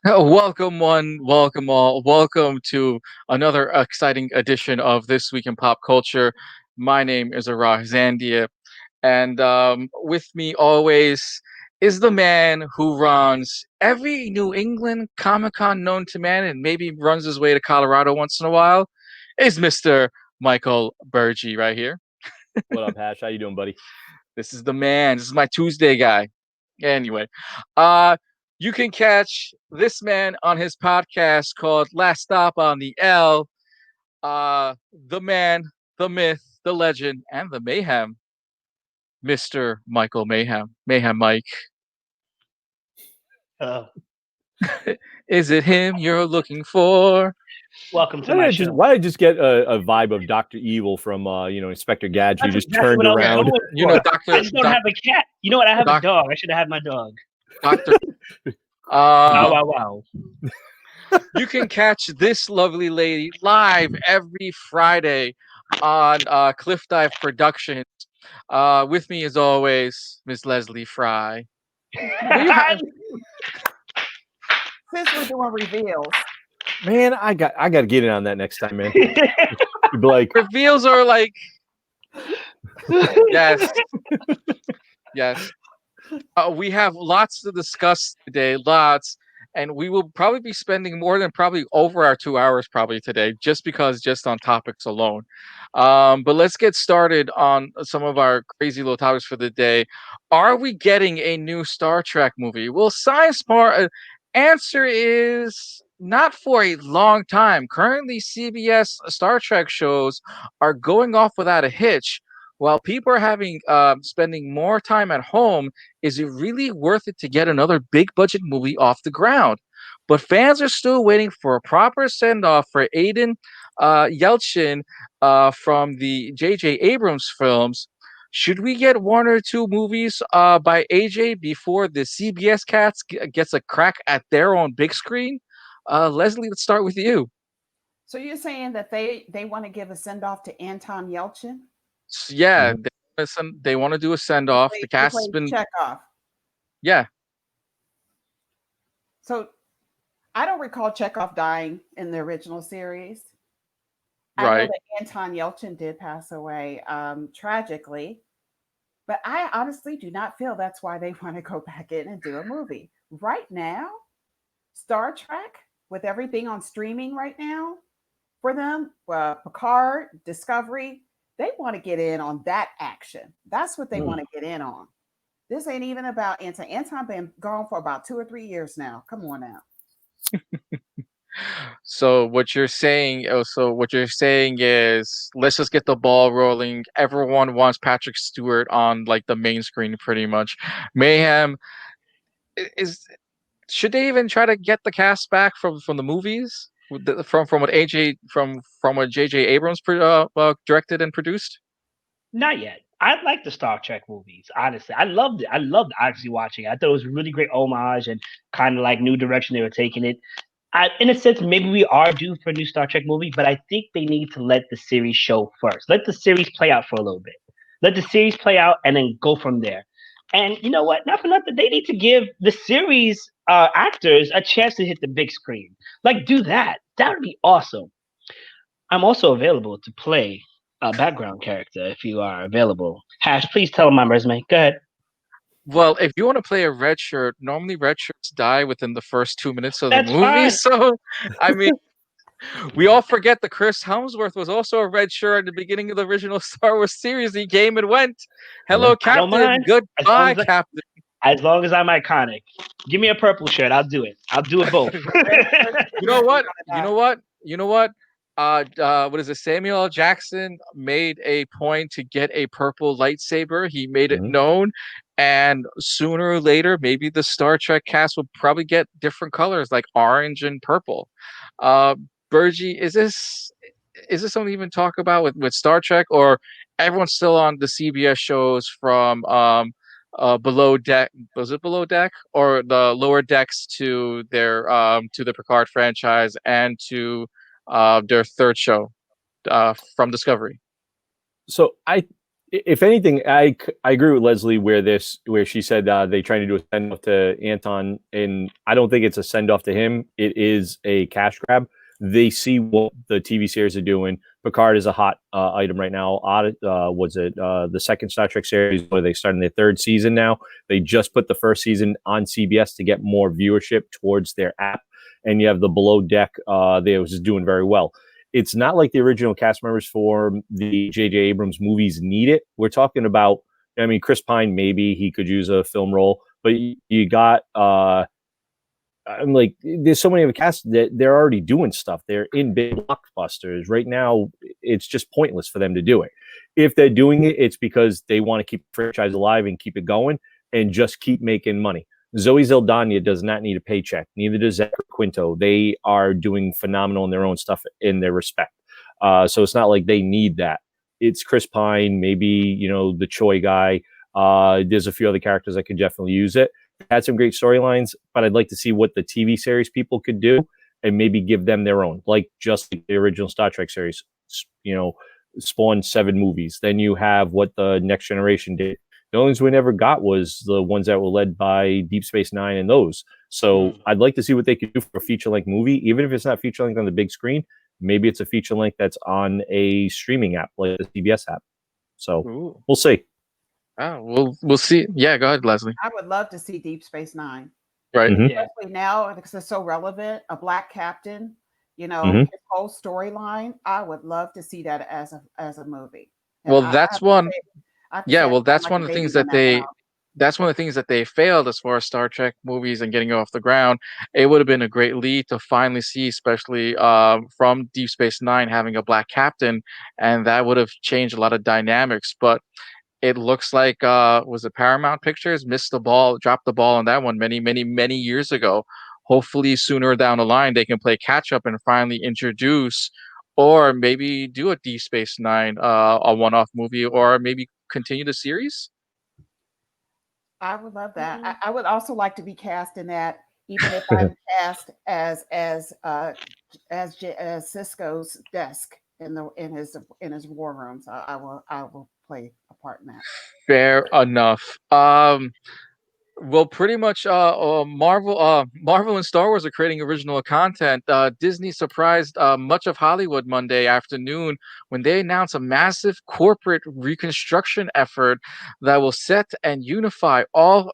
Welcome, one, welcome all, welcome to another exciting edition of This Week in Pop Culture. My name is Arash Zandieh, and with me always is the man who runs every New England Comic Con known to man and maybe runs his way to Colorado once in a while, is Mr. Michael Bergy right here. What up, Hash? How you doing, buddy? This is the man. This is my Tuesday guy. Anyway, uh, you can catch this man on his podcast called Last Stop on the L. The man, the myth, the legend, and the mayhem, Mr. Michael Mayhem. Mayhem Mike. Uh, Is it him you're looking for? welcome to Why did my I show. just why did I just get a vibe of Doctor Evil from Inspector Gadget? Who That's just exactly turned what I was around. going You know, for. Doctor. I just don't have a cat. You know what? I have Doc- a dog. I should have had my dog. Doctor. Wow, wow, wow. You can catch this lovely lady live every Friday on Cliff Dive Productions. With me, as always, Miss Leslie Frye. We have Since we're doing reveals, Man, I got to get in on that next time, man. You'd be like, reveals are like yes, yes. We have lots to discuss today, lots, and we will probably be spending more than probably over our 2 hours probably today, just on topics alone. But let's get started on some of our crazy little topics for the day. Are we getting a new Star Trek movie? Well, science part answer is not for a long time. Currently, CBS Star Trek shows are going off without a hitch. While people are having spending more time at home, is it really worth it to get another big budget movie off the ground? But fans are still waiting for a proper send off for Aiden Yelchin from the J.J. Abrams films. Should we get one or two movies by AJ before the CBS cats gets a crack at their own big screen? Leslie, let's start with you. so you're saying that they want to give a send off to Anton Yelchin, Yeah, Mhm. they want to do a send off. The who cast has plays been Chekhov. yeah. So I don't recall Chekhov dying in the original series. I know Right. that Anton Yelchin did pass away tragically, but I honestly do not feel that's why they want to go back in and do a movie right now. Star Trek, with everything on streaming right now, for them, Picard, Discovery, they want to get in on that action. That's what they Mm. want to get in on. This ain't even about Anton. Anton been gone for about 2 or 3 years now. Come on now. So what you're saying is let's just get the ball rolling. Everyone wants Patrick Stewart on like the main screen pretty much. Mayhem is should they even try to get the cast back from the movies? From what AJ from what JJ Abrams directed and produced? Not yet. I like the Star Trek movies, honestly. I loved it. I loved actually watching it. I thought it was a really great homage and kind of like new direction they were taking it. In a sense, maybe we are due for a new Star Trek movie, but I think they need to let the series show first. Let the series play out for a little bit. Let the series play out and then go from there. And you know what? Not for nothing, they need to give the series actors a chance to hit the big screen. Like, do that. That would be awesome. I'm also available to play a background character if you are available. Hash, please tell them my resume. Go ahead. Well, if you want to play a red shirt, normally red shirts die within the first 2 minutes of the That's movie. fine. So, I mean, we all forget that Chris Helmsworth was also a red shirt at the beginning of the original Star Wars series. He came and went. Hello, Yeah. I don't Captain. mind. As long Goodbye, as Captain. as long as I'm iconic. Give me a purple shirt. I'll do it. I'll do it both. Red shirt You know is what? gonna You know die. what? You know what? What is it? Samuel L. Jackson made a point to get a purple lightsaber. He made it Mhm. known, and sooner or later, maybe the Star Trek cast will probably get different colors like orange and purple. Uh, Bergy, is this something you even talk about with Star Trek, or everyone's still on the CBS shows from below deck? Was it below deck or the lower decks to the Picard franchise and to their third show from Discovery? So If anything, I agree with Leslie where she said they trying to do a send off to Anton, and I don't think it's a send off to him. It is a cash grab. They see what the TV series are doing. Picard is a hot item right now. Was it the second Star Trek series where they started their third season now? They just put the first season on CBS to get more viewership towards their app, and you have the Below Deck. They was just doing very well. It's not like the original cast members for the J.J. Abrams movies need it. We're talking about, I mean, Chris Pine, maybe he could use a film role, but you got, I'm like, there's so many of the cast that they're already doing stuff. They're in big blockbusters. Right now, it's just pointless for them to do it. If they're doing it, it's because they want to keep the franchise alive and keep it going and just keep making money. Zoe Saldana does not need a paycheck. Neither does Zachary Quinto. They are doing phenomenal in their own stuff in their respect. So it's not like they need that. It's Chris Pine, maybe, the Choi guy. There's a few other characters that could definitely use it. Had some great storylines, but I'd like to see what the TV series people could do and maybe give them their own, like just like the original Star Trek series, spawned 7 movies. Then you have what the Next Generation did. The only ones we never got was the ones that were led by Deep Space Nine and those. So I'd like to see what they could do for a feature-length movie, even if it's not feature-length on the big screen. Maybe it's a feature-length that's on a streaming app, like the CBS app. So we'll see. Oh, we'll see. Yeah, go ahead, Leslie. I would love to see Deep Space Nine. Right. Especially now because it's so relevant. A black captain, his whole storyline. I would love to see that as a movie. And well, that's one. That's one of the things that they. Now. That's one of the things that they failed as far as Star Trek movies and getting off the ground. It would have been a great lead to finally see, especially from Deep Space Nine, having a black captain, and that would have changed a lot of dynamics. But it looks like was it Paramount Pictures dropped the ball on that one many years ago. Hopefully, sooner down the line, they can play catch up and finally introduce, or maybe do a Deep Space Nine, a one-off movie, or maybe continue the series. I would love that. I would also like to be cast in that, even if I'm cast as Cisco's desk in his war room. So I will play a part in that. Fair enough. Well, pretty much Marvel and Star Wars are creating original content. Disney surprised much of Hollywood Monday afternoon when they announced a massive corporate reconstruction effort that will set and unify all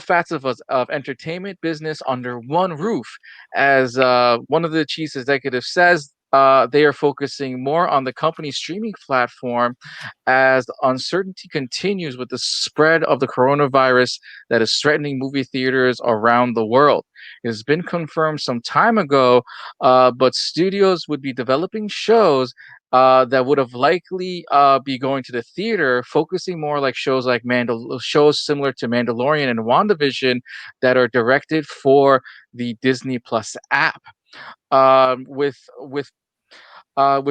facets of entertainment business under one roof. As one of the chief executives says, they are focusing more on the company's streaming platform as uncertainty continues with the spread of the coronavirus that is threatening movie theaters around the world. It has been confirmed some time ago, but studios would be developing shows that would have likely be going to the theater, focusing more like shows similar to Mandalorian and WandaVision that are directed for the Disney Plus app. With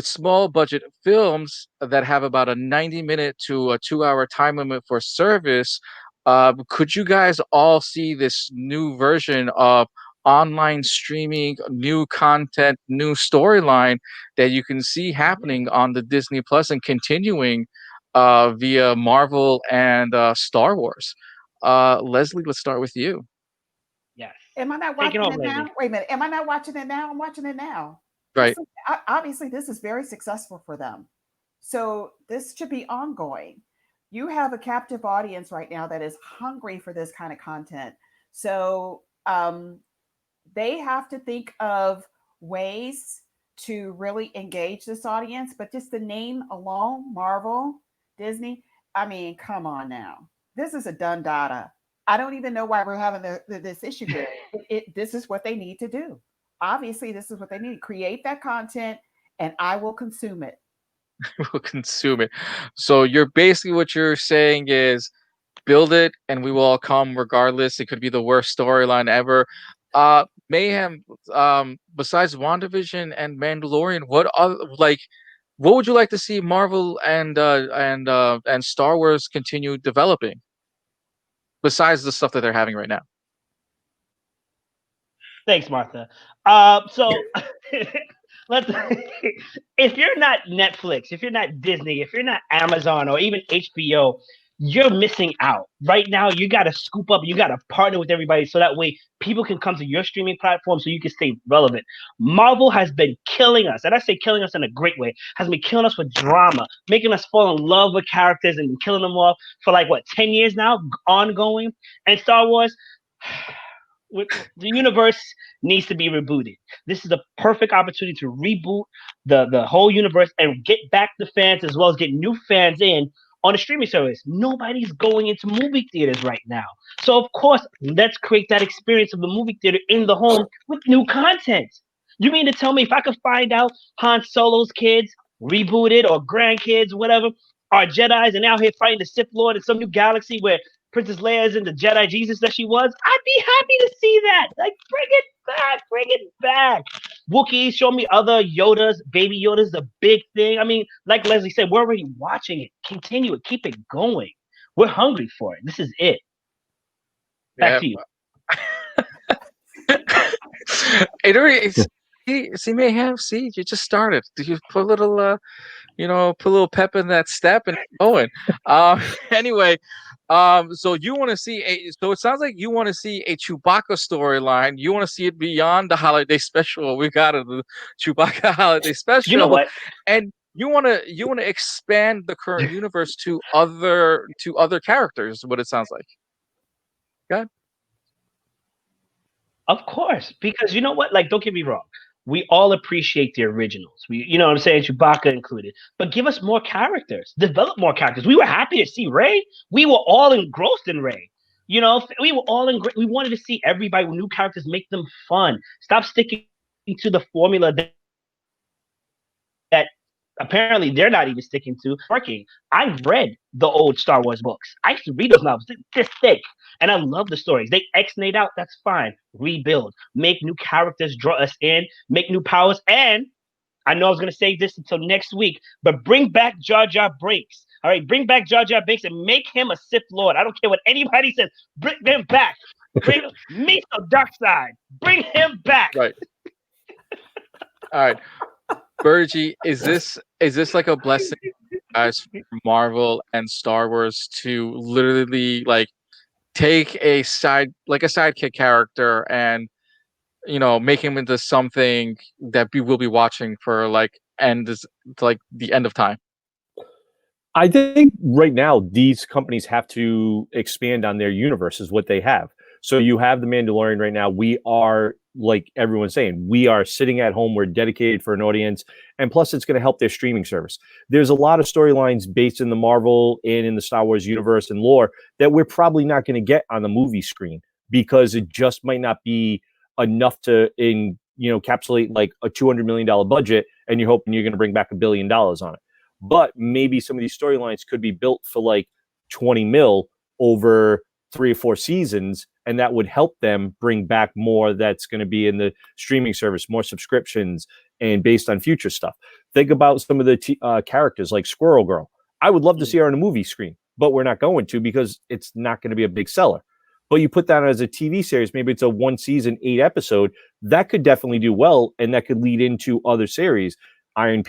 small budget films that have about a 90-minute to a 2-hour time limit for service, could you guys all see this new version of online streaming, new content, new storyline that you can see happening on the Disney Plus and continuing via Marvel and Star Wars? Leslie, let's start with you. Yes. Am I not watching it now? Wait a minute. Am I not watching it now? I'm watching it now. Right. Obviously, this is very successful for them. So this should be ongoing. You have a captive audience right now that is hungry for this kind of content. So they have to think of ways to really engage this audience. But just the name alone, Marvel, Disney, I mean, come on now. This is a done data. I don't even know why we're having this issue here. This is what they need to do. Obviously, this is what they need. Create that content, and I will consume it. We'll consume it. So what you're saying is build it, and we will all come regardless. It could be the worst storyline ever. Mayhem. Besides WandaVision and Mandalorian, what would you like to see Marvel and Star Wars continue developing? Besides the stuff that they're having right now. Thanks, Martha. So Let's if you're not Netflix, if you're not Disney, if you're not Amazon or even HBO, you're missing out. Right now, you got to scoop up, you got to partner with everybody so that way people can come to your streaming platform so you can stay relevant. Marvel has been killing us, and I say killing us in a great way, has been killing us with drama, making us fall in love with characters and killing them off for like what, 10 years now, ongoing. And Star Wars, the universe needs to be rebooted. This is the perfect opportunity to reboot the whole universe and get back the fans as well as get new fans in on a streaming service. Nobody's going into movie theaters right now. So of course, let's create that experience of the movie theater in the home with new content. You mean to tell me if I could find out Han Solo's kids rebooted or grandkids, whatever, are Jedi's and out here fighting the Sith Lord in some new galaxy where Princess Leia isn't the Jedi Jesus that she was, I'd be happy to see that. Like, bring it back, bring it back. Wookiees, show me other Yodas, baby Yoda's the big thing. I mean, like Leslie said, we're already watching it. Continue it, keep it going. We're hungry for it. This is it. Back Yeah. to you. See, Mayhem. See, you just started. You put a little, put a little pep in that step and going. Anyway, so you want to see so it sounds like you want to see a Chewbacca storyline. You want to see it beyond the holiday special. We got the Chewbacca holiday special. You know what? And you want to expand the current universe to other characters. What it sounds like. God. Of course, because you know what? Like, don't get me wrong. We all appreciate the originals. You know what I'm saying? Chewbacca included. But give us more characters. Develop more characters. We were happy to see Rey. We were all engrossed in Rey. You know, we were all in. We wanted to see everybody with new characters, make them fun. Stop sticking to the formula that apparently they're not even sticking to. Working. I've read the old Star Wars books. I used to read those novels. They're this thick. And I love the stories. They X-nate out, that's fine. Rebuild. Make new characters, draw us in, make new powers. And I know I was going to say this until next week, but bring back Jar Jar Binks. All right, bring back Jar Jar Binks and make him a Sith Lord. I don't care what anybody says. Bring him back. Bring me some dark side. Bring him back. Right. All right. Bergy, is this like a blessing, guys, for Marvel and Star Wars to literally like take a sidekick character and make him into something that we will be watching for the end of time? I think right now these companies have to expand on their universes, what they have. So you have the Mandalorian right now. We are, like everyone's saying, we are sitting at home. We're dedicated for an audience. And plus, it's going to help their streaming service. There's a lot of storylines based in the Marvel and in the Star Wars universe and lore that we're probably not going to get on the movie screen because it just might not be enough to encapsulate like a $200 million budget. And you're hoping you're going to bring back $1 billion on it. But maybe some of these storylines could be built for like 20 mil over 3 or 4 seasons, and that would help them bring back more that's going to be in the streaming service, more subscriptions, and based on future stuff. Think about some of the characters like Squirrel Girl. I would love to see her on a movie screen, but we're not going to because it's not going to be a big seller. But you put that as a TV series, maybe it's a 1 season, 8 episode, that could definitely do well, and that could lead into other series. Iron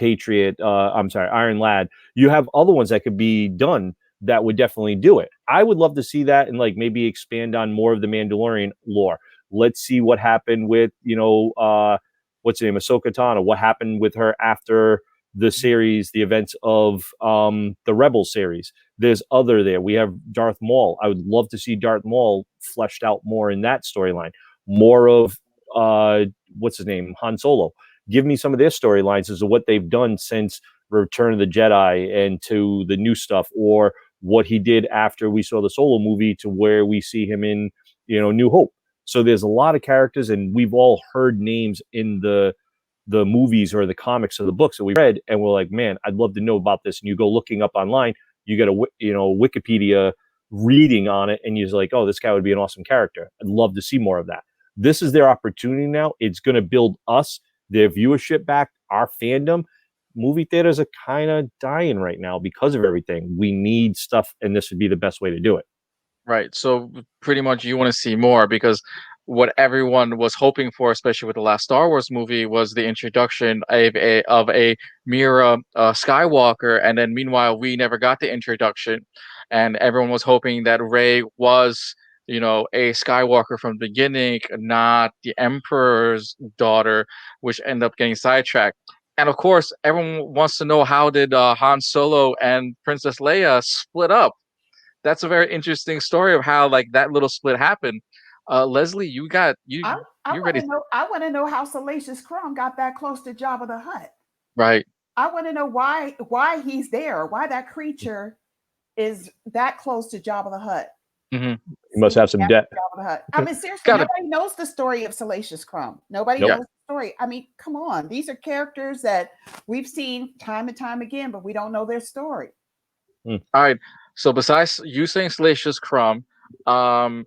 Lad. You have other ones that could be done that would definitely do it. I would love to see that and like maybe expand on more of the Mandalorian lore. Let's see what happened with, what's her name, Ahsoka Tano. What happened with her after the series, the events of the Rebel series. There's other there. We have Darth Maul. I would love to see Darth Maul fleshed out more in that storyline. More of what's his name, Han Solo. Give me some of their storylines as to what they've done since Return of the Jedi and to the new stuff, or what he did after we saw the Solo movie to where we see him in, New Hope. So there's a lot of characters, and we've all heard names in the movies or the comics or the books that we read, and we're like, man, I'd love to know about this. And you go looking up online, you get a Wikipedia reading on it, and you're like, oh, this guy would be an awesome character. I'd love to see more of that. This is their opportunity now. It's going to build us, their viewership back, our fandom. Movie theaters are kind of dying right now because of everything. We need stuff, and this would be the best way to do it. Right. So pretty much you want to see more because what everyone was hoping for, especially with the last Star Wars movie, was the introduction of a Mira Skywalker, and then meanwhile we never got the introduction, and everyone was hoping that Rey was, a Skywalker from the beginning, not the Emperor's daughter, which ended up getting sidetracked. And of course, everyone wants to know, how did Han Solo and Princess Leia split up? That's a very interesting story of how like that little split happened. Leslie, you got you I you want ready? to know. I want to know how Salacious Crumb got that close to Jabba the Hutt. Right. I want to know why he's there. Why that creature is that close to Jabba the Hutt. Hmm. He must Sleeping have some after debt. Jabba the Hutt. I mean, seriously, Got it. nobody knows the story of Salacious Crumb. Nobody Nope. Yeah. knows the story. I mean, come on. These are characters that we've seen time and time again, but we don't know their story. All right. So besides you saying Salacious Crumb, um,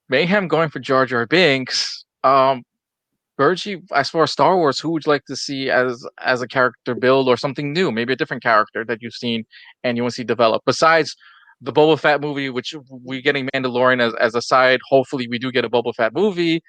Mayhem going for Jar Jar Binks, Bergy, as far as Star Wars, who would you like to see as a character build or something new, maybe a different character that you've seen and you want to see develop besides the Boba Fett movie, which we're getting Mandalorian as a side. Hopefully, we do get a Boba Fett movie.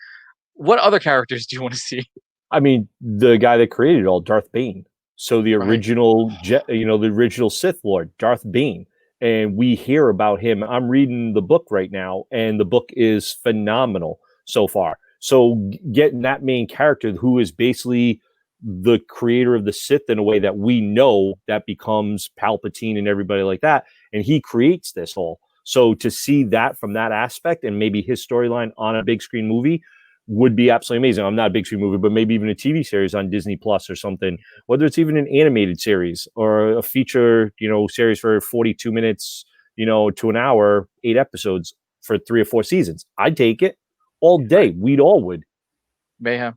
What other characters do you want to see? I mean, the guy that created it all, Darth Bane. So the Right. original, the original Sith Lord, Darth Bane, and we hear about him. I'm reading the book right now, and the book is phenomenal so far. So getting that main character, who is basically the creator of the Sith in a way that we know, that becomes Palpatine and everybody like that, and he creates this all. So to see that from that aspect and maybe his storyline on a big screen movie would be absolutely amazing. I'm not a big screen movie, but maybe even a TV series on Disney Plus or something, whether it's even an animated series or a feature, series for 42 minutes, to an hour, 8 episodes for 3 or 4 seasons. I'd take it all day. Right. We'd all would. Mayhem.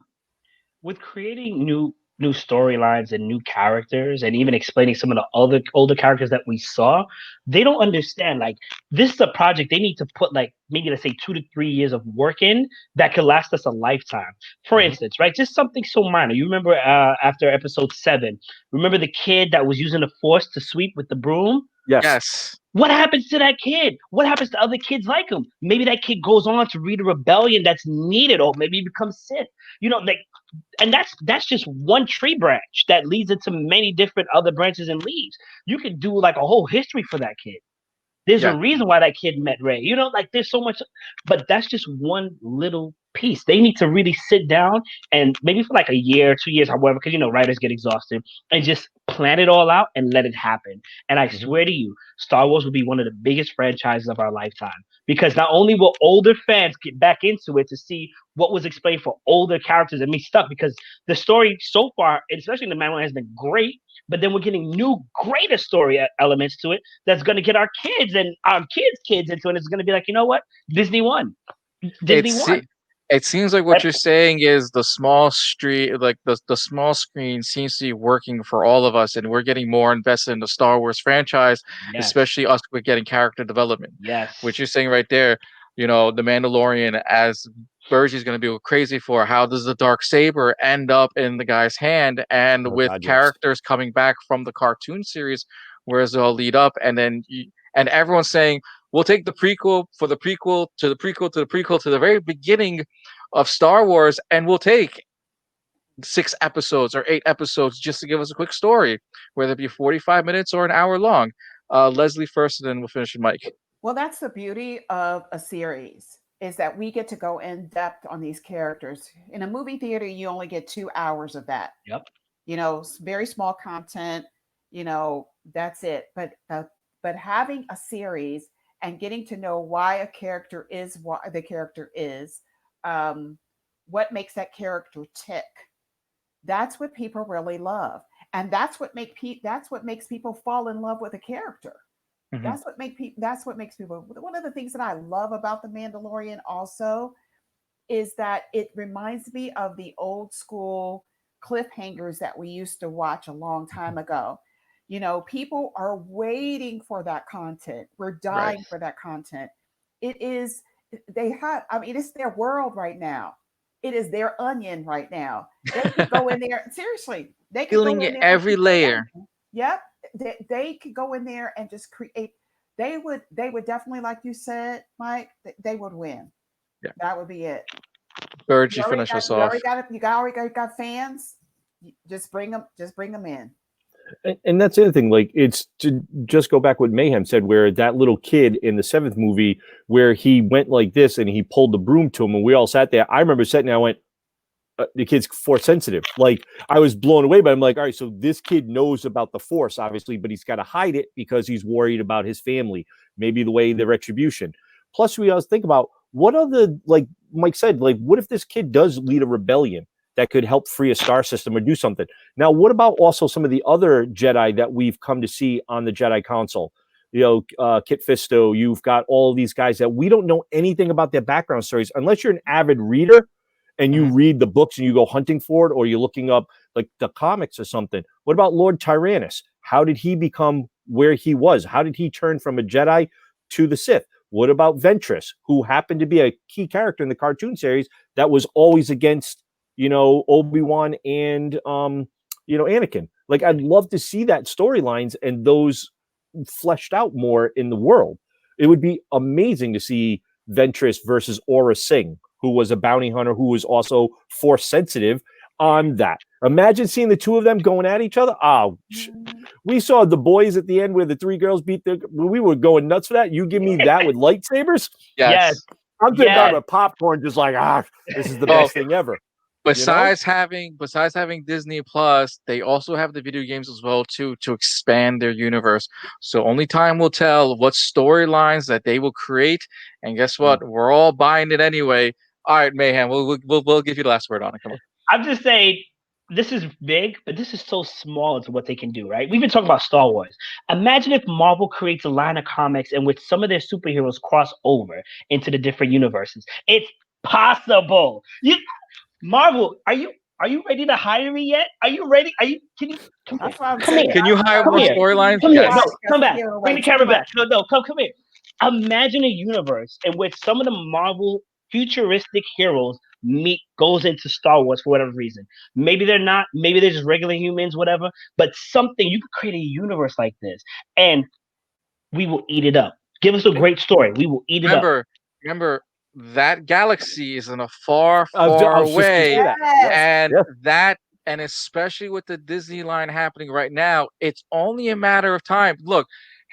With creating new storylines and new characters and even explaining some of the other older characters that we saw, they don't understand, like, this is a project they need to put, like, maybe let's say 2 to 3 years of work in that could last us a lifetime. For instance, right, just something so minor. You remember after episode 7, remember the kid that was using the force to sweep with the broom? Yes. Yes. What happens to that kid? What happens to other kids like him? Maybe that kid goes on to read a rebellion that's needed, or maybe he becomes Sith. Like, and that's just one tree branch that leads into many different other branches and leaves. You could do like a whole history for that kid. There's a Yeah. reason why that kid met Ray. Like, there's so much, but that's just one little piece. They need to really sit down and maybe for like a year, 2 years, however, because writers get exhausted, and just plan it all out and let it happen. And I swear to you, Star Wars will be one of the biggest franchises of our lifetime, because not only will older fans get back into it to see what was explained for older characters and me stuff, because the story so far, especially in the Mandalorian, has been great. But then we're getting new, greater story elements to it that's going to get our kids and our kids into it. It's going to be like, you know what? Disney won. Disney It's won. it seems like what you're saying is the small street, like the small screen, seems to be working for all of us, and we're getting more invested in the Star Wars franchise, Yes. especially us with getting character development. Yes. Which you're saying right there, the Mandalorian, as Bergy's going to be crazy for. How does the dark saber end up in the guy's hand? And Oh, with God, yes. characters coming back from the cartoon series, where's it all lead up? And then and everyone's saying we'll take the prequel for the prequel to the prequel to the prequel to the very beginning of Star Wars, and we'll take 6 episodes or 8 episodes just to give us a quick story, whether it be 45 minutes or an hour long. Leslie first, and then we'll finish with Mike. Well, that's the beauty of a series, is that we get to go in depth on these characters. In a movie theater, you only get 2 hours of that. Yep. Very small content. That's it. But having a series and getting to know why a character is what the character is, what makes that character tick. That's what people really love, and that's what makes people fall in love with a character. Mhm. That's what makes people. One of the things that I love about the Mandalorian also is that it reminds me of the old school cliffhangers that we used to watch a long time ago. People are waiting for that content. We're dying Right. for that content. It is it's their world right now. It is their onion right now. They could go in there, seriously. They could go Peeling in there and every peel that layer. onion. Yep. They could go in there and just create. They would definitely, like you said, Mike, they would win. Yeah. That would be it. Bergy finish us off. You got fans. Just bring them. Just bring them in. And that's the other thing. Like, it's to just go back what Mayhem said, where that little kid in the 7th movie, where he went like this and he pulled the broom to him, and we all sat there. I remember sitting there. I went, the kid's force sensitive. Like, I was blown away, but I'm like, all right, so this kid knows about the force, obviously, but he's got to hide it because he's worried about his family, maybe the retribution. Plus, we always think about what other, like Mike said, like, what if this kid does lead a rebellion that could help free a star system or do something? Now, what about also some of the other Jedi that we've come to see on the Jedi Council? You know, Kit Fisto, you've got all these guys that we don't know anything about their background stories unless you're an avid reader and you read the books and you go hunting for it, or you're looking up like the comics or something. What about Lord Tyrannus? How did he become where he was? How did he turn from a Jedi to the Sith? What about Ventress, who happened to be a key character in the cartoon series that was always against, you know, Obi-Wan and, you know, Anakin? Like, I'd love to see that storylines and those fleshed out more in the world. It would be amazing to see Ventress versus Aura Singh, who was a bounty hunter who was also force sensitive on that. Imagine seeing the two of them going at each other. We saw The Boys at the end where the 3 girls beat we were going nuts for that. You give me that with lightsabers? Yes. I'm sitting down with popcorn just like, this is the best thing ever. Besides having Disney Plus, they also have the video games as well too, to expand their universe. So only time will tell what storylines that they will create. And guess what? We're all buying it anyway. All right, Mayhem, we'll give you the last word on it. Come on. I'm just saying, this is big, but this is so small to what they can do, right? We've been talking about Star Wars. Imagine if Marvel creates a line of comics in which some of their superheroes cross over into the different universes. It's possible. Marvel, are you ready to hire me yet? Are you ready? Can you come here? Come here. Can you hire more storylines? Come here. Yes. No, come back. Bring the camera back. No, come here. Imagine a universe in which some of the Marvel futuristic heroes goes into Star Wars for whatever reason. Maybe they're not, maybe they're just regular humans, whatever. But something, you could create a universe like this, and we will eat it up. Give us a great story. We will eat it up. Remember, that galaxy is in a far away, and especially with the Disney line happening right now, it's only a matter of time. Look,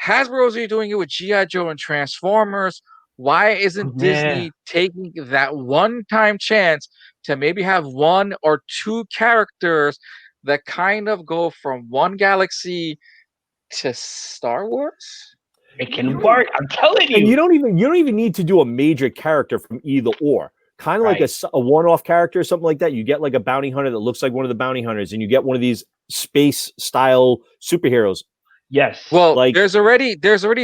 Hasbro's are doing it with G.I. Joe and Transformers. Why isn't Disney taking that one-time chance to maybe have 1 or 2 characters that kind of go from one galaxy to Star Wars? It can work. I'm telling you. And you don't even need to do a major character from either or. Kind of like a one-off character or something like that. You get like a bounty hunter that looks like one of the bounty hunters, and you get one of these space style superheroes. Yes. Well, like, there's already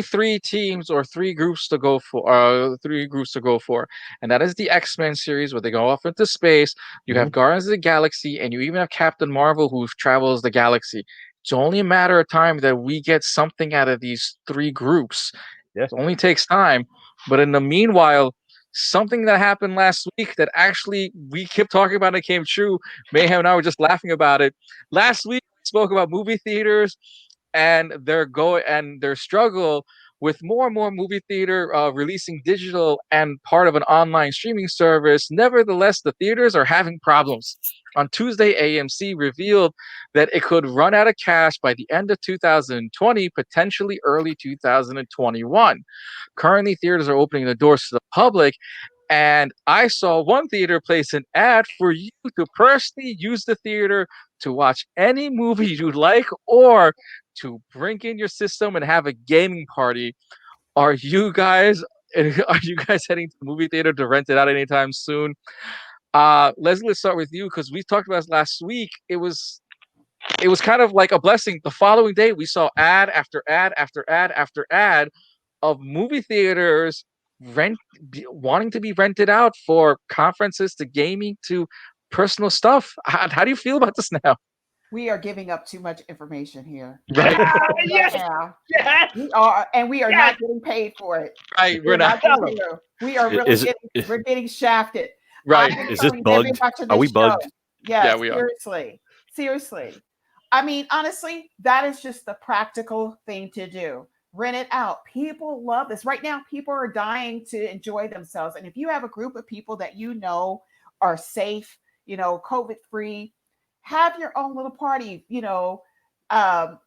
3 teams or 3 groups to go for. 3 groups to go for, and that is the X-Men series where they go off into space. You have Guardians of the Galaxy, and you even have Captain Marvel who travels the galaxy. It's only a matter of time that we get something out of these 3 groups. It only takes time. But in the meanwhile, something that happened last week that actually we kept talking about and it came true. Mayhem and I were just laughing about it. Last week we spoke about movie theaters and their struggle with more and more movie theater releasing digital and part of an online streaming service. Nevertheless, the theaters are having problems. On Tuesday, AMC revealed that it could run out of cash by the end of 2020, potentially early 2021. Currently, theaters are opening the doors to the public, and I saw one theater place an ad for you to personally use the theater to watch any movie you'd like or to bring in your system and have a gaming party. Are you guys heading to the movie theater to rent it out anytime soon? Leslie, let's start with you because we talked about this last week. It was kind of like a blessing. The following day, we saw ad after ad after ad after ad of movie theaters wanting to be rented out for conferences to gaming to personal stuff. How do you feel about this now? We are giving up too much information here. Right. We are, and we are not getting paid for it. Right, we're not. We are really we're getting shafted. Right. Is this bugged? Are we bugged? Yeah, we seriously. I mean, honestly, that is just the practical thing to do. Rent it out. People love this. Right now, people are dying to enjoy themselves. And if you have a group of people that you know are safe, COVID free. Have your own little party, a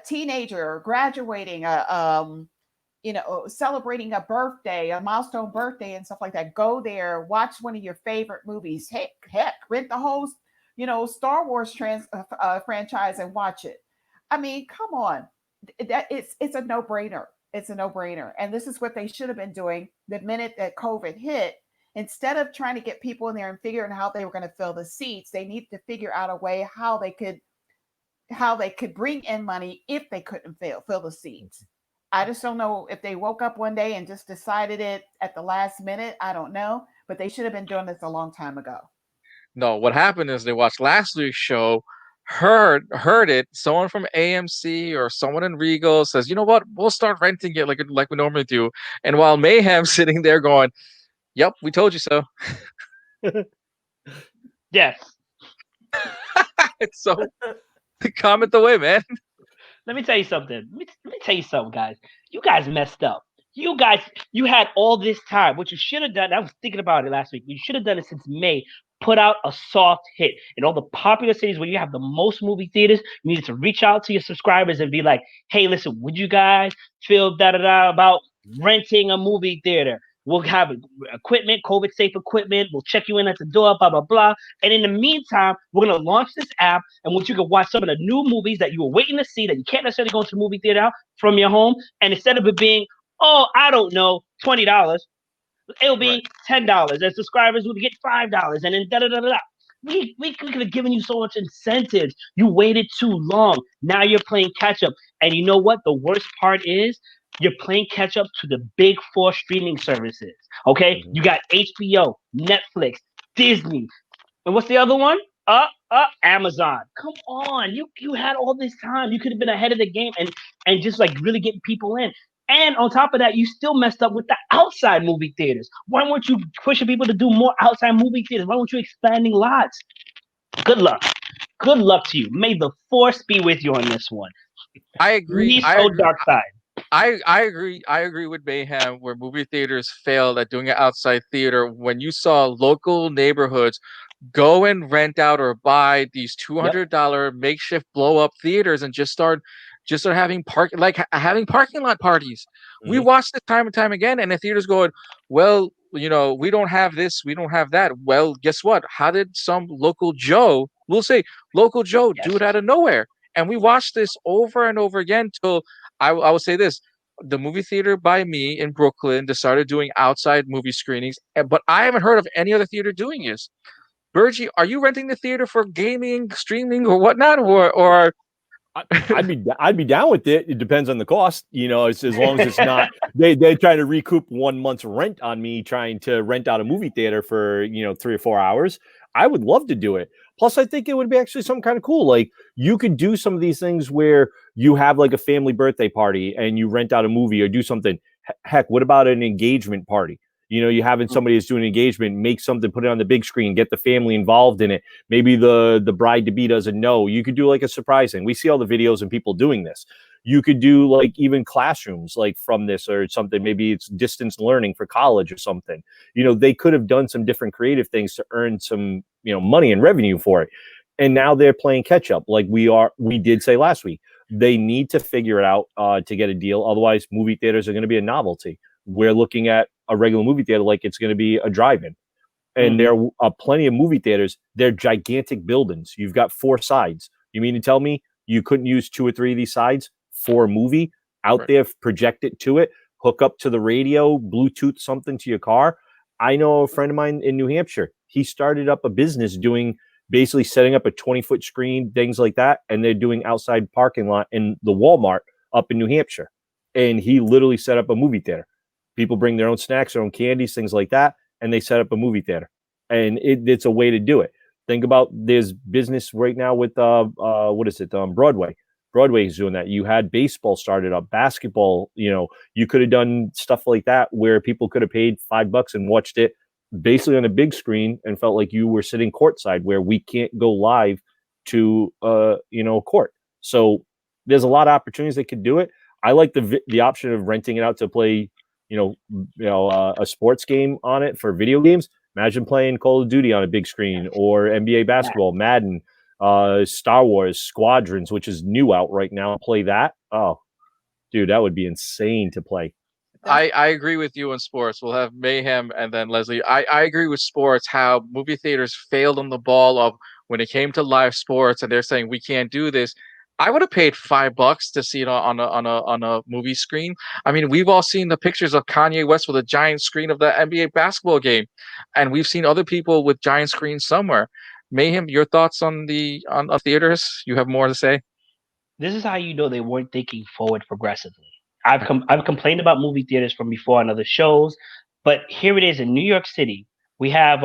teenager graduating, celebrating a birthday, a milestone birthday, and stuff like that. Go there, watch one of your favorite movies. Heck, rent the whole, Star Wars franchise and watch it. I mean, come on, that it's a no brainer. It's a no brainer, and this is what they should have been doing the minute that COVID hit. Instead of trying to get people in there and figuring out how they were going to fill the seats, they need to figure out a way how they could bring in money if they couldn't fill the seats. I just don't know if they woke up one day and just decided it at the last minute. I don't know, but they should have been doing this a long time ago. No, what happened is they watched last week's show, heard it. Someone from AMC or someone in Regal says, "You know what? We'll start renting it like we normally do." And while Mayhem's sitting there going, "Yep, we told you so." Yes. So comment away, man. Let me tell you something. Let me tell you something, guys. You guys messed up. You had all this time. What you should have done, I was thinking about it last week. You should have done it since May. Put out a soft hit in all the popular cities where you have the most movie theaters. You needed to reach out to your subscribers and be like, "Hey, listen, would you guys feel about renting a movie theater? We'll have equipment, COVID safe equipment. We'll check you in at the door, blah, blah, blah. And in the meantime, we're going to launch this app in which you can watch some of the new movies that you were waiting to see that you can't necessarily go to the movie theater from your home. And instead of it being, oh, I don't know, $20, it'll be $10. And subscribers will get $5. And then da-da-da-da-da. We could have given you so much incentives. You waited too long. Now you're playing catch up. And you know what? The worst part is you're playing catch up to the big four streaming services. Okay? Mm-hmm. You got HBO, Netflix, Disney. And what's the other one? Amazon. Come on. You had all this time. You could have been ahead of the game and just like really getting people in. And on top of that, you still messed up with the outside movie theaters. Why weren't you pushing people to do more outside movie theaters? Why weren't you expanding lots? Good luck. Good luck to you. May the force be with you on this one. I agree. Dark side. I agree with Mayhem where movie theaters failed at doing an outside theater. When you saw local neighborhoods go and rent out or buy these $200 makeshift blow up theaters and just start having having parking lot parties. Mm-hmm. We watched this time and time again, and the theater's going, well, we don't have this, we don't have that. Well, guess what? How did some local Joe, we'll say local Joe, do it out of nowhere? And we watched this over and over again till I will say this. The movie theater by me in Brooklyn started doing outside movie screenings, but I haven't heard of any other theater doing this. Bergy, are you renting the theater for gaming, streaming, or whatnot, or I'd be down with it. It depends on the cost, as long as it's not they're trying to recoup 1 month's rent on me trying to rent out a movie theater for 3 or 4 hours. I would love to do it. Plus, I think it would be actually something kind of cool. Like you could do some of these things where you have like a family birthday party and you rent out a movie or do something. Heck, what about an engagement party? You having somebody that's doing an engagement, make something, put it on the big screen, get the family involved in it. Maybe the bride-to-be doesn't know. You could do like a surprise thing. We see all the videos and people doing this. You could do like even classrooms like from this or something. Maybe it's distance learning for college or something. They could have done some different creative things to earn some, money and revenue for it. And now they're playing catch up like we did say last week. They need to figure it out to get a deal. Otherwise, movie theaters are going to be a novelty. We're looking at a regular movie theater like it's going to be a drive-in. And there are plenty of movie theaters. They're gigantic buildings. You've got 4 sides. You mean to tell me you couldn't use 2 or 3 of these sides for a movie out there, project it to it, hook up to the radio, Bluetooth something to your car? I know a friend of mine in New Hampshire. He started up a business doing basically setting up a 20-foot screen, things like that. And they're doing outside parking lot in the Walmart up in New Hampshire. And he literally set up a movie theater. People bring their own snacks, their own candies, things like that, and they set up a movie theater. And it's a way to do it. Think about there's business right now with Broadway. Broadway is doing that. You had baseball started up, basketball. You could have done stuff like that where people could have paid $5 and watched it basically on a big screen and felt like you were sitting courtside, where we can't go live to court. So there's a lot of opportunities that could do it. I like the option of renting it out to play. A sports game on it for video games. Imagine playing Call of Duty on a big screen, or NBA basketball, Madden, Star Wars Squadrons, which is new out right now. Play that. Oh, dude, that would be insane to play. I agree with you on sports. We'll have Mayhem and then Leslie. I agree with sports, how movie theaters failed on the ball of when it came to live sports and they're saying we can't do this. I would have paid $5 to see it on a movie screen. I mean, we've all seen the pictures of Kanye West with a giant screen of the NBA basketball game, and we've seen other people with giant screens somewhere. Mayhem, your thoughts on the on theaters? You have more to say? This is how you know they weren't thinking forward progressively. I've complained about movie theaters from before on other shows, but here it is in New York City. We have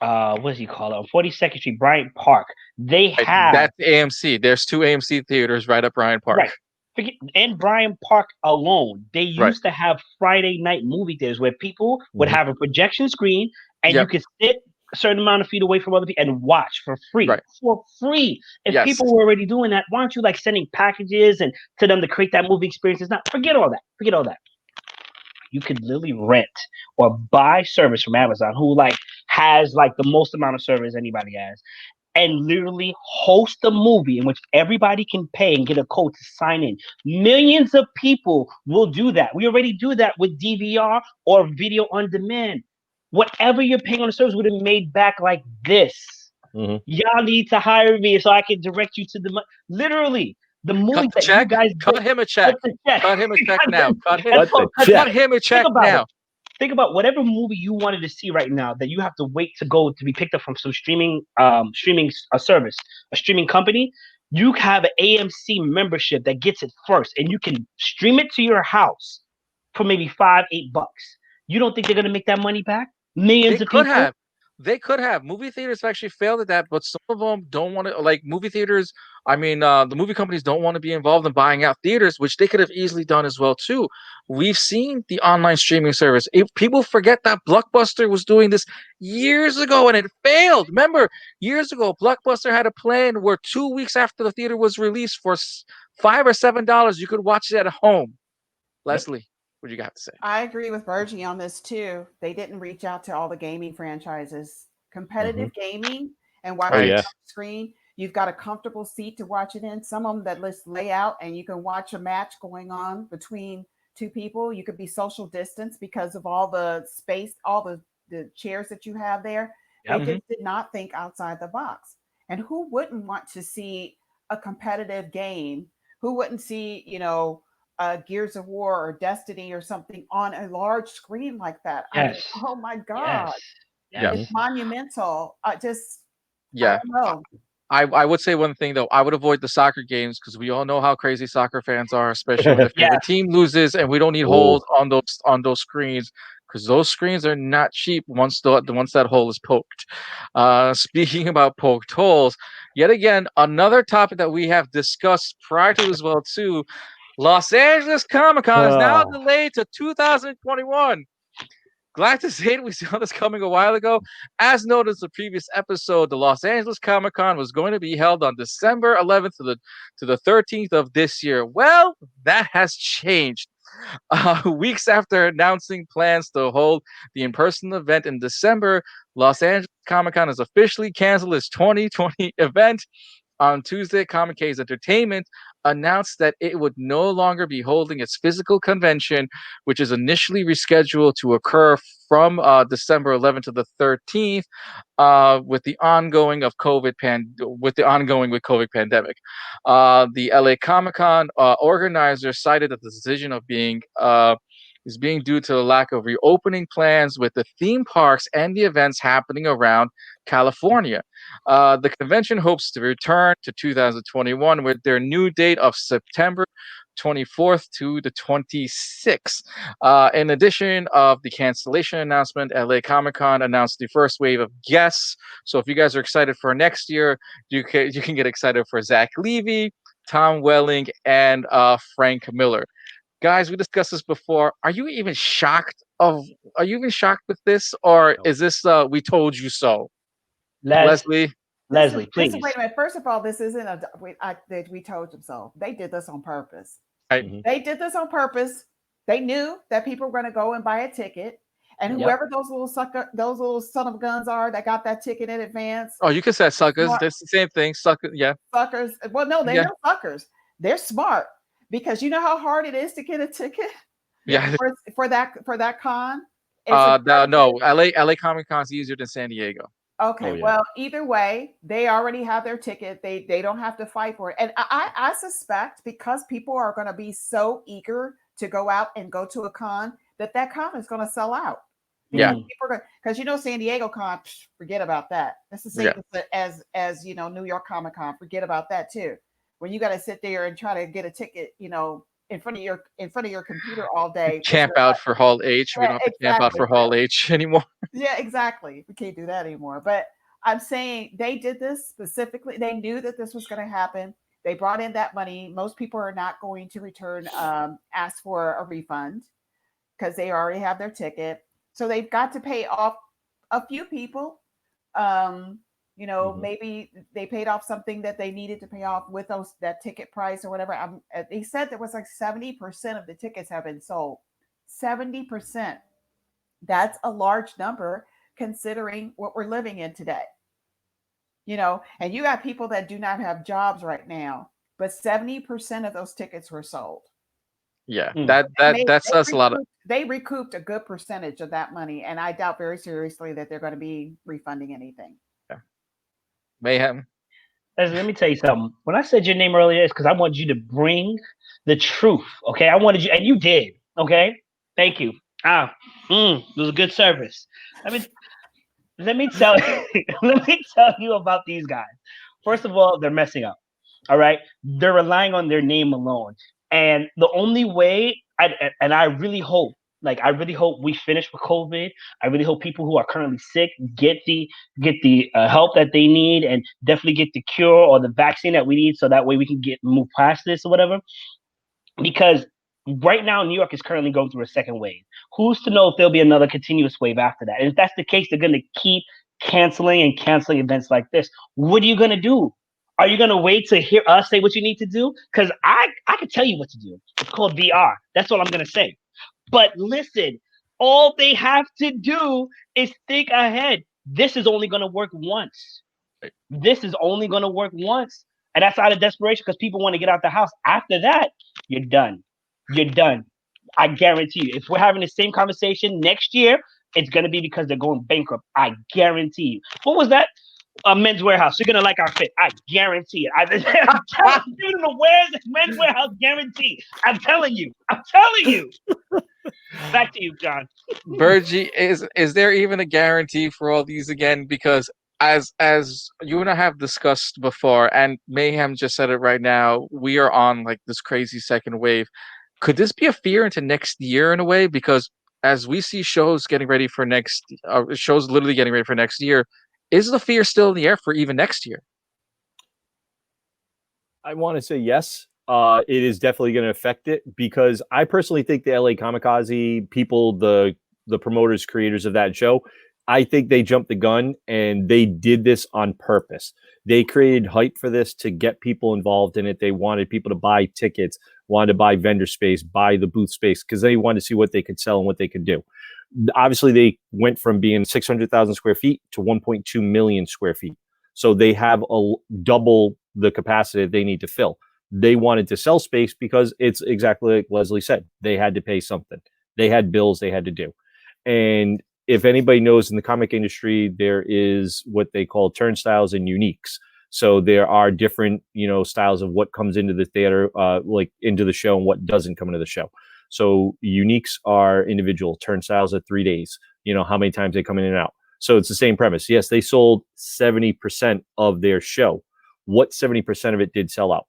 what does he call it, on 42nd Street, Bryant Park. They have That's AMC. There's two AMC theaters right up Bryant Park. right. In Bryant Park alone, they Right. used to have Friday night movie theaters where people would have a projection screen and you Yep. could sit a certain amount of feet away from other people and watch for free. Right. For free. If Yes. people were already doing that, why aren't you like sending packages and to them to create that movie experience? It's not, forget all that. Forget all that. You could literally rent or buy service from Amazon, who like has like the most amount of service anybody has, and literally host a movie in which everybody can pay and get a code to sign in. Millions of people will do that. We already do that with DVR or video on demand. Whatever you're paying on the service would have made back like this. Y'all need to hire me so I can direct you to the literally the movies Cut the that check. you guys Cut him a check. cut the check. Cut him a check now. Cut him. Cut the Cut check. him a check about now. it. Think about whatever movie you wanted to see right now that you have to wait to go to be picked up from some streaming service, a streaming company. You have an AMC membership that gets it first, and you can stream it to your house for maybe $5-8. You don't think they're gonna make that money back? Millions They of could people. have. They could have. Movie theaters have actually failed at that, but some of them don't want to. Like movie theaters, I mean, the movie companies don't want to be involved in buying out theaters, which they could have easily done as well too. We've seen the online streaming service. If people forget that Blockbuster was doing this years ago and it failed. Remember, years ago, Blockbuster had a plan where 2 weeks after the theater was released, for $5 or $7, you could watch it at home. Leslie, what do you got to say? I agree with Bergy on this too. They didn't reach out to all the gaming franchises. Competitive gaming and watching Right. it yeah. on the screen, you've got a comfortable seat to watch it in. Some of them that list layout and you can watch a match going on between two people. You could be social distance because of all the space, all the chairs that you have there. They Yep. just did not think outside the box. And who wouldn't want to see a competitive game? Who wouldn't see, Gears of War or Destiny or something on a large screen like that? I mean, Yes. oh my Yes. God, Yeah. Yes. it's monumental. I Yeah. don't know. I would say one thing though. I would avoid the soccer games because we all know how crazy soccer fans are, especially when their favorite Yes. team loses, and we don't need holes on those screens because those screens are not cheap once that hole is poked. Speaking about poked holes, yet again another topic that we have discussed prior to as well too. Los Angeles Comic Con is now delayed to 2021. Glad to say we saw this coming a while ago. As noted in the previous episode, the Los Angeles Comic Con was going to be held on December 11th to the 13th of this year. Well, that has changed. Weeks after announcing plans to hold the in-person event in December, Los Angeles Comic Con has officially canceled its 2020 event. On Tuesday, Comic Case Entertainment announced that it would no longer be holding its physical convention, which is initially rescheduled to occur from December 11th to the 13th, with the ongoing with COVID pandemic. The LA Comic Con organizer cited that the decision is being due to the lack of reopening plans with the theme parks and the events happening around California. The convention hopes to return to 2021 with their new date of September 24th to the 26th. In addition of the cancellation announcement, LA Comic Con announced the first wave of guests. So if you guys are excited for next year, you can get excited for Zach Levy, Tom Welling, and Frank Miller. Guys, we discussed this before. Are you even shocked with this, or is this we told you so? Leslie? Leslie, This please. is wait a minute. First of all, this isn't we told them so. They did this on purpose. Right. They did this on purpose. They knew that people were going to go and buy a ticket, And whoever those little son of guns are that got that ticket in advance, Oh, you can say suckers. smart That's the same thing. Sucker. Yeah. suckers. Well, no, they're Yeah. no suckers. They're smart because you know how hard it is to get a ticket Yeah. for that con. It's No. LA Comic Con is easier than San Diego. Okay, Oh, yeah. well, either way, they already have their ticket. They don't have to fight for it. And I suspect because people are going to be so eager to go out and go to a con that con is going to sell out. Yeah. Because people are going, because San Diego Con, forget about that. That's the same as New York Comic Con. Forget about that too. When you got to sit there and try to get a ticket, in front of your computer all day. Camp out for Hall H. We don't have to camp out for Hall H anymore. Yeah, exactly. We can't do that anymore. But I'm saying they did this specifically. They knew that this was going to happen. They brought in that money. Most people are not going to ask for a refund because they already have their ticket. So they've got to pay off a few people. Maybe they paid off something that they needed to pay off with that ticket price or whatever. They said there was like 70% of the tickets have been sold. 70%. That's a large number considering what we're living in today. And you got people that do not have jobs right now, but 70% of those tickets were sold. Yeah, that says a lot. They recouped a good percentage of that money, and I doubt very seriously that they're going to be refunding anything. Yeah. Mayhem. Let me tell you something. When I said your name earlier, it's because I wanted you to bring the truth. Okay, I wanted you, and you did. Okay, thank you. It was a good service. Let me tell you about these guys. First of all, they're messing up. All right, they're relying on their name alone, and the only way I really hope we finish with COVID. I really hope people who are currently sick get the help that they need, and definitely get the cure or the vaccine that we need, so that way we can move past this or whatever. Because right now, New York is currently going through a second wave. Who's to know if there'll be another continuous wave after that? And if that's the case, they're going to keep canceling events like this. What are you going to do? Are you going to wait to hear us say what you need to do? Because I can tell you what to do. It's called VR. That's all I'm going to say. But listen, all they have to do is think ahead. This is only going to work once. This is only going to work once. And that's out of desperation because people want to get out the house. After that, you're done. You're done. I guarantee you. If we're having the same conversation next year, it's going to be because they're going bankrupt. I guarantee you. What was that? A Men's Warehouse. You're going to like our fit. I guarantee it. I'm telling you, where's Men's Warehouse guarantee? I'm telling you. Back to you, John. Bergy, is there even a guarantee for all these again? Because as you and I have discussed before, and Mayhem just said it right now, we are on like this crazy second wave. Could this be a fear into next year in a way? Because as we see shows getting ready for shows literally getting ready for next year, is the fear still in the air for even next year? I want to say yes. It is definitely going to affect it because I personally think the LA Kamikaze people, the promoters, creators of that show, I think they jumped the gun and they did this on purpose. They created hype for this to get people involved in it. They wanted people to buy tickets, wanted to buy vendor space, buy the booth space because they wanted to see what they could sell and what they could do. Obviously, they went from being 600,000 square feet to 1.2 million square feet. So they have double the capacity they need to fill. They wanted to sell space because it's exactly like Leslie said. They had to pay something. They had bills they had to do. And if anybody knows in the comic industry, there is what they call turnstiles and uniques. So there are different, styles of what comes into the theater, like into the show and what doesn't come into the show. So uniques are individual. Turnstiles are 3 days, how many times they come in and out. So it's the same premise. Yes, they sold 70% of their show. What 70% of it did sell out?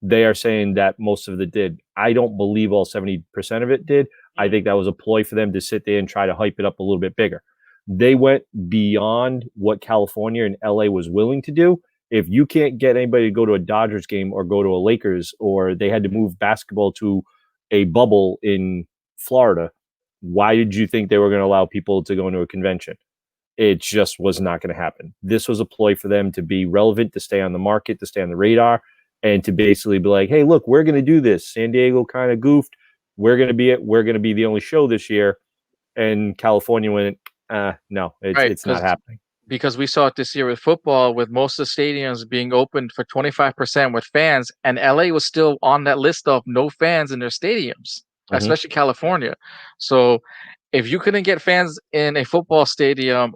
They are saying that most of it did. I don't believe all 70% of it did. I think that was a ploy for them to sit there and try to hype it up a little bit bigger. They went beyond what California and LA was willing to do. If you can't get anybody to go to a Dodgers game or go to a Lakers, or they had to move basketball to a bubble in Florida, why did you think they were going to allow people to go into a convention? It just was not going to happen. This was a ploy for them to be relevant, to stay on the market, to stay on the radar, and to basically be like, hey, look, we're going to do this. San Diego kind of goofed. We're going to be it. We're going to be the only show this year. and California went, no, Right, it's not happening. because we saw it this year with football, with most of the stadiums being opened for 25% with fans, and LA was still on that list of no fans in their stadiums, especially California. So if you couldn't get fans in a football stadium,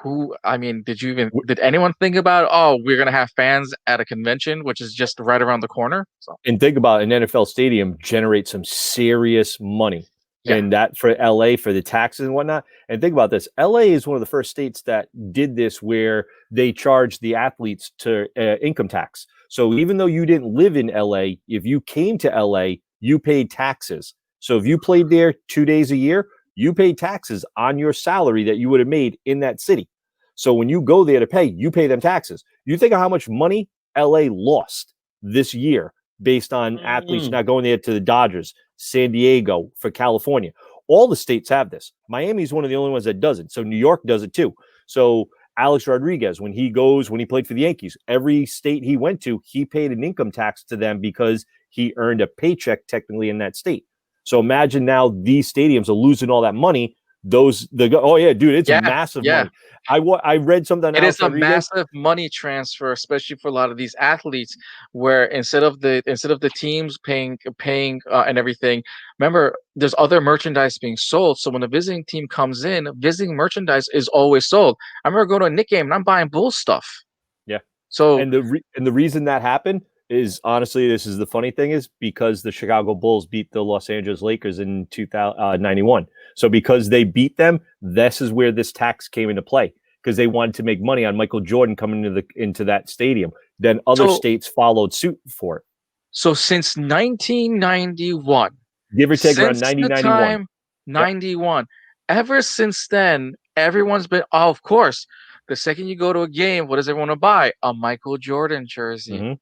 did anyone think about, oh, we're gonna have fans at a convention, which is just right around the corner? So And think about an NFL stadium generates some serious money. Yeah. And that for LA for the taxes and whatnot. And think about this. LA is one of the first states that did this where they charged the athletes to income tax. So even though you didn't live in LA, if you came to LA, you paid taxes. So if you played there 2 days a year, you paid taxes on your salary that you would have made in that city. So when you go there to pay, you pay them taxes. You think of how much money LA lost this year based on athletes not going there to the Dodgers, San Diego, for California. All the states have this. Miami is one of the only ones that doesn't. So New York does it too. So Alex Rodriguez, when he played for the Yankees, every state he went to, he paid an income tax to them because he earned a paycheck technically in that state. So imagine now these stadiums are losing all that money. Oh yeah, dude, it's massive money. I read something. It is a massive money transfer, especially for a lot of these athletes, where instead of the teams paying and everything, remember there's other merchandise being sold. So when a visiting team comes in, visiting merchandise is always sold. I remember going to a Knicks game and I'm buying Bulls stuff. Yeah. So and the reason that happened is, honestly, this is the funny thing, is because the Chicago Bulls beat the Los Angeles Lakers in 1991. So because they beat them, this is where this tax came into play, because they wanted to make money on Michael Jordan coming into that stadium. Then other states followed suit for it. So since 1991, give or take around 91, ever since then, everyone's been, oh, of course, the second you go to a game, what does everyone want to buy? A Michael Jordan jersey.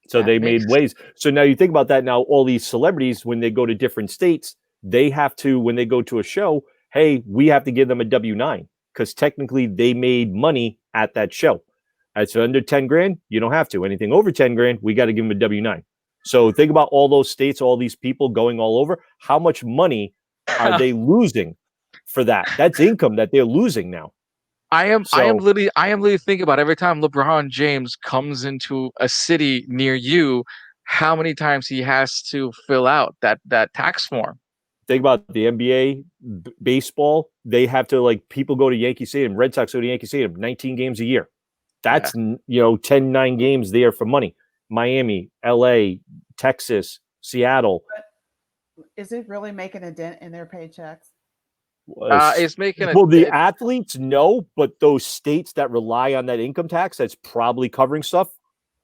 So they made ways. So now you think about that. Now all these celebrities, when they go to different states, they have to, when they go to a show, hey, we have to give them a W-9, because technically they made money at that show. It's under 10 grand, you don't have to. Anything over 10 grand, we got to give them a W-9. So think about all those states, all these people going all over. How much money are they losing for that? That's income that they're losing now. I am literally thinking about every time LeBron James comes into a city near you, how many times he has to fill out that tax form. Think about the NBA, baseball. They have to, like, people go to Yankee Stadium, Red Sox go to Yankee Stadium, 19 games a year. That's 10-9 games there for money. Miami, LA, Texas, Seattle. But is it really making a dent in their paychecks? It's making the athletes, no, but those states that rely on that income tax, that's probably covering stuff.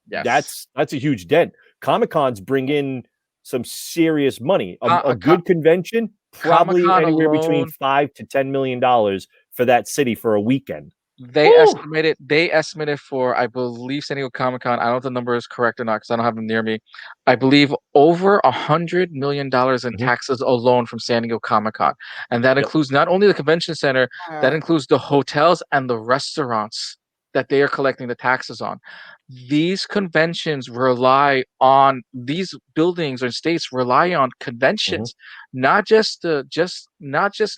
Yes. That's a huge dent. Comic-Cons bring in some serious money. A good convention, probably anywhere between $5 to $10 million for that city for a weekend. They estimated for, I believe, San Diego Comic-Con, I don't know if the number is correct or not because I don't have them near me, I believe over $100 million in taxes alone from San Diego Comic-Con. And that includes not only the convention center, that includes the hotels and the restaurants that they are collecting the taxes on. These conventions rely on, these buildings or states rely on conventions, not just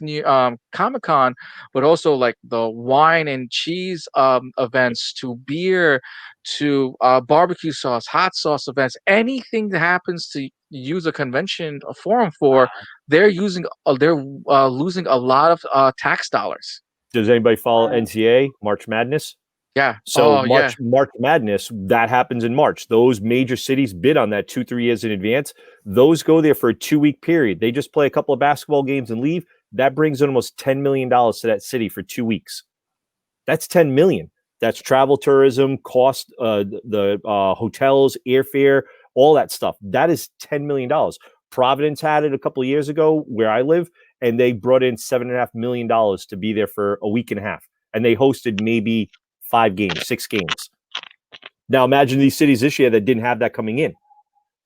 new Comic-Con, but also like the wine and cheese events, to beer, to barbecue sauce, hot sauce events, anything that happens to use a convention, a forum for, they're losing a lot of tax dollars. Does anybody follow NCAA, March Madness? Yeah. So March Madness, that happens in March. Those major cities bid on that 2-3 years in advance. Those go there for a 2-week period. They just play a couple of basketball games and leave. That brings in almost $10 million to that city for 2 weeks. That's $10 million. That's travel, tourism, cost, the hotels, airfare, all that stuff. That is $10 million. Providence had it a couple of years ago where I live, and they brought in $7.5 million to be there for a week and a half. And they hosted maybe 5 games, 6 games. Now imagine these cities this year that didn't have that coming in.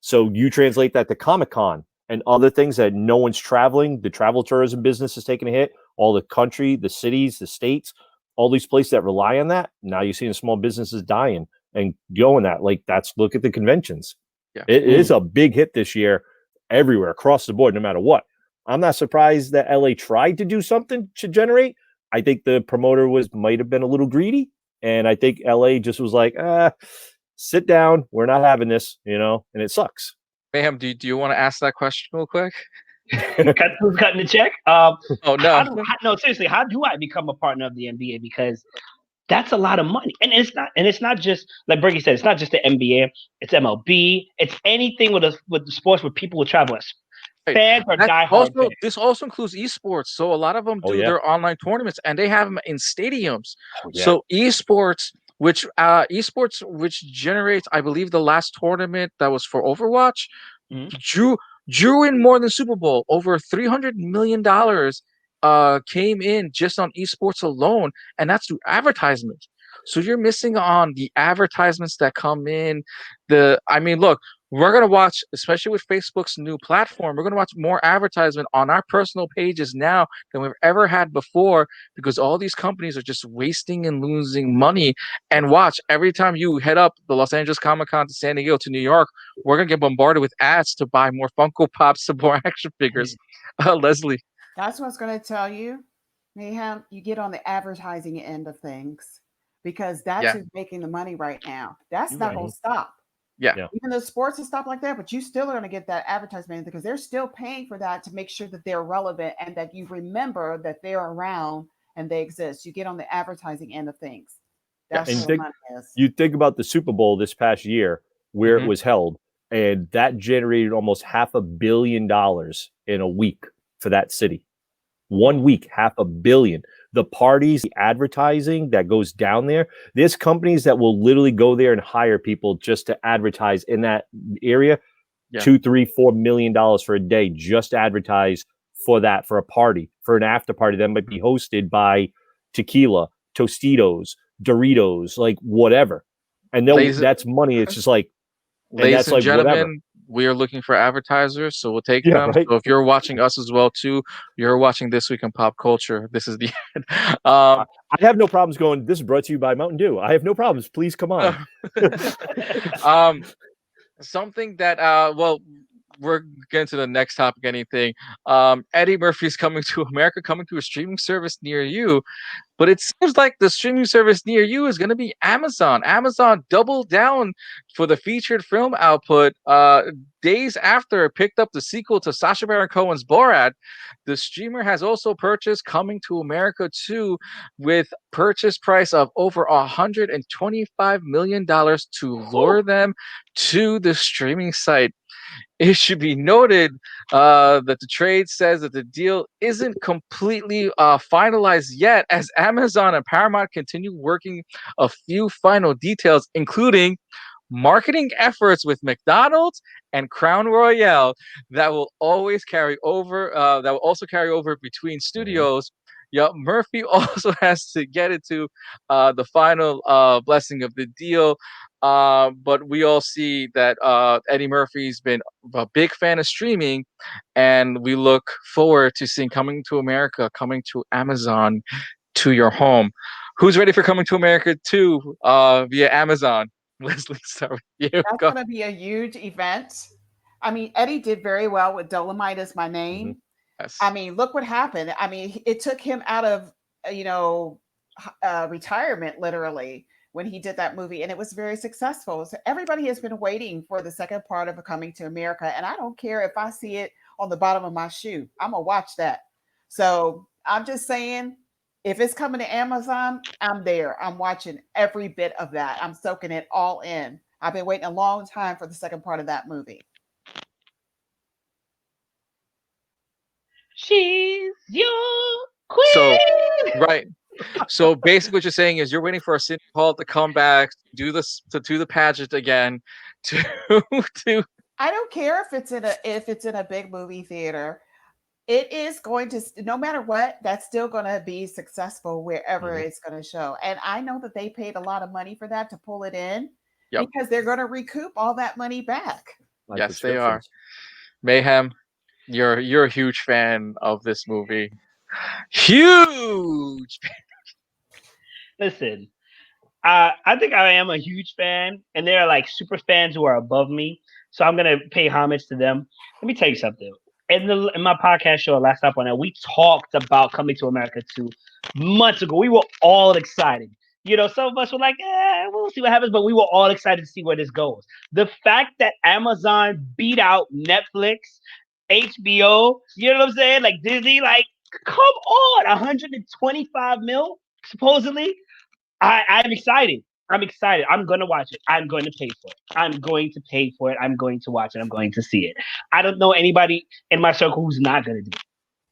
So you translate that to Comic-Con and other things that no one's traveling. The travel tourism business is taking a hit. All the country, the cities, the states, all these places that rely on that. Now you're seeing small businesses dying and going that. Like, look at the conventions. Yeah. It is a big hit this year everywhere, across the board, no matter what. I'm not surprised that LA tried to do something to generate. I think the promoter might have been a little greedy, and I think LA just was like, sit down, we're not having this, and it sucks. Mayhem, do you want to ask that question real quick? Who's cutting the check? Oh no. No, seriously, how do I become a partner of the NBA? Because that's a lot of money, and it's not just like Bergy said. It's not just the NBA. It's MLB. It's anything with the sports where people will travel. Fans are diehard fans. This also includes esports. So a lot of them do their online tournaments, and they have them in stadiums. Oh, yeah. So esports, which generates, I believe, the last tournament that was for Overwatch, drew in more than Super Bowl. Over $300 million came in just on esports alone, and that's through advertisements. So you're missing on the advertisements that come in. Look, we're going to watch, especially with Facebook's new platform, we're going to watch more advertisement on our personal pages now than we've ever had before, because all these companies are just wasting and losing money. And watch, every time you head up the Los Angeles Comic-Con to San Diego to New York, we're going to get bombarded with ads to buy more Funko Pops and more action figures. Leslie. That's what's going to tell you, Mayhem, you get on the advertising end of things, because that's who's making the money right now. That's not going to stop. Yeah. Even though sports and stuff like that, but you still are going to get that advertisement, because they're still paying for that to make sure that they're relevant and that you remember that they're around and they exist. You get on the advertising end of things. That's what the money is. You think about the Super Bowl this past year, where it was held, and that generated almost $500 million in a week for that city. 1 week, $500 million. The parties, the advertising that goes down there, there's companies that will literally go there and hire people just to advertise in that area. $2, $3, $4 million for a day, just advertise for that, for a party, for an after party that might be hosted by Tequila, Tostitos, Doritos, like whatever. And that's money. It's just like, ladies and gentlemen, we are looking for advertisers, so we'll take them. Right? So if you're watching us as well too, you're watching This Week in Pop Culture. This is the end. I have no problems going, this is brought to you by Mountain Dew. I have no problems. Please come on. Something that we're getting to the next topic. Anything. Eddie Murphy's coming to America, coming to a streaming service near you. But it seems like the streaming service near you is going to be Amazon. Amazon doubled down for the featured film output days after it picked up the sequel to Sacha Baron Cohen's Borat. The streamer has also purchased Coming to America 2 with purchase price of over $125 million to lure them to the streaming site. It should be noted that the trade says that the deal isn't completely finalized yet, as Amazon and Paramount continue working a few final details, including marketing efforts with McDonald's and Crown Royale that will always carry over. That will also carry over between studios. Yeah, Murphy also has to get into the final blessing of the deal. But we all see that Eddie Murphy's been a big fan of streaming, and we look forward to seeing Coming to America, coming to Amazon, to your home. Who's ready for Coming to America 2 via Amazon? Leslie, start with you. That's going to be a huge event. I mean, Eddie did very well with Dolomite Is My Name. Yes. I mean, look what happened. I mean, it took him out of, retirement, literally, when he did that movie, and it was very successful. So everybody has been waiting for the second part of Coming to America, and I don't care if I see it on the bottom of my shoe. I'm going to watch that. So I'm just saying, if it's coming to Amazon, I'm there. I'm watching every bit of that. I'm soaking it all in. I've been waiting a long time for the second part of that movie. She's your queen. So, right. So basically, what you're saying is you're waiting for a Cindy Hall to come back, do the pageant again, to. I don't care if it's in a big movie theater. It is going to, no matter what, that's still going to be successful wherever it's going to show. And I know that they paid a lot of money for that to pull it in, because they're going to recoup all that money back. Yes, they are. Mayhem, you're a huge fan of this movie. Huge. Listen, I think I am a huge fan, and there are like super fans who are above me. So I'm gonna pay homage to them. Let me tell you something. in my podcast show last up on that, we talked about Coming to America 2 months ago. We were all excited. Some of us were like, we'll see what happens, but we were all excited to see where this goes. The fact that Amazon beat out Netflix, HBO, you know what I'm saying? Like Disney, like, come on, 125 mil, supposedly. I'm excited. I'm excited. I'm going to watch it. I'm going to pay for it. I'm going to pay for it. I'm going to watch it. I'm going to see it. I don't know anybody in my circle who's not going to do it.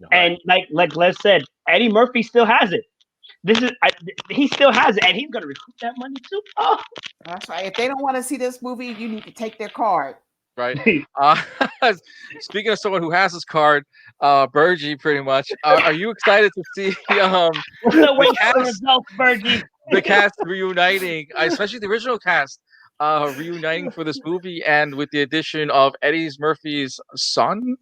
No, and like Les said, Eddie Murphy still has it. He still has it, and he's going to recoup that money too. Oh, that's right. If they don't want to see this movie, you need to take their card. Right. Speaking of someone who has his card, Bergy, pretty much. Are you excited to see the cast reuniting, especially the original cast, reuniting for this movie, and with the addition of Eddie Murphy's son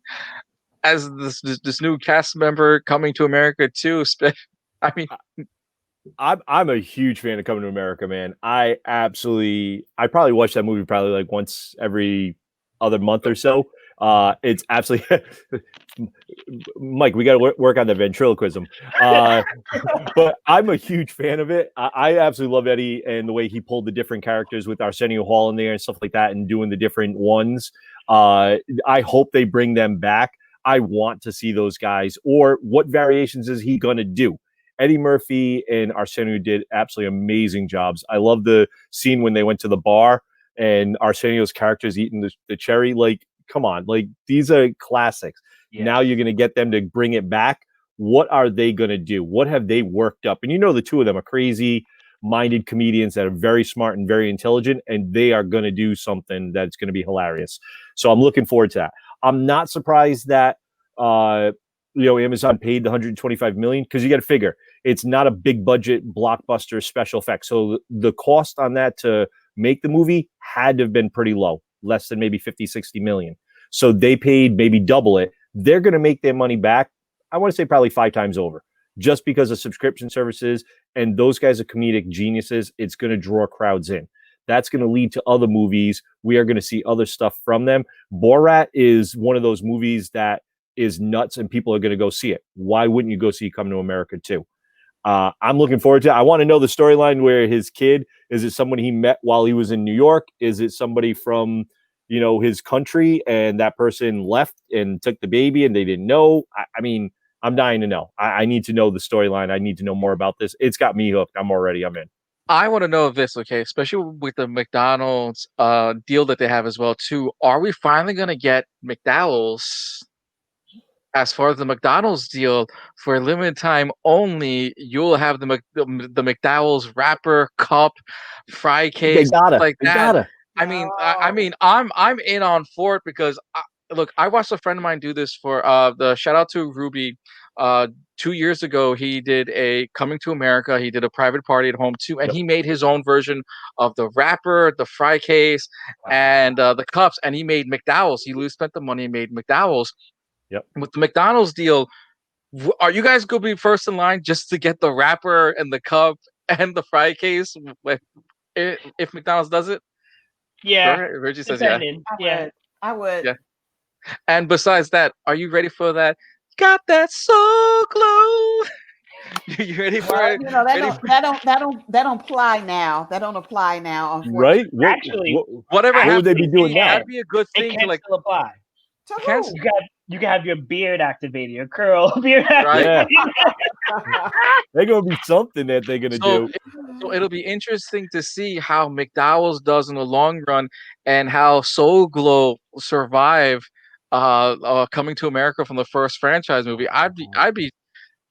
as this new cast member coming to America too? I mean, I'm a huge fan of Coming to America, man. I probably watch that movie probably like once every other month or so. It's absolutely Mike, we got to work on the ventriloquism. But I'm a huge fan of it. I absolutely love Eddie and the way he pulled the different characters with Arsenio Hall in there and stuff like that, and doing the different ones. I hope they bring them back. I want to see those guys, or what variations is he going to do? Eddie Murphy and Arsenio did absolutely amazing jobs. I love the scene when they went to the bar and Arsenio's character's eating the cherry. Like, come on, like, these are classics. Yeah. Now you're going to get them to bring it back. What are they going to do? What have they worked up? And the two of them are crazy-minded comedians that are very smart and very intelligent, and they are going to do something that's going to be hilarious. So I'm looking forward to that. I'm not surprised that Amazon paid the $125 million, because you got to figure it's not a big budget blockbuster special effects. So the cost on that to make the movie had to have been pretty low, less than maybe 50, 60 million. So they paid maybe double it. They're going to make their money back, I want to say probably 5 times over, just because of subscription services. And those guys are comedic geniuses. It's going to draw crowds in. That's going to lead to other movies. We are going to see other stuff from them. Borat is one of those movies that is nuts, and people are going to go see it. Why wouldn't you go see Come to America too? I'm looking forward to it. I want to know the storyline where his kid, is it someone he met while he was in New York? Is it somebody from, his country, and that person left and took the baby and they didn't know? I mean, I'm dying to know. I need to know the storyline. I need to know more about this. It's got me hooked. I'm in. I want to know this, okay, especially with the McDonald's deal that they have as well too. Are we finally going to get McDowell's? As far as the McDonald's deal, for a limited time only, you'll have the McDowell's wrapper, cup, fry case, like that. I mean, I'm in on for it, because look, I watched a friend of mine do this for the shout out to Ruby. 2 years ago, he did a Coming to America. He did a private party at home too, and he made his own version of the wrapper, the fry case, and the cups. And he made McDowell's. He spent the money and made McDowell's. Yep. With the McDonald's deal, are you guys going to be first in line just to get the wrapper and the cup and the fry case if McDonald's does it? Yeah. Reggie says yeah. I would. Yeah. And besides that, are you ready for that? Got that soul glow. You ready for it? That don't apply now. That don't apply now. Right? Actually, whatever would they be doing now? That'd be a good thing to like still apply. You can have your beard activated, your curl beard activated. Yeah. They're gonna be something that they're gonna do. So it'll be interesting to see how McDowell's does in the long run, and how Soul Glow survive Coming to America from the first franchise movie.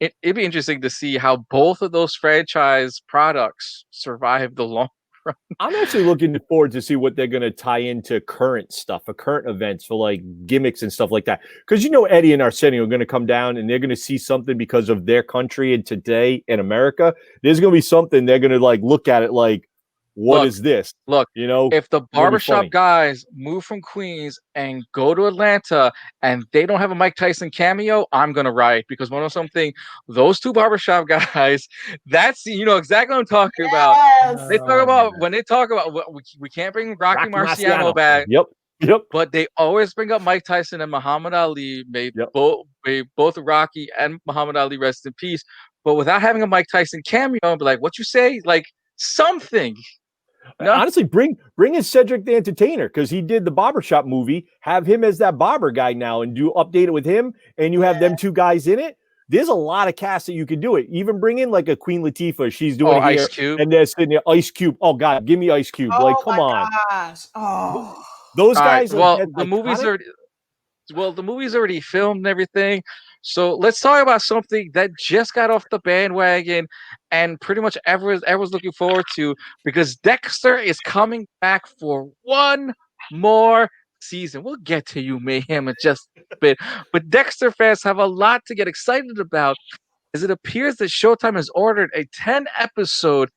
It'd be interesting to see how both of those franchise products survive the long run. I'm actually looking forward to see what they're going to tie into current stuff, for current events, for like gimmicks and stuff like that. Because Eddie and Arsenio are going to come down and they're going to see something because of their country and today in America. There's going to be something they're going to like look at it like, what is this? Look, if the barbershop guys move from Queens and go to Atlanta and they don't have a Mike Tyson cameo, I'm gonna riot, because one of something, those two barbershop guys, that's exactly what I'm talking about. They talk about when they talk about we can't bring Rocky Marciano back. Yep. Yep. but they always bring up Mike Tyson and Muhammad Ali. Yep. Both Rocky and Muhammad Ali rest in peace. But without having a Mike Tyson cameo, and be like, what you say? Like something. No, Honestly, bring in Cedric the Entertainer because he did the barbershop movie. Have him as that barber guy now and do update it with him, and you have them two guys in it. There's a lot of cast that you could do it. Even bring in like a Queen Latifah. She's doing it here. Ice Cube. And they're sitting there, Ice Cube. Oh God, give me Ice Cube. Like, come on. Gosh. Oh. Those guys well, like the movies iconic. the movie's already filmed and everything. So let's talk about something that just got off the bandwagon and pretty much everyone's looking forward to, because Dexter is coming back for one more season. We'll get to you, Mayhem, in just a bit. But Dexter fans have a lot to get excited about, as it appears that Showtime has ordered a 10-episode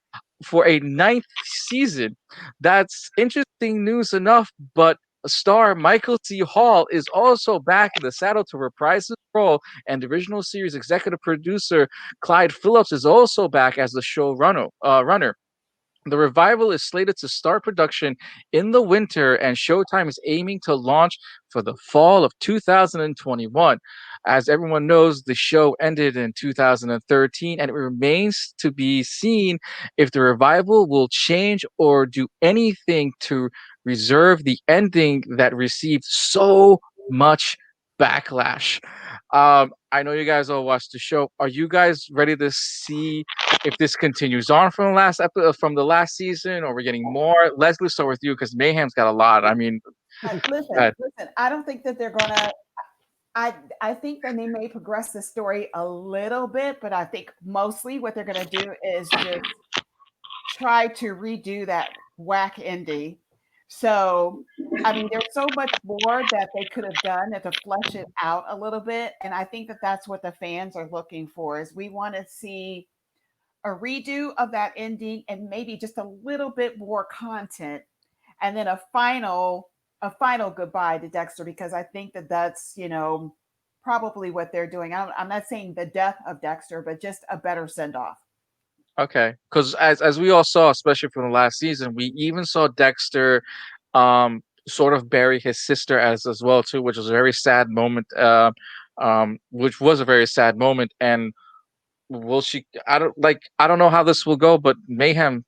for a 9th season. That's interesting news enough, but star Michael C. Hall is also back in the saddle to reprise his role, and the original series executive producer Clyde Phillips is also back as the showrunner. Runner. The revival is slated to start production in the winter, and Showtime is aiming to launch for the fall of 2021. As everyone knows, the show ended in 2013, and it remains to be seen if the revival will change or do anything to reserve the ending that received so much backlash. I know you guys all watched the show. Are you guys ready to see if this continues on from the last season, or we're getting more? Leslie, start with you because Mayhem's got a lot. I mean, Listen. I don't think that they're gonna. I think that they may progress the story a little bit, but I think mostly what they're gonna do is just try to redo that whack ending. So, I mean, there's so much more that they could have done to flesh it out a little bit, and I think that that's what the fans are looking for. Is we want to see a redo of that ending and maybe just a little bit more content, and then a final goodbye to Dexter, because I think that that's probably what they're doing. I'm not saying the death of Dexter, but just a better send off. okay, because as we all saw, especially from the last season, we even saw Dexter sort of bury his sister as well too, which was a very sad moment. Which was a very sad moment, and will she? I don't know how this will go, but Mayhem,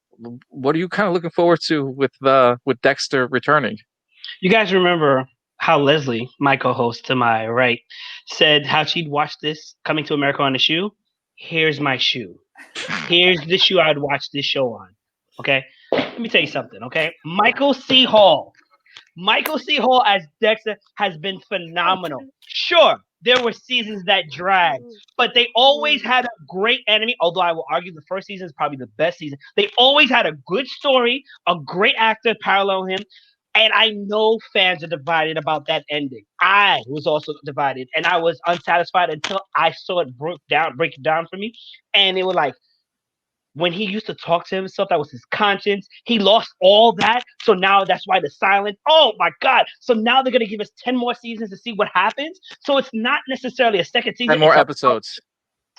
what are you kind of looking forward to with Dexter returning? You guys remember how Leslie, my co-host to my right, said how she'd watch this Coming to America on the shoe? Here's my shoe. Here's the shoe I'd watch this show on. Okay? Let me tell you something, okay? Michael C. Hall as Dexter has been phenomenal. Sure, there were seasons that dragged, but they always had a great enemy. Although I will argue the first season is probably the best season. They always had a good story, a great actor parallel him. And I know fans are divided about that ending. I was also divided, and I was unsatisfied until I saw it break it down for me. And it was like, when he used to talk to himself, that was his conscience. He lost all that. So now that's why the silence. Oh my God. So now they're going to give us 10 more seasons to see what happens. So it's not necessarily a second season. 10 more episodes.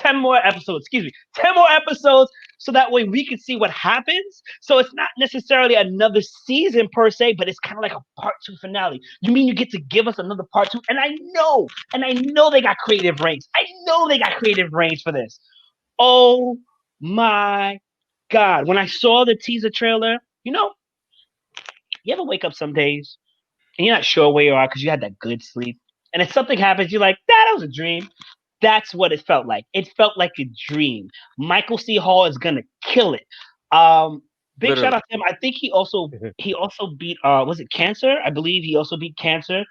10 more episodes, 10 more episodes, so that way we can see what happens. So it's not necessarily another season per se, but it's kind of like a part 2 finale. You mean you get to give us another part 2? And I know they got creative range. I know they got creative range for this. Oh my God. When I saw the teaser trailer, you ever wake up some days and you're not sure where you are because you had that good sleep, and if something happens, you're like, that was a dream. That's what it felt like. It felt like a dream. Michael C. Hall is gonna kill it. Big Literally. shout out to him. I think he also beat was it cancer? I believe he also beat cancer.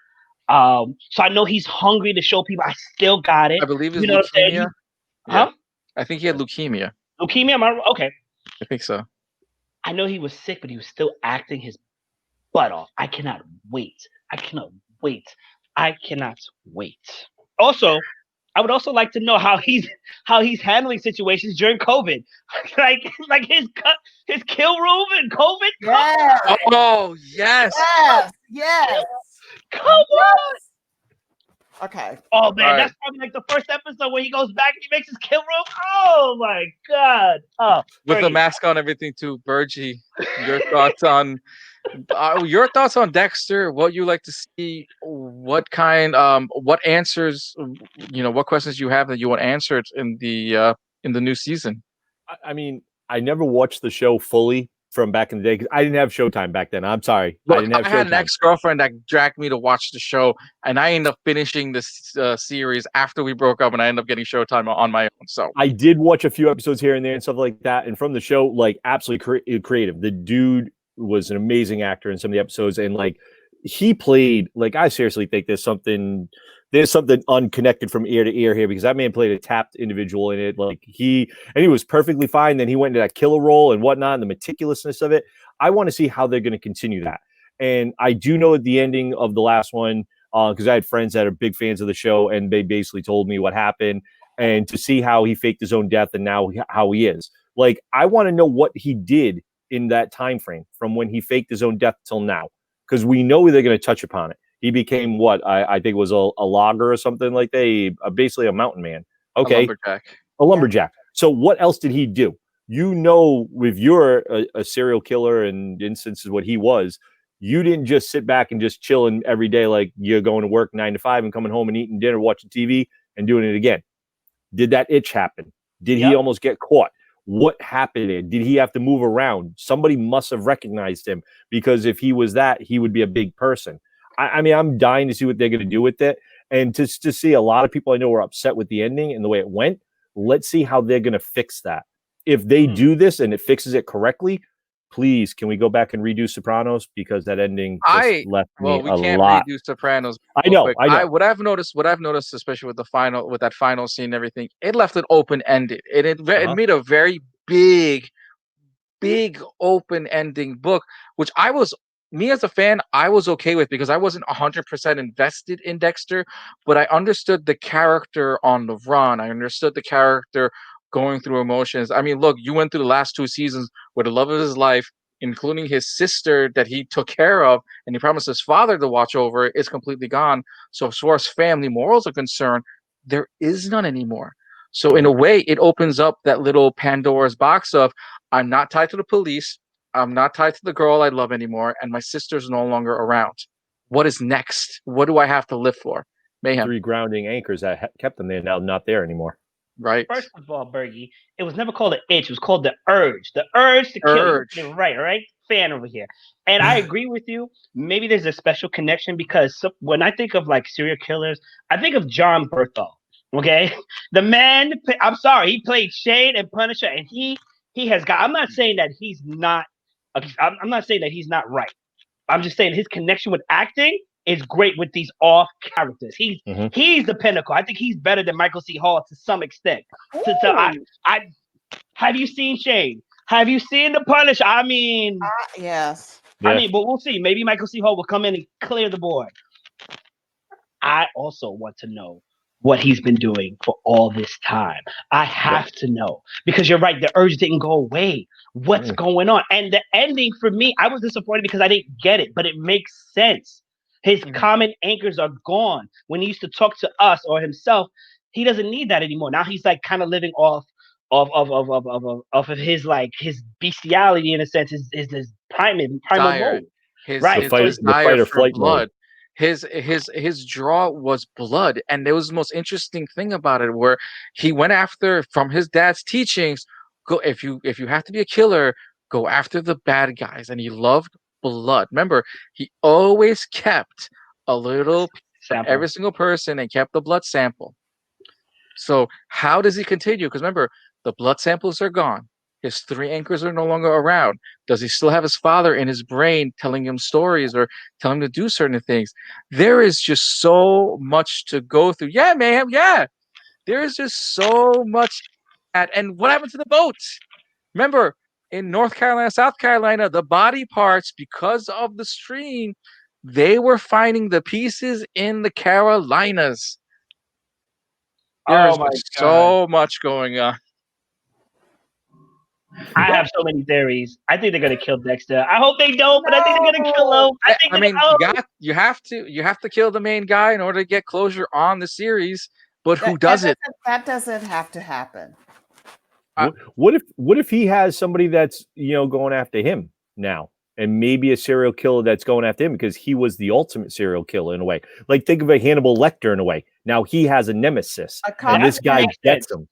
So I know he's hungry to show people I still got it. I believe it's You know what I'm saying? leukemia. Huh? I think he had leukemia. Leukemia? Am I okay? I think so. I know he was sick, but he was still acting his butt off. I cannot wait. I cannot wait. I cannot wait. Also, I would also like to know how he's handling situations during COVID, like his kill room and COVID. Yes. Oh yes. Yes. Come on. Okay. Oh man, All right. that's probably like the first episode where he goes back and he makes his kill room. Oh my God. Oh, With the Bergy. mask on, everything too. Bergy, your thoughts on Your thoughts on Dexter? What you like to see? What kind? What answers? What questions you have that you want answered in the new season? I mean, I never watched the show fully from back in the day because I didn't have Showtime back then. I'm sorry, I Look, didn't have I had an Showtime. ex-girlfriend that dragged me to watch the show, and I ended up finishing this series after we broke up, and I ended up getting Showtime on my own. So I did watch a few episodes here and there and stuff like that. And from the show, like absolutely creative. The dude was an amazing actor in some of the episodes, and like he played like I seriously think there's something unconnected from ear to ear here because that man played a tapped individual in it. Like he was perfectly fine. Then he went into that killer role and whatnot, and the meticulousness of it. I want to see how they're going to continue that. And I do know at the ending of the last one, because I had friends that are big fans of the show, and they basically told me what happened and to see how he faked his own death and now how he is. Like, I want to know what he did in that time frame from when he faked his own death till now, because we know they're going to touch upon it. He became what I think was a logger or something like that, basically a mountain man. Okay, a lumberjack. Yeah. So what else did he do? If you're a serial killer and instances what he was, you didn't just sit back and just chilling every day like you're going to work 9 to 5 and coming home and eating dinner, watching TV and doing it again. Did that itch happen? Did he almost get caught? What happened? Did he have to move around? Somebody must have recognized him, because if he was that, he would be a big person. I mean, I'm dying to see what they're going to do with it. And to see a lot of people I know were upset with the ending and the way it went. Let's see how they're going to fix that. If they do this and it fixes it correctly, please, can we go back and redo Sopranos? Because that ending just left me a lot. We can't redo Sopranos. I know. What I've noticed, especially with that final scene and everything, it left it open ended. It made a very big open ending book, which me as a fan, I was okay with, because I wasn't 100% invested in Dexter, but I understood the character on the run. I understood the character going through emotions. I mean, look, you went through the last 2 seasons with the love of his life, including his sister that he took care of, and he promised his father to watch over it, is completely gone. So as far as family morals are concerned, there is none anymore. So in a way, it opens up that little Pandora's box of, I'm not tied to the police, I'm not tied to the girl I love anymore, and my sister's no longer around. What is next? What do I have to live for? Mayhem. 3 grounding anchors that kept them there, now not there anymore. Right. First of all, Bergy, it was never called an itch. It was called the urge. The urge to kill you. Right? Fan over here. And I agree with you. Maybe there's a special connection, because when I think of like serial killers, I think of John Berthel. Okay? The man, I'm sorry, he played Shade and Punisher, and he has got, I'm not saying that he's not right. I'm just saying his connection with acting is great with these off characters. He's the pinnacle. I think he's better than Michael C. Hall to some extent. Have you seen Shade? Have you seen The Punisher? I mean, yes. I mean, but we'll see. Maybe Michael C. Hall will come in and clear the board. I also want to know what he's been doing for all this time. I have to know, because you're right. The urge didn't go away. What's going on? And the ending for me, I was disappointed because I didn't get it, but it makes sense. His common anchors are gone. When he used to talk to us or himself, he doesn't need that anymore. Now he's like kind of living off of his bestiality, in a sense, his primal mode. His the fight or flight blood. His draw was blood, and there was the most interesting thing about it, where he went after, from his dad's teachings, if you have to be a killer, go after the bad guys, and he loved blood. Remember, he always kept a little sample for every single person and kept the blood sample. So how does he continue? Because remember, the blood samples are gone. His 3 anchors are no longer around. Does he still have his father in his brain telling him stories or telling him to do certain things? There is just so much to go through. Yeah, Mayhem, yeah. There is just so much. And what happened to the boats? Remember, in North Carolina, South Carolina, the body parts, because of the stream, they were finding the pieces in the Carolinas. There's so much going on. I have so many theories. I think they're gonna kill Dexter. I hope they don't, but I think they're gonna kill him. I mean, you have to kill the main guy in order to get closure on the series. But who does it? That doesn't have to happen. What if he has somebody that's going after him now? and maybe a serial killer that's going after him because he was the ultimate serial killer in a way. Like think of a Hannibal Lecter in a way. Now he has a nemesis, and this guy gets him.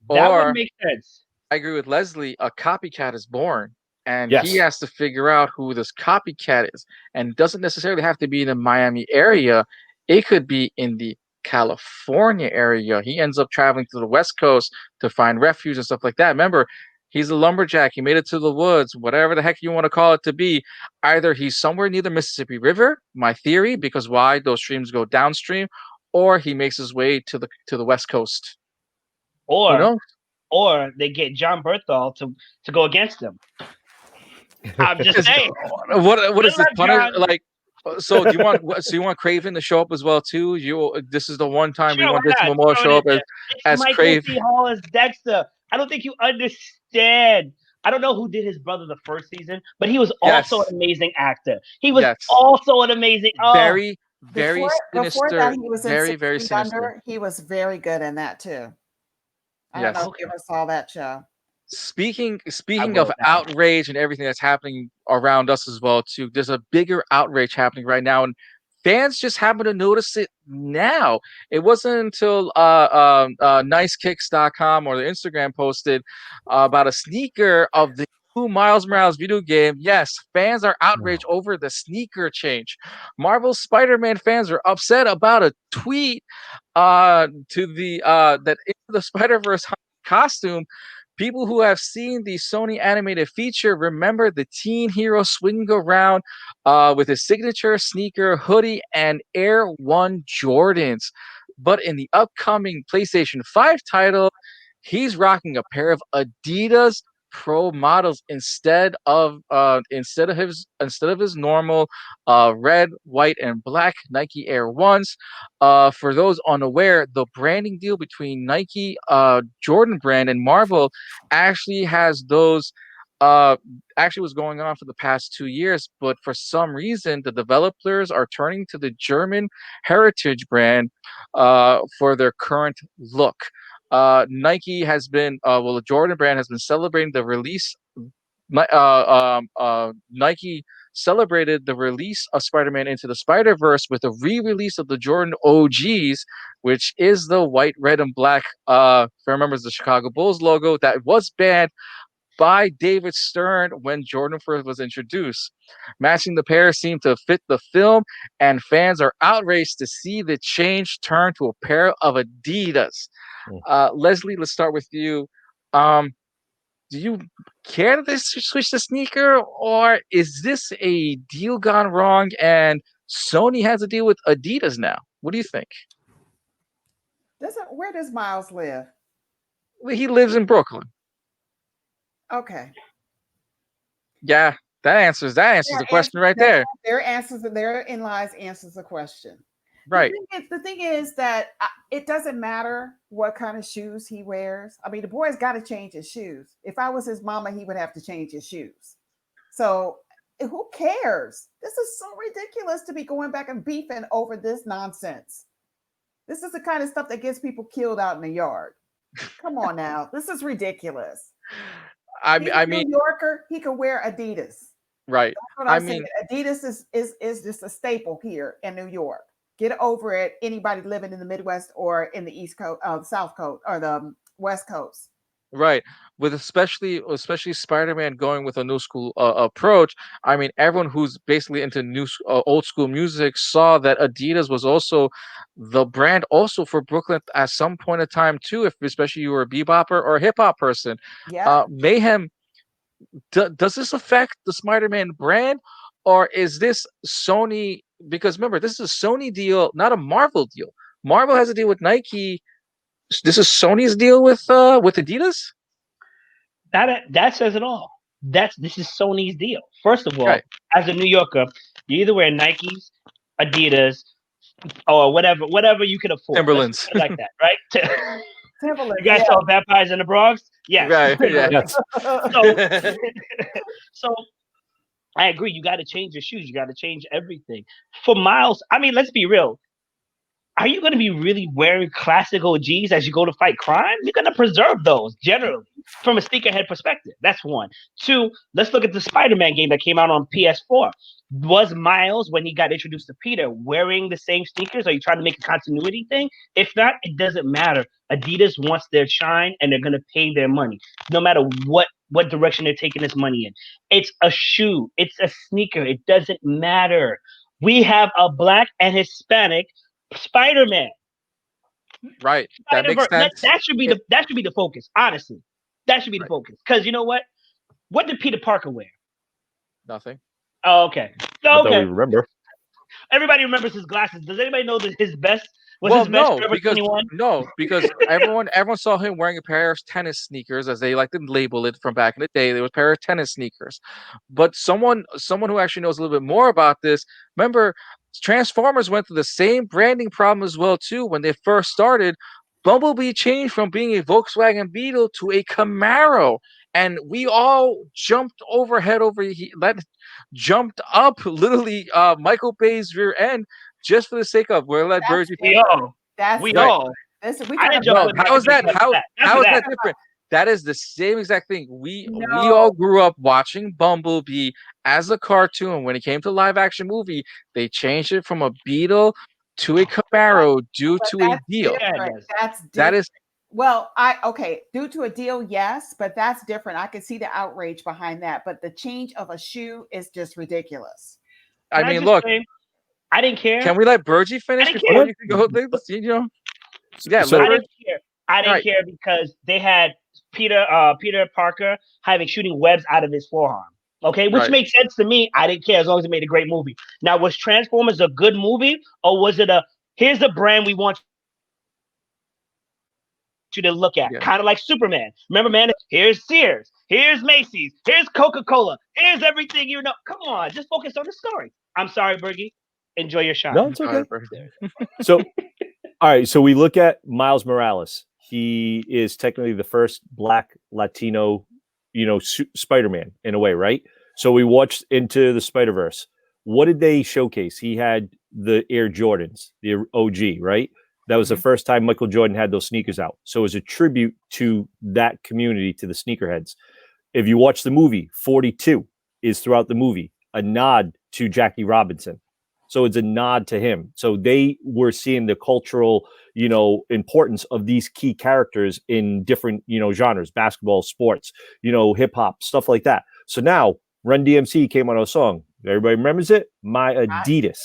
That would Or make sense. I agree with Leslie. A copycat is born, and Yes. he has to figure out who this copycat is, and it doesn't necessarily have to be in the Miami area. It could be in the California area. He ends up traveling to the West Coast to find refuge and stuff like that. Remember, he's a lumberjack. He made it to the woods, whatever the heck you want to call it to be. Either he's somewhere near the Mississippi River, my theory, because why those streams go downstream, or he makes his way to the West Coast. Who Or knows? or they get John Berthal to go against them. I'm just saying. What is this Good luck, punish John. like? So do you want you want Craven to show up as well too? This is the one time we Sure, want why Jason not? Momoa to Throw show it up in as there. It's Michael Craven. C. Hall as Dexter. I don't think you understand. I don't know who did his brother the first season, but he was also Yes. an amazing actor. He was Yes. also an amazing. Very Before sinister. that, he was in Very 6 Feet sinister. Under. He was very good in that too. I Yes. don't know if you ever saw that show. Speaking will of now. outrage and everything that's happening around us as well too, there's a bigger outrage happening right now, and fans just happen to notice it now. It wasn't until nicekicks.com or the Instagram posted about a sneaker of the new Miles Morales video game. Yes, fans are outraged over the sneaker change. Marvel Spider-Man fans are upset about a tweet to the that Into the Spider-Verse costume. People who have seen the Sony animated feature remember the teen hero swinging around with his signature sneaker, hoodie, and Air One Jordans. But in the upcoming PlayStation 5 title, he's rocking a pair of Adidas Pro models instead of his normal red, white, and black Nike Air Ones. For those unaware, the branding deal between Nike, Jordan brand, and Marvel actually has those. Actually was going on for the past 2 years, but for some reason, the developers are turning to the German heritage brand for their current look. Nike has been, the Jordan brand has been celebrating the release. Nike celebrated the release of Spider-Man Into the Spider-Verse with a re-release of the Jordan OGs, which is the white, red, and black. If I remember, the Chicago Bulls logo that was banned by David Stern when Jordan first was introduced. Matching the pair seemed to fit the film, and fans are outraged to see the change turn to a pair of Adidas. Leslie, let's start with you. Do you care that they switch the sneaker, or is this a deal gone wrong and Sony has a deal with Adidas now? What do you think? Where does Miles live? Well, he lives in Brooklyn. Okay. Yeah, that answers the question right there. Therein lies answers the question. Right. The thing is that it doesn't matter what kind of shoes he wears. I mean, the boy's got to change his shoes. If I was his mama, he would have to change his shoes. So who cares? This is so ridiculous to be going back and beefing over this nonsense. This is the kind of stuff that gets people killed out in the yard. Come on now. This is ridiculous. I mean, New Yorker, he can wear Adidas. Right. That's what I'm saying. Adidas is just a staple here in New York. Get over it. Anybody living in the Midwest or in the East Coast, South Coast, or the West Coast. Right. With especially Spider-Man going with a new school approach. I mean, everyone who's basically into old school music saw that Adidas was also the brand also for Brooklyn at some point in time too. If especially you were a bebopper or a hip hop person. Yeah. Mayhem. Does this affect the Spider-Man brand, or is this Sony? Because remember, this is a Sony deal, not a Marvel deal. Marvel has a deal with Nike. This is Sony's deal with Adidas. That says it all. This is Sony's deal. First of all, Right. As a New Yorker, you either wear Nikes, Adidas, or whatever you can afford. Timberlands. Like that, right? Timberlands. You guys saw Vampires in the Bronx? Yes. Right. Yeah. Yes. So I agree. You got to change your shoes. You got to change everything. For Miles, I mean, let's be real. are you going to be really wearing classic OGs as you go to fight crime? You're going to preserve those generally from a sneakerhead perspective. That's one. Two, let's look at the Spider-Man game that came out on PS4. Was Miles, when he got introduced to Peter, wearing the same sneakers? Are you trying to make a continuity thing? If not, it doesn't matter. Adidas wants their shine, and they're going to pay their money, no matter what direction they're taking this money in. It's a shoe. It's a sneaker. It doesn't matter. We have a black and Hispanic Spider-Man. Right. That makes Spider-Verse. sense. That should be the focus. Honestly, that should be the focus. Because you know what? What did Peter Parker wear? Nothing. Oh, okay. I thought we Okay. remember. Everybody remembers his glasses. Does anybody know that his best was Well, his best no, Forever because 21? everyone saw him wearing a pair of tennis sneakers, as they like to label it from back in the day. There was a pair of tennis sneakers. But someone who actually knows a little bit more about this, remember, Transformers went through the same branding problem as well too. When they first started, Bumblebee changed from being a Volkswagen Beetle to a Camaro, and we all jumped jumped up literally Michael Bay's rear end just for the sake of we'll let That's Bergy. We all. That's We Right. all. Listen, we I talking didn't jump No, with how is that? Michael Bay for How is that. that different? That is the same exact thing. We No. all grew up watching Bumblebee as a cartoon. When it came to live action movie, they changed it from a Beetle to a Camaro due But to a that's deal. different. Yes. That's That different. is, Well, okay, due to a deal, yes, but that's different. I can see the outrage behind that, but the change of a shoe is just ridiculous. I Can I mean, just look, say, I didn't care. can we let Bergy finish didn't before care. you can go? You know, yeah, So- let I Bergy. didn't care. I didn't Right. care because they had Peter Parker having shooting webs out of his forearm. Okay, which Right. makes sense to me. I didn't care as long as it made a great movie. Now, was Transformers a good movie, or was it here's a brand we want you to look at, Yeah. kind of like Superman? Remember, man? Here's Sears, here's Macy's, here's Coca-Cola, here's everything you know. Come on, just focus on the story. I'm sorry, Bergie. Enjoy your shot. No, it's Go ahead, okay. Bergy. So, all right. So we look at Miles Morales. He is technically the first Black Latino, Spider-Man in a way, right? So we watched Into the Spider-Verse. What did they showcase? He had the Air Jordans, the OG, right? That was the first time Michael Jordan had those sneakers out. So it was a tribute to that community, to the sneakerheads. If you watch the movie, 42 is throughout the movie a nod to Jackie Robinson. So it's a nod to him. So they were seeing the cultural, importance of these key characters in different, genres, basketball, sports, hip hop, stuff like that. So now Run DMC came on a song. Everybody remembers it? My Adidas.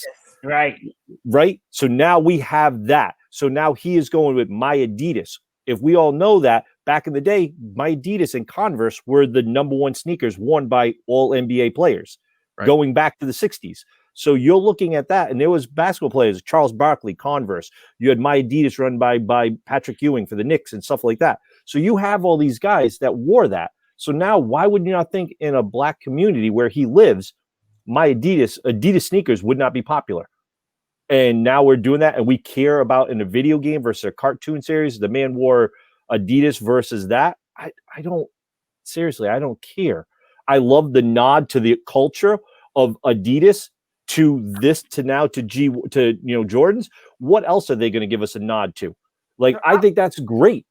Right. Right? So now we have that. So now he is going with My Adidas. If we all know that back in the day, My Adidas and Converse were the number one sneakers worn by all NBA players going back to the 60s. So you're looking at that, and there was basketball players, Charles Barkley, Converse. You had My Adidas run by Patrick Ewing for the Knicks and stuff like that. So you have all these guys that wore that. So now why would you not think in a Black community where he lives, My Adidas sneakers would not be popular? And now we're doing that, and we care about in a video game versus a cartoon series. The man wore Adidas versus that. I don't care. I love the nod to the culture of Adidas to Jordans. What else are they going to give us a nod to? Like, I think that's great.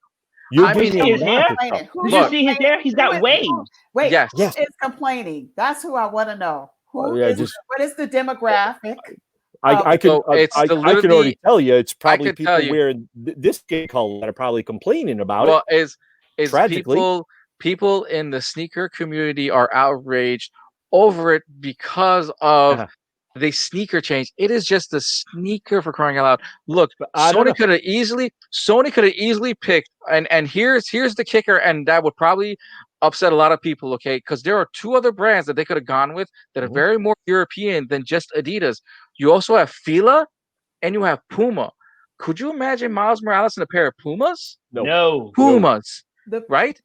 I mean, see his hair? Complaining. Did you see his hair? He's got waves. Wait, Yes. who is complaining? That's who I want to know. What is the demographic? I can already tell you it's probably people wearing this skin color that are probably complaining about it. Well, is tragically people in the sneaker community are outraged over it because of the sneaker change. It is just a sneaker, for crying out loud. Look, Sony could have easily picked, and here's the kicker, and that would probably upset a lot of people, okay? Because there are two other brands that they could have gone with that are very more European than just Adidas. You also have Fila, and you have Puma. Could you imagine Miles Morales in a pair of Pumas? No. Pumas, right?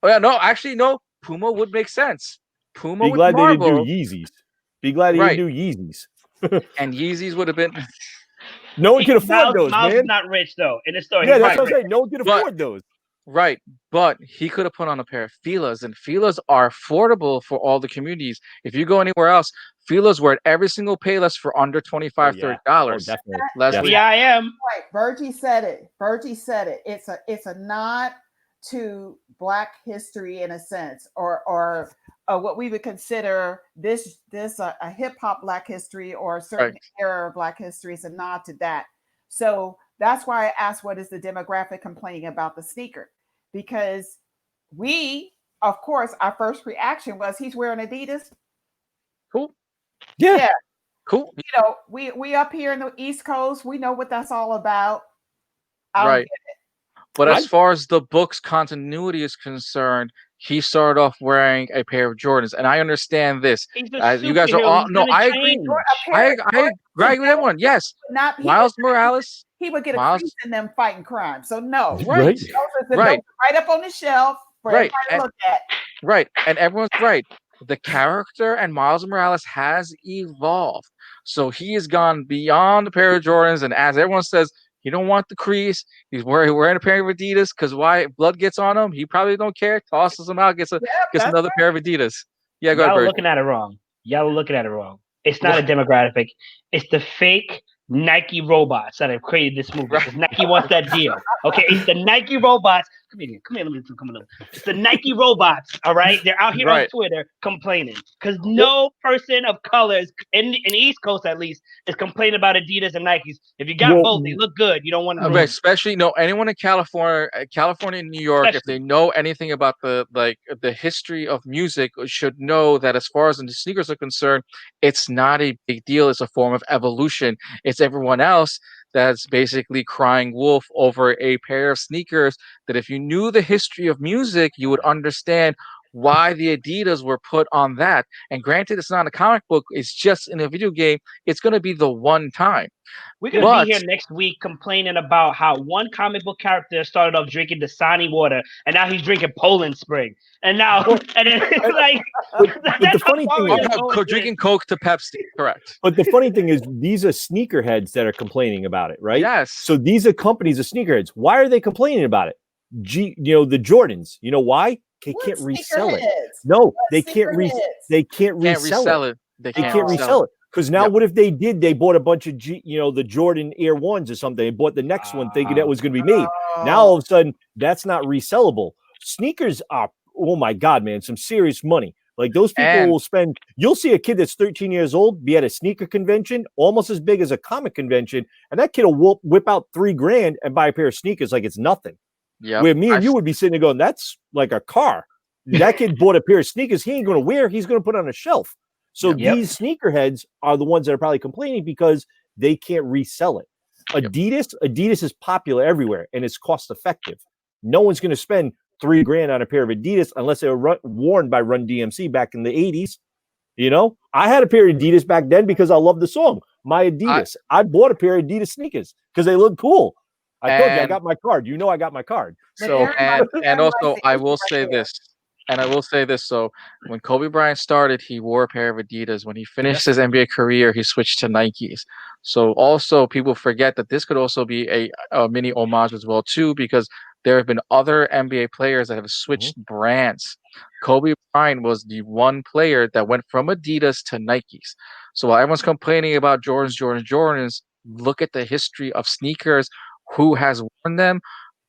Oh yeah, no, actually, no. Puma would make sense. Puma Be with glad Marvel. they didn't do Yeezys. Be glad they didn't do Yeezys. And Yeezys would have been. No one can afford those, Miles man. is not rich though. In the story, yeah, that's what I'm saying. No one can afford those. Right, but he could have put on a pair of Filas, and Filas are affordable for all the communities. If you go anywhere else, Fila's worth every single Payless for under $25, yeah. $30. Definitely. Leslie, BIM. Right, Bergy said it. Bergy said it. It's a nod to Black history in a sense, or what we would consider this a hip hop Black history or a certain right. era of Black history. It's a nod to that. So that's why I asked, what is the demographic complaining about the sneaker? Because we, of course, our first reaction was he's wearing Adidas. Cool. Yeah. Yeah, Cool. we up here in the East Coast, we know what that's all about. I don't Right. get But I- as far as the book's continuity is concerned, he started off wearing a pair of Jordans, and I understand this. He's a You guys are superhero. all He's no. gonna I agree. change. a I pair of I agree with everyone. Yes, not he Miles Morales. he would get a Miles, crease in them fighting crime. So no, right, Right. those right, are right up on the shelf for right, everybody to look at. right, and everyone's right. The character and Miles Morales has evolved, so he has gone beyond the pair of Jordans, and as everyone says, he don't want the crease. He's wearing a pair of Adidas because why? If blood gets on him, he probably don't care. Tosses them out, Yep, gets that's another pair of Adidas. Yeah, go ahead, Y'all are Bird. looking at it wrong. Y'all are looking at it wrong. It's not a demographic. It's the fake Nike robots that have created this movie because Nike wants that deal. Okay, it's the Nike robots. Come here. Let me come a little. It's the Nike robots. All right, they're out here on Right. Twitter complaining because no person of colors in the East Coast at least is complaining about Adidas and Nikes. If you got Well, both, they look good. You don't want to. But especially anyone in California and New York, if they know anything about the history of music, should know that as far as the sneakers are concerned, it's not a big deal. It's a form of evolution. It's everyone else that's basically crying wolf over a pair of sneakers that if you knew the history of music, you would understand why the Adidas were put on that. And granted, it's not a comic book, it's just in a video game. It's going to be the one time. We're gonna But be here next week complaining about how one comic book character started off drinking Dasani water, and now he's drinking Poland Spring, and now and then it's like but the that's how funny far thing we're is- gonna go with drinking this. Coke to Pepsi, correct? But the funny thing is, these are sneakerheads that are complaining about it, right? Yes. So these are companies of sneakerheads. Why are they complaining about it? The Jordans. You know why? They What can't resell it. sneakerheads? No, What they can't sneakerheads? they can't Can't resell resell it. it. They They can't can't resell it. Because now, Yep. what if they did? They bought a bunch of the Jordan Air Ones or something. They bought the next one thinking that was going to be made. Now all of a sudden, that's not resellable. Sneakers are, oh my god, man, some serious money. Like those people And- will spend. You'll see a kid that's 13 years old be at a sneaker convention, almost as big as a comic convention, and that kid will whip out $3,000 and buy a pair of sneakers like it's nothing. Yeah. Where me and you would be sitting there going, "That's like a car." That kid bought a pair of sneakers he ain't going to wear. He's going to put on a shelf. So Yep. these sneakerheads are the ones that are probably complaining because they can't resell it. Adidas is popular everywhere and it's cost effective. No one's going to spend $3,000 on a pair of Adidas unless they were worn by Run DMC back in the 80s. I had a pair of Adidas back then because I loved the song. My Adidas. I bought a pair of Adidas sneakers because they look cool. I told you I got my card. I got my card. But So and also the I issue will right say there. this. And I will say this. So when Kobe Bryant started, he wore a pair of Adidas. When he finished his NBA career, he switched to Nikes. So also people forget that this could also be a mini homage as well too, because there have been other NBA players that have switched brands. Kobe Bryant was the one player that went from Adidas to Nikes. So while everyone's complaining about Jordans, look at the history of sneakers. Who has worn them?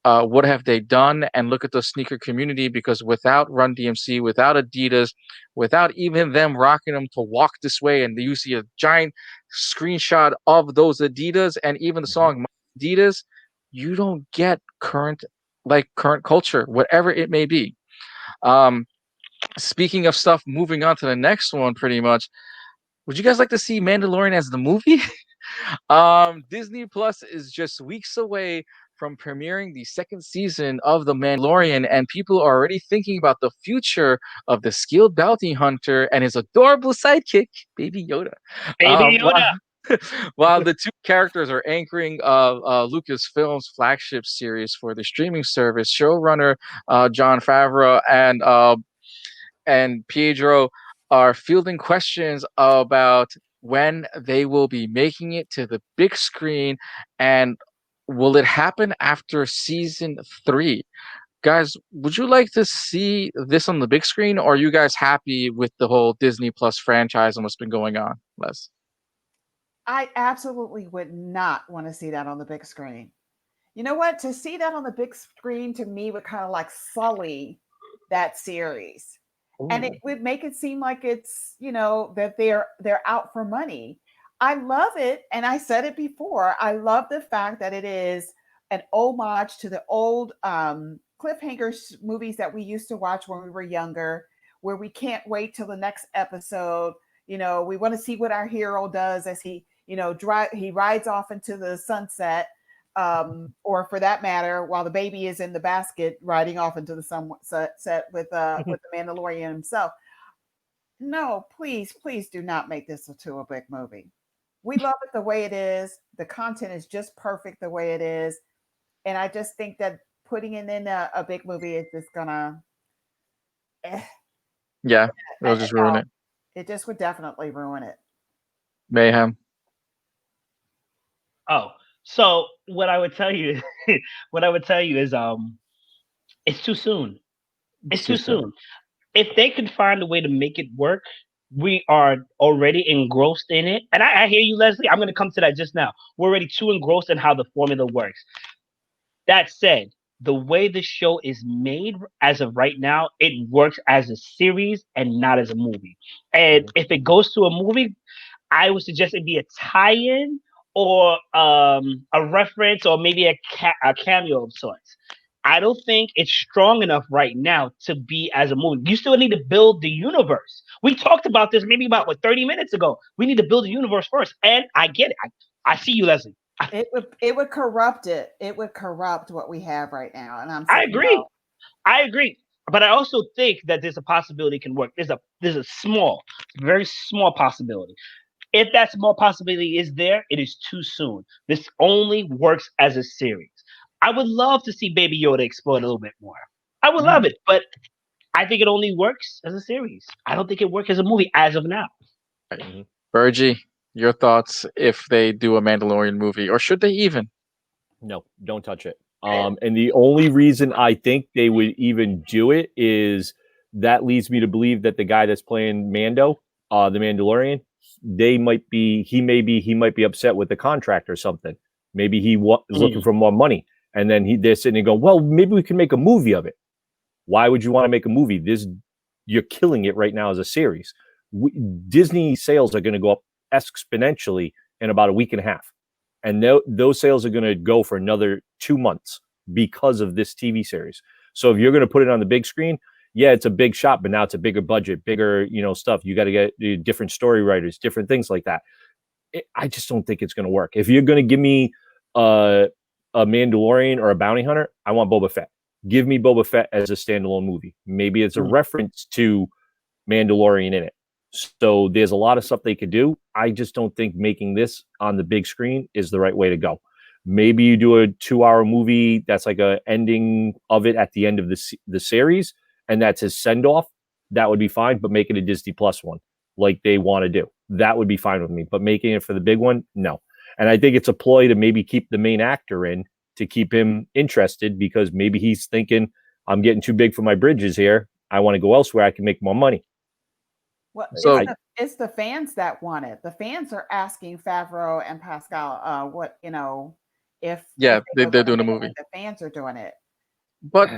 What have they done? And look at the sneaker community, because without Run DMC, without Adidas, without even them rocking them to Walk This Way, and you see a giant screenshot of those Adidas and even the song My Adidas, you don't get current culture, whatever it may be. Speaking of stuff, moving on to the next one, pretty much. Would you guys like to see Mandalorian as the movie? Disney Plus is just weeks away from premiering the second season of The Mandalorian, and people are already thinking about the future of the skilled bounty hunter and his adorable sidekick, Baby Yoda. Baby Yoda. While the two characters are anchoring Lucasfilm's flagship series for the streaming service, showrunner Jon Favreau and Pedro are fielding questions about when they will be making it to the big screen, and will it happen after season 3? Guys, would you like to see this on the big screen, or are you guys happy with the whole Disney Plus franchise and what's been going on? Les. I absolutely would not want to see that on the big screen. You know what? To see that on the big screen to me would kind of like sully that series. And it Ooh. would make it seem like it's, that they're out for money. I love it, and I said it before. I love the fact that it is an homage to the old cliffhanger movies that we used to watch when we were younger, where we can't wait till the next episode. We want to see what our hero does as he rides off into the sunset, or for that matter, while the baby is in the basket riding off into the sunset with the Mandalorian himself. No, please, please do not make this to a big movie. We love it the way it is. The content is just perfect the way it is, and I just think that putting it in a big movie is just gonna, eh, Yeah, it'll just ruin no, it. it just would definitely ruin it. Mayhem. Oh, so what I would tell you, what I would tell you is, it's too soon. It's Too too soon. soon. If they can find a way to make it work, we are already engrossed in it. And I hear you, Leslie. I'm going to come to that just now. We're already too engrossed in how the formula works. That said, the way the show is made as of right now, it works as a series and not as a movie. And if it goes to a movie, I would suggest it be a tie-in or a reference or maybe a cameo of sorts. I don't think it's strong enough right now to be as a movie. You still need to build the universe. We talked about this maybe about 30 minutes ago. We need to build the universe first. And I get it. I see you, Leslie. It would corrupt it. It would corrupt what we have right now. And I'm I saying agree. no. I agree. But I also think that there's a possibility it can work. There's a small, very small possibility. If that small possibility is there, it is too soon. This only works as a series. I would love to see Baby Yoda explode a little bit more. I would love it, but I think it only works as a series. I don't think it works as a movie as of now. Right. Bergy, your thoughts if they do a Mandalorian movie, or should they even? No, don't touch it. And the only reason I think they would even do it is that leads me to believe that the guy that's playing Mando, the Mandalorian, he might be upset with the contract or something. Maybe is looking for more money, and then they're sitting and going, well, maybe we can make a movie of it. Why would you want to make a movie? You're killing it right now as a series. Disney sales are going to go up exponentially in about a week and a half. And those sales are going to go for another 2 months because of this TV series. So if you're going to put it on the big screen, yeah, it's a big shot, but now it's a bigger budget, bigger, stuff. You got to get different story writers, different things like that. I just don't think it's going to work. If you're going to give me a Mandalorian or a bounty hunter, I want Boba Fett. Give me Boba Fett as a standalone movie. Maybe it's a reference to Mandalorian in it. So there's a lot of stuff they could do. I just don't think making this on the big screen is the right way to go. Maybe you do a 2-hour movie that's like a ending of it at the end of the series, and that's his send off. That would be fine, but make it a Disney Plus one like they want to do. That would be fine with me. But making it for the big one, no. And I think it's a ploy to maybe keep the main actor in to keep him interested, because maybe he's thinking, I'm getting too big for my bridges here. I want to go elsewhere. I can make more money. Well, So it's the fans that want it. The fans are asking Favreau and Pascal, if yeah, they were they're going to doing a make it, movie. the fans are doing it. But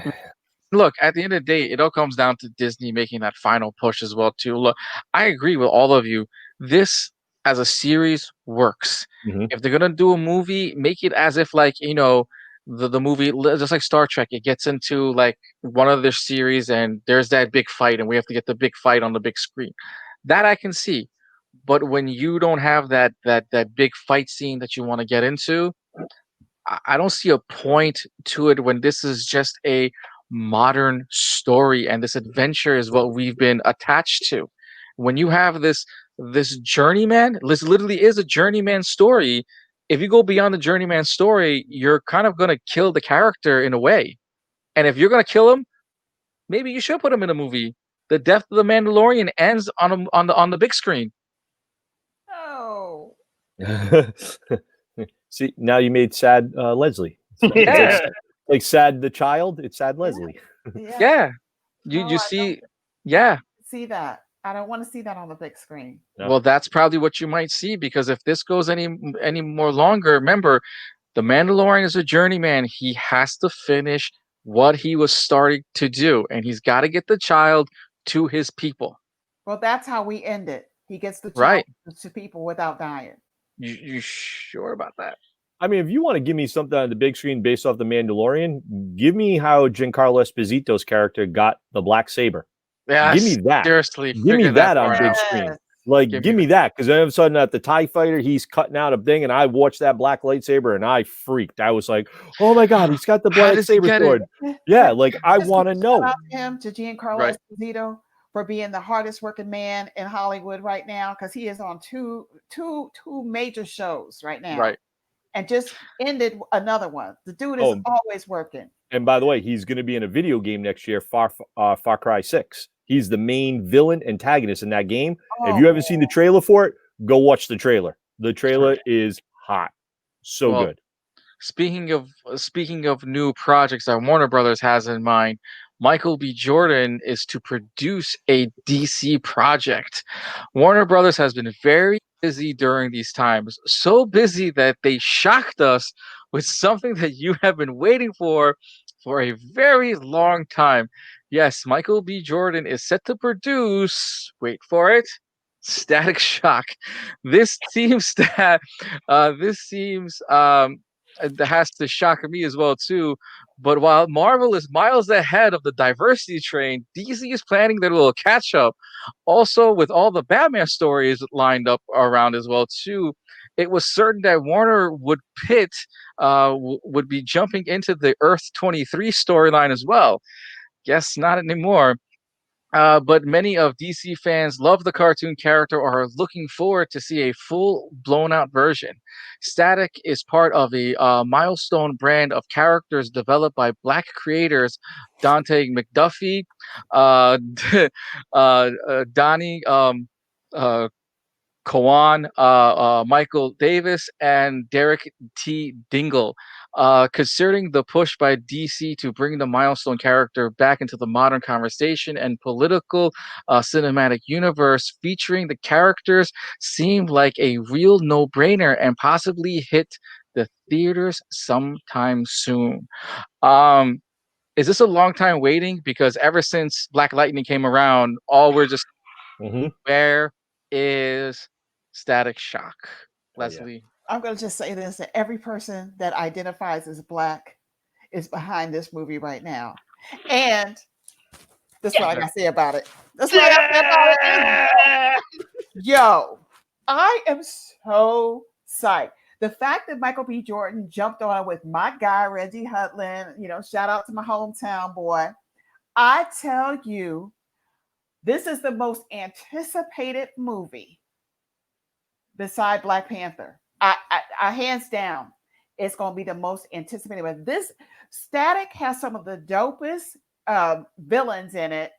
look, at the end of the day, it all comes down to Disney making that final push as well too. Look, I agree with all of you. This as a series works. Mhm. If they're gonna do a movie, make it as if like the movie, just like Star Trek, it gets into like one of their series and there's that big fight and we have to get the big fight on the big screen. That I can see. But when you don't have that big fight scene that you want to get into, I don't see a point to it when this is just a modern story and this adventure is what we've been attached to. When you have this journeyman, this literally is a journeyman story. If you go beyond the journeyman story, you're kind of gonna kill the character in a way. And if you're gonna kill him, maybe you should put him in a movie. The death of the Mandalorian ends on the big screen. Oh, See, now you made sad Leslie. Yeah. Like Sad the Child. It's Sad Leslie. Yeah. Yeah, No, you I see, don't yeah. see that. I don't want to see that on the big screen. No. Well, that's probably what you might see because if this goes any more longer, remember, the Mandalorian is a journeyman. He has to finish what he was starting to do, and he's got to get the child to his people. Well, that's how we end it. He gets the child Right? to people without dying. You sure about that? I mean, if you want to give me something on the big screen based off the Mandalorian, give me how Giancarlo Esposito's character got the black saber. Yeah. Give me that. Seriously, Give me figure that on part big out. screen. Like, Give give me me that. Because then all of a sudden at the TIE fighter, he's cutting out a thing, and I watched that black lightsaber and I freaked. I was like, oh my God, he's got the How black does he saber get it? sword. Yeah, like I want to Shout know. out to him, to Giancarlo Right. Esposito, for being the hardest working man in Hollywood right now, because he is on two major shows right now, Right. and just ended another one. The dude is Oh. always working. And by the way, he's going to be in a video game next year, Far Cry 6. He's the main villain antagonist in that game. If you haven't seen the trailer for it, go watch the trailer. The trailer is hot. So Well, good. Speaking of new projects that Warner Brothers has in mind, Michael B. Jordan is to produce a DC project. Warner Brothers has been very busy during these times, so busy that they shocked us with something that you have been waiting for a very long time. Yes, Michael B. Jordan is set to produce, wait for it, Static Shock. This seems that this seems that has to shock me as well too. But while Marvel is miles ahead of the diversity train, DC is planning their little catch up. Also, with all the Batman stories lined up around as well too, it was certain that Warner would be jumping into the Earth 23 storyline as well. Guess not anymore. But many of DC fans love the cartoon character or are looking forward to see a full blown out version. Static is part of a milestone brand of characters developed by Black creators Dante McDuffie, uh, Donnie uh, Kawan, Michael Davis, and Derek T. Dingle. Considering the push by DC to bring the milestone character back into the modern conversation and political cinematic universe, featuring the characters seemed like a real no brainer and possibly hit the theaters sometime soon. Um, is this a long time waiting? Because ever since Black Lightning came around, all we're just where is Static Shock? Leslie. I'm going to just say this, that every person that identifies as Black is behind this movie right now. And that's what I got to say about it. That's what I got to say about it. Yo, I am so psyched. The fact that Michael B. Jordan jumped on with my guy, Reggie Hudlin, shout out to my hometown boy. I tell you, this is the most anticipated movie beside Black Panther. I hands down, it's going to be the most anticipated. But this Static has some of the dopest villains in it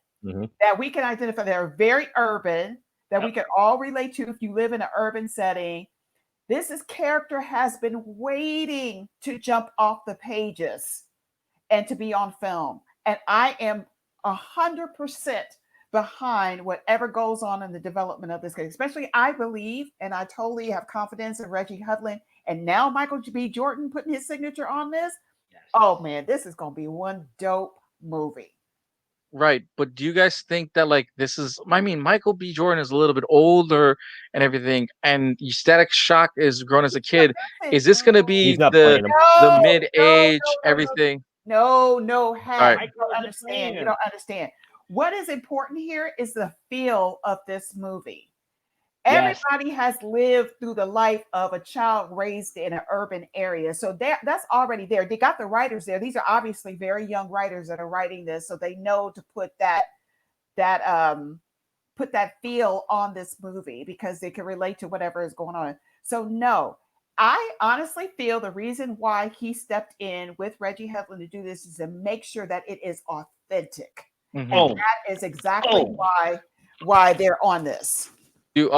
that we can identify. They're very urban, that we can all relate to if you live in an urban setting. This character has been waiting to jump off the pages and to be on film. And I am 100% behind whatever goes on in the development of this case. Especially, I believe, and I totally have confidence in Reggie Hudlin, and now Michael B. Jordan putting his signature on this. Yes. Oh man, this is going to be one dope movie. Right, but do you guys think that this is? I mean, Michael B. Jordan is a little bit older and everything, and Static Shock is grown as a kid. Is this going to be the mid-age everything? No, Right. You don't understand. You don't understand. What is important here is the feel of this movie. Everybody has lived through the life of a child raised in an urban area. So that's already there. They got the writers there. These are obviously very young writers that are writing this. So they know to put that feel on this movie because they can relate to whatever is going on. So no, I honestly feel the reason why he stepped in with Reggie Hudlin to do this is to make sure that it is authentic. And that is exactly why they're on this. Do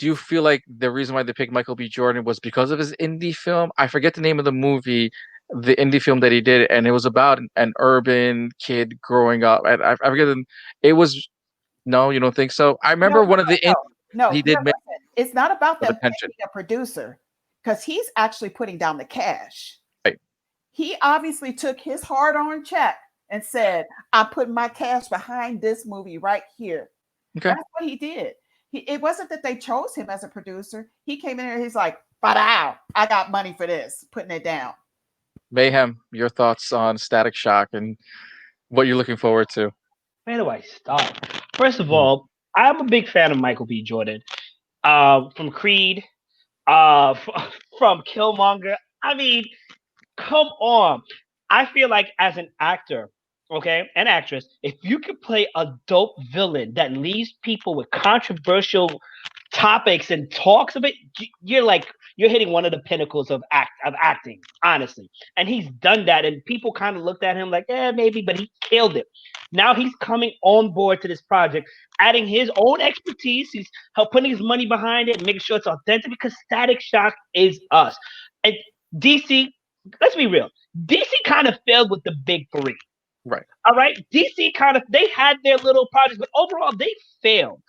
you feel like the reason why they picked Michael B. Jordan was because of his indie film? I forget the name of the movie the indie film that he did, and it was about an urban kid growing up. And I forget it was. No, you don't think so? I No, remember no, one of the no, no. he did make Listen, it's not about for the them pension. paying a producer because he's actually putting down the cash. Right. He obviously took his hard-earned check and said, "I'm putting my cash behind this movie right here." Okay. That's what he did. It wasn't that they chose him as a producer. He came in here. He's like, "But I got money for this," putting it down. Mayhem, your thoughts on Static Shock and what you're looking forward to? Where do I start? First of Hmm. all, I'm a big fan of Michael B. Jordan. From Creed, from Killmonger. I mean, come on. I feel like as an actor, okay, and actress, if you could play a dope villain that leaves people with controversial topics and talks of it, you're hitting one of the pinnacles of acting, honestly. And he's done that, and people kind of looked at him like, maybe, but he killed it. Now he's coming on board to this project, adding his own expertise. He's putting his money behind it and making sure it's authentic because Static Shock is us. And DC, let's be real, DC kind of failed with the big three. Right. All right, DC they had their little projects, but overall they failed.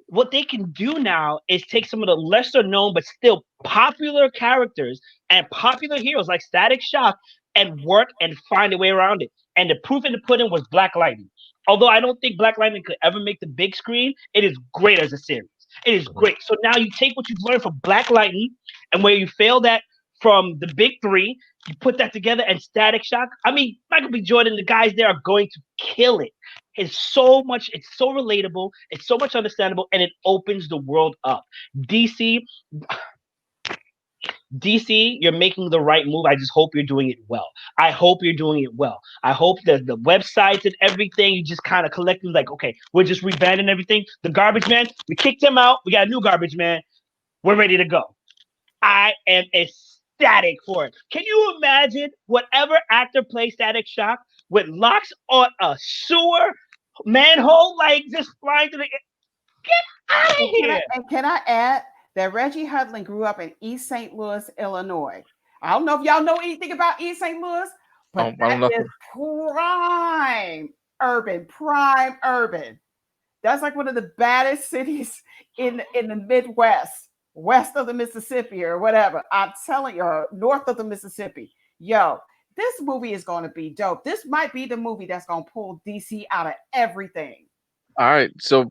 What they can do now is take some of the lesser known but still popular characters and popular heroes like Static Shock and work and find a way around it. And the proof in the pudding was Black Lightning. Although I don't think Black Lightning could ever make the big screen, it is great as a series. It is great. So now you take what you've learned from Black Lightning and where you failed at from the big three, you put that together and Static Shock. I mean, Michael B. Jordan, the guys there are going to kill it. It's so relatable, it's so much understandable, and it opens the world up. DC, you're making the right move. I just hope you're doing it well. I hope you're doing it well. I hope that the websites and everything, you just kind of collectively like, okay, we're just rebranding everything. The garbage man, we kicked him out. We got a new garbage man. We're ready to go. I am ecstatic for it. Can you imagine whatever actor plays Static Shock with locks on a sewer manhole, like just flying to the get out of here? Can I add that Reggie Hudlin grew up in East St. Louis, Illinois? I don't know if y'all know anything about East St. Louis, but I don't know. that is prime urban. That's like one of the baddest cities in the Midwest, west of the Mississippi or whatever. I'm telling you, or north of the Mississippi. Yo, this movie is going to be dope. This might be the movie that's going to pull DC out of everything. All right. So,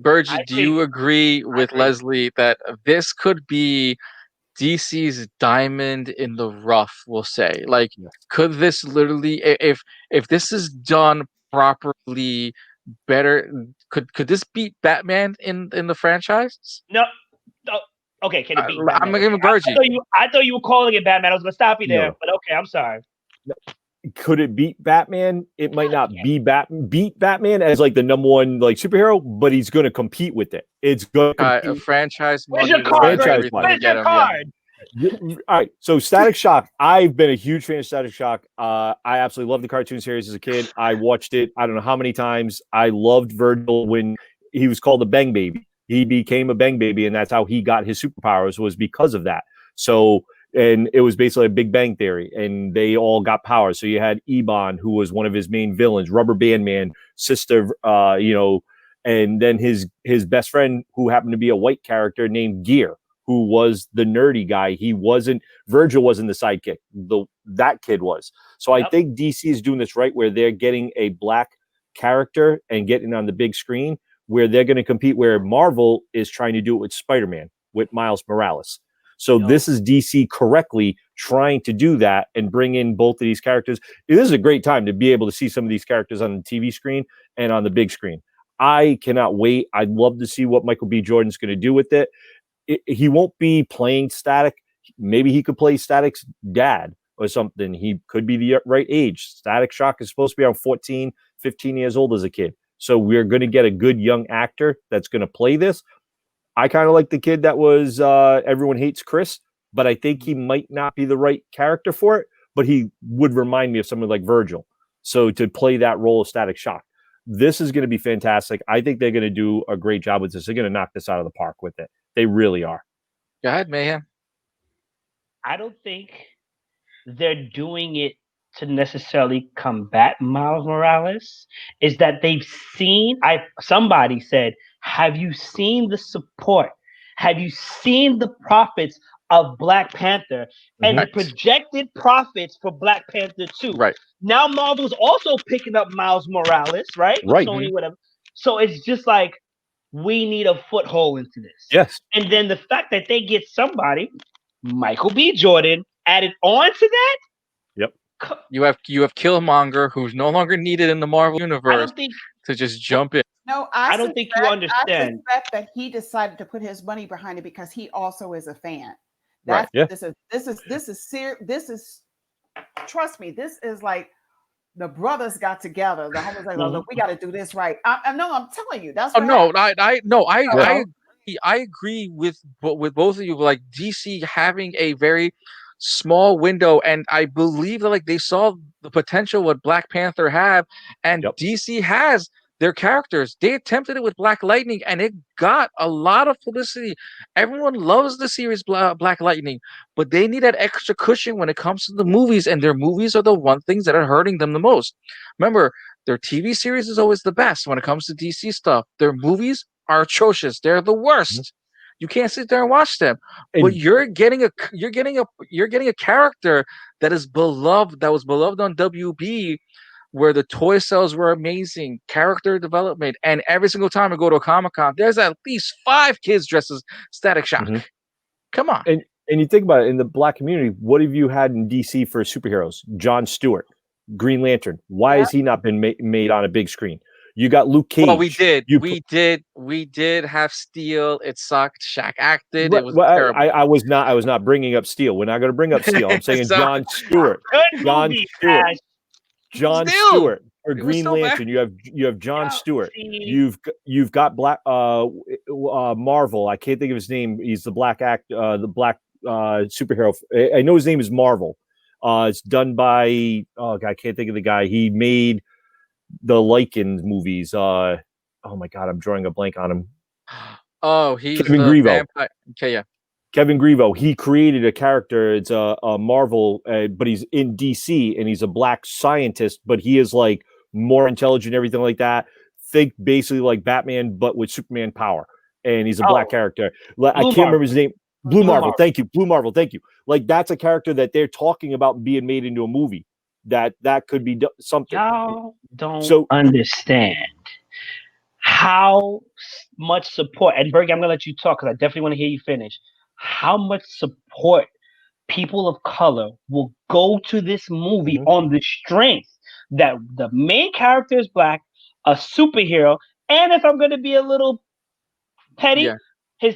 Bergy, do you agree with Leslie that this could be DC's diamond in the rough? We'll say, like, could this literally, if this is done properly, better, could this beat Batman in the franchise? No. Okay, can it beat Batman? I'm gonna give it Bergy. I thought you were calling it Batman. I was gonna stop you there, No. but okay, I'm sorry. Could it beat Batman? It might not beat Batman as like the number one like superhero, but he's going to compete with it. It's going to franchise. Where's your card? Where's your card? All right, so Static Shock. I've been a huge fan of Static Shock. I absolutely loved the cartoon series as a kid. I watched it I don't know how many times. I loved Virgil when he was called a Bang Baby. He became a Bang Baby, and that's how he got his superpowers, was because of that. So, and it was basically a Big Bang Theory, and they all got powers. So you had Ebon, who was one of his main villains, Rubber Band Man, sister, and then his best friend, who happened to be a white character named Gear, who was the nerdy guy. Virgil wasn't the sidekick. That kid was. So I think DC is doing this right, where they're getting a black character and getting on the big screen, where they're going to compete, where Marvel is trying to do it with Spider-Man, with Miles Morales. So this is DC correctly trying to do that and bring in both of these characters. This is a great time to be able to see some of these characters on the TV screen and on the big screen. I cannot wait. I'd love to see what Michael B. Jordan's going to do with it. He won't be playing Static. Maybe he could play Static's dad or something. He could be the right age. Static Shock is supposed to be around 14, 15 years old as a kid. So we're going to get a good young actor that's going to play this. I kind of like the kid that was Everyone Hates Chris, but I think he might not be the right character for it, but he would remind me of someone like Virgil. So to play that role of Static Shock, this is going to be fantastic. I think they're going to do a great job with this. They're going to knock this out of the park with it. They really are. Go ahead, Mayhem. I don't think they're doing it to necessarily combat Miles Morales. Is that they've seen? Somebody said, "Have you seen the support? Have you seen the profits of Black Panther and the Right. projected profits for Black Panther 2? Right. Now Marvel's also picking up Miles Morales, right? With Right. Sony, whatever. So it's just like we need a foothold into this. Yes. And then the fact that they get somebody, Michael B. Jordan, added on to that. Yep. You have Killmonger, who's no longer needed in the Marvel I universe, don't think to just jump in. No, I don't think you I understand. suspect that he decided to put his money behind it because he also is a fan. Right. That's Yeah. this is serious. This is, trust me, this is like the brothers got together. The homies like, look, we got to do this right. No, I'm telling you, that's Oh what no, happened. I agree with both of you. Like DC having a very small window, and I believe that like they saw the potential what Black Panther had, and Yep. DC has their characters. They attempted it with Black Lightning, and it got a lot of publicity. Everyone loves the series Black Lightning, but they need that extra cushion when it comes to the movies, and their movies are the one things that are hurting them the most. Remember, their TV series is always the best when it comes to DC stuff. Their movies are atrocious. They're the worst. You can't sit there and watch them. But And you're getting a character that is beloved, that was beloved on WB, where the toy sales were amazing, character development, and every single time I go to a Comic-Con, there's at least 5 kids dressed as Static Shock. Mhm. Come on. and you think about it, in the Black community, what have you had in DC for superheroes? John Stewart, Green Lantern. Why has he not been made on a big screen? You got Luke Cage. Well, we did. You We did have Steel. It sucked. Shaq acted. Right, It was well, terrible. I was not bringing up Steel. We're not going to bring up Steel. I'm saying Sorry. John Stewart. Good John movie, Stewart. Ash. John Still, Stewart for it was Green so bad. Lantern. You have John Yeah, Stewart. see. You've got Black Marvel. I can't think of his name. He's the black superhero. I know his name is Marvel. It's done by I can't think of the guy. He made the Lycan movies. Oh my god, I'm drawing a blank on him. Oh, he's Kevin the Grievo. vampire. Okay, yeah. Kevin Grievo, he created a character. It's a Marvel, but he's in DC, and he's a black scientist, but he is like more intelligent, everything like that. Think basically like Batman, but with Superman power, and he's a black character. I can't remember his name. Blue Marvel. Thank you, Blue Marvel. Thank you. Like that's a character that they're talking about being made into a movie. That could be something. Y'all don't understand how much support. And Bergy, I'm gonna let you talk because I definitely want to hear you finish. How much support people of color will go to this movie on the strength that the main character is black, a superhero, and if I'm gonna be a little petty, He's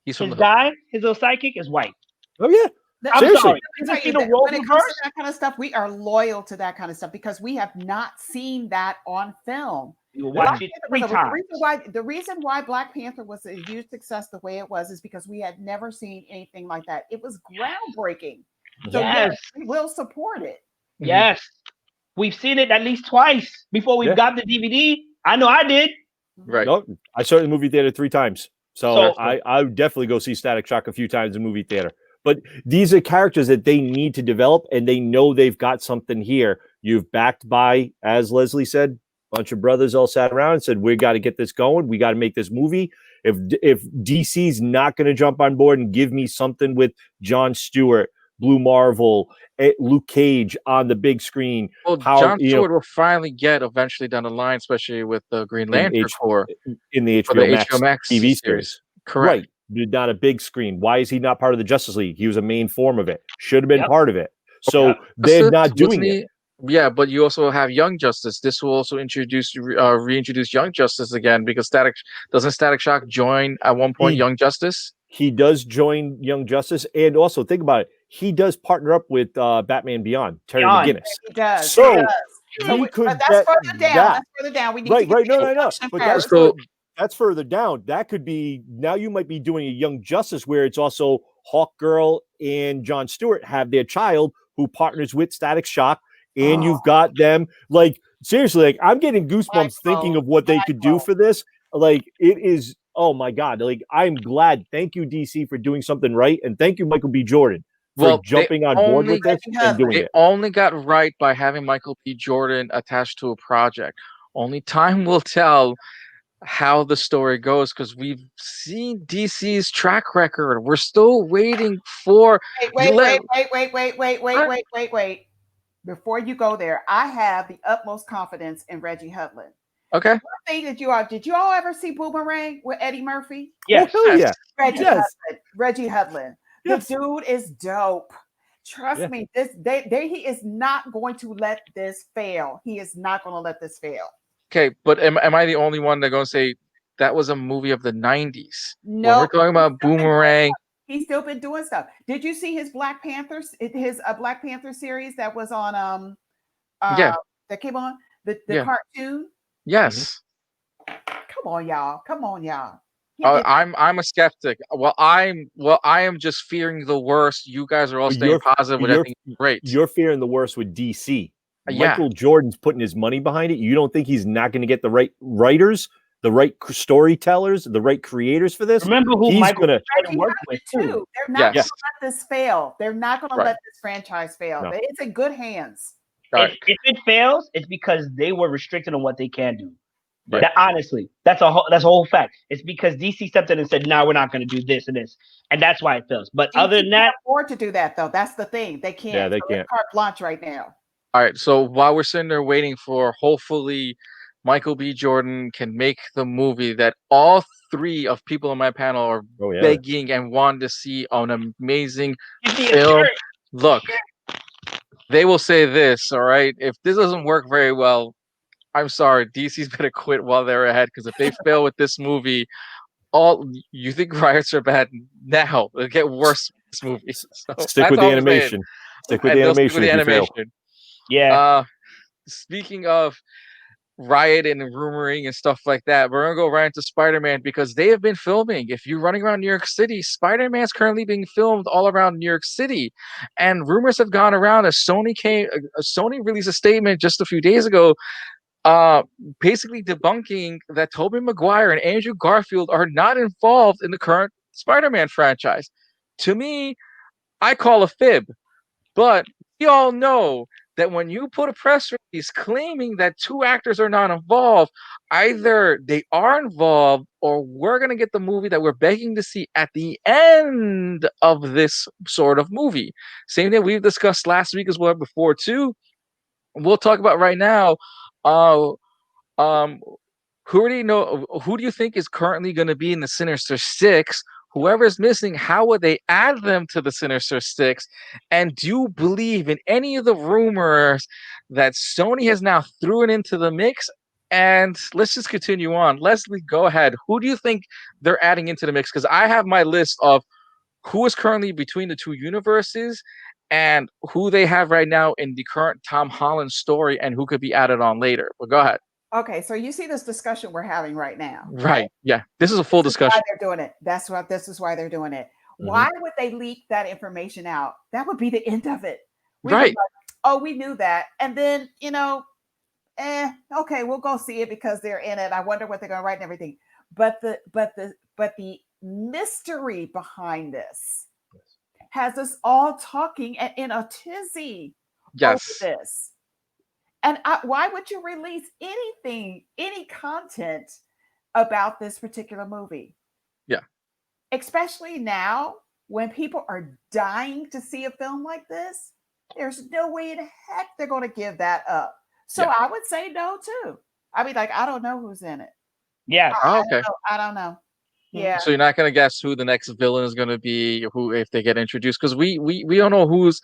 his from the guy, his little sidekick is white. Oh yeah. I'm Seriously. sorry. You just see the role when it comes to reverse. that kind of stuff, we are loyal to that kind of stuff because we have not seen that on film. You will watch it 3 times. The reason why Black Panther was a huge success the way it was is because we had never seen anything like that. It was groundbreaking. So yes, we will support it. Yes. We've seen it at least twice before we got the DVD. I know I did. Right. No, I saw it in the movie theater 3 times. So I would definitely go see Static Shock a few times in the movie theater. But these are characters that they need to develop, and they know they've got something here. You've backed by, as Leslie said, a bunch of brothers all sat around and said, we got to get this going. We got to make this movie. If DC's not going to jump on board and give me something with John Stewart, Blue Marvel, Luke Cage on the big screen. Well, John Stewart will finally get eventually down the line, especially with the Green Lantern Corps in the HBO Max TV series. Correct. Right. Not a big screen. Why is he not part of the Justice League? He was a main form of it. Should have been part of it. So they're not doing it. Yeah, but you also have Young Justice. This will also reintroduce Young Justice again because Static Shock join at one point Young Justice? He does join Young Justice, and also think about it. He does partner up with Batman Beyond, Terry McGinnis. He does. So that's further down. That's further down. We need to get no. But that's further down. That could be now. You might be doing a Young Justice where it's also Hawkgirl and John Stewart have their child who partners with Static Shock, and you've got them like seriously. Like I'm getting goosebumps thinking of what they could do for this. Like it is. Oh my God. Like I'm glad. Thank you, DC, for doing something right, and thank you, Michael B. Jordan, Well, jumping on board with this and doing they it. only got right by having Michael B. Jordan attached to a project. Only time will tell how the story goes because we've seen DC's track record. We're still waiting for. Wait. Before you go there, I have the utmost confidence in Reggie Hudlin. Okay. One thing that did you all ever see Boomerang with Eddie Murphy? Yes. Oh, hell yeah. Reggie Hudlin. Yes. The dude is dope. Trust me, he is not going to let this fail. He is not going to let this fail. Okay, but am I the only one that's going to say that was a movie of the 90s? No. When we're talking about Boomerang. He's still been doing stuff. Did you see his Black Panther series that was on that came on the cartoon? Yes. Come on, y'all. I'm a skeptic. I am just fearing the worst. You guys are all staying positive, which I think is great. You're fearing the worst with DC. Yeah. Michael Jordan's putting his money behind it. You don't think he's not going to get the right writers, the right storytellers, the right creators for this? Remember who Michael Jordan worked with too. They're not going to let this fail. They're not going to let this franchise fail. No. It's in good hands. If it fails, it's because they were restricted on what they can do. Right. That, honestly, that's a whole fact. It's because DC stepped in and said, "No, we're not going to do this and this," and that's why it fails. But DC other than that, can't afford to do that though. That's the thing. They can't. Yeah, they can't. It's carte blanche right now. All right. So while we're sitting there waiting for, hopefully, Michael B. Jordan can make the movie that all three of people on my panel are begging and want to see an amazing film. Look, they will say this. All right. If this doesn't work very well, I'm sorry, DC's better quit while they're ahead because if they fail with this movie, you think riots are bad now? It'll get worse with this movie. So stick with the animation. Stick with the animation. Yeah. Speaking of riot and rumoring and stuff like that, we're gonna go right into Spider-Man because they have been filming. If you're running around New York City, Spider-Man's currently being filmed all around New York City, and rumors have gone around as Sony released a statement just a few days ago. Basically debunking that Tobey Maguire and Andrew Garfield are not involved in the current Spider-Man franchise. To me, I call a fib, but we all know that when you put a press release claiming that two actors are not involved, either they are involved or we're going to get the movie that we're begging to see at the end of this sort of movie. Same thing we've discussed last week as well before too. We'll talk about right now. Who do you think is currently going to be in the Sinister Six? Whoever's missing, how would they add them to the Sinister Six? And do you believe in any of the rumors that Sony has now thrown into the mix? And let's just continue on. Leslie, go ahead. Who do you think they're adding into the mix? Because I have my list of who is currently between the two universes and who they have right now in the current Tom Holland story and who could be added on later. But go ahead. Okay, so you see this discussion we're having right now. Right. Yeah. This is a full discussion. Why they're doing it. This is why they're doing it. Mm-hmm. Why would they leak that information out? That would be the end of it. Right. We knew that. And then, okay, we'll go see it because they're in it. I wonder what they're going to write and everything. But the mystery behind this has us all talking in a tizzy over this. And why would you release any content about this particular movie? Yeah. Especially now when people are dying to see a film like this, there's no way in heck they're going to give that up. So I would say no too. I mean, I don't know who's in it. Yeah. Okay. I don't know. Yeah. So you're not going to guess who the next villain is going to be, who if they get introduced, because we don't know who's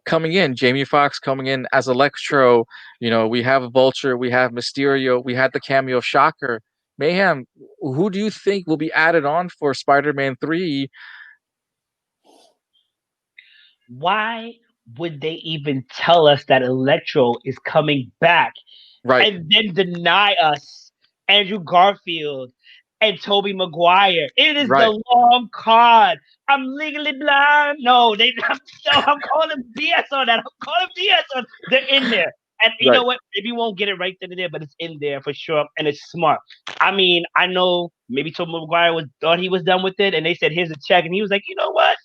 coming in. Jamie Foxx coming in as Electro. We have Vulture, we have Mysterio, we had the cameo of Shocker. Mayhem, who do you think will be added on for Spider-Man 3? Why would they even tell us that Electro is coming back? Right. And then deny us Andrew Garfield and Tobey Maguire. It is the long card. I'm legally blind. No, I'm calling BS on that. They're in there. And you know what? Maybe we won't get it right then and there, but it's in there for sure. And it's smart. I mean, I know maybe Tobey Maguire thought he was done with it, and they said, here's a check. And he was like, you know what?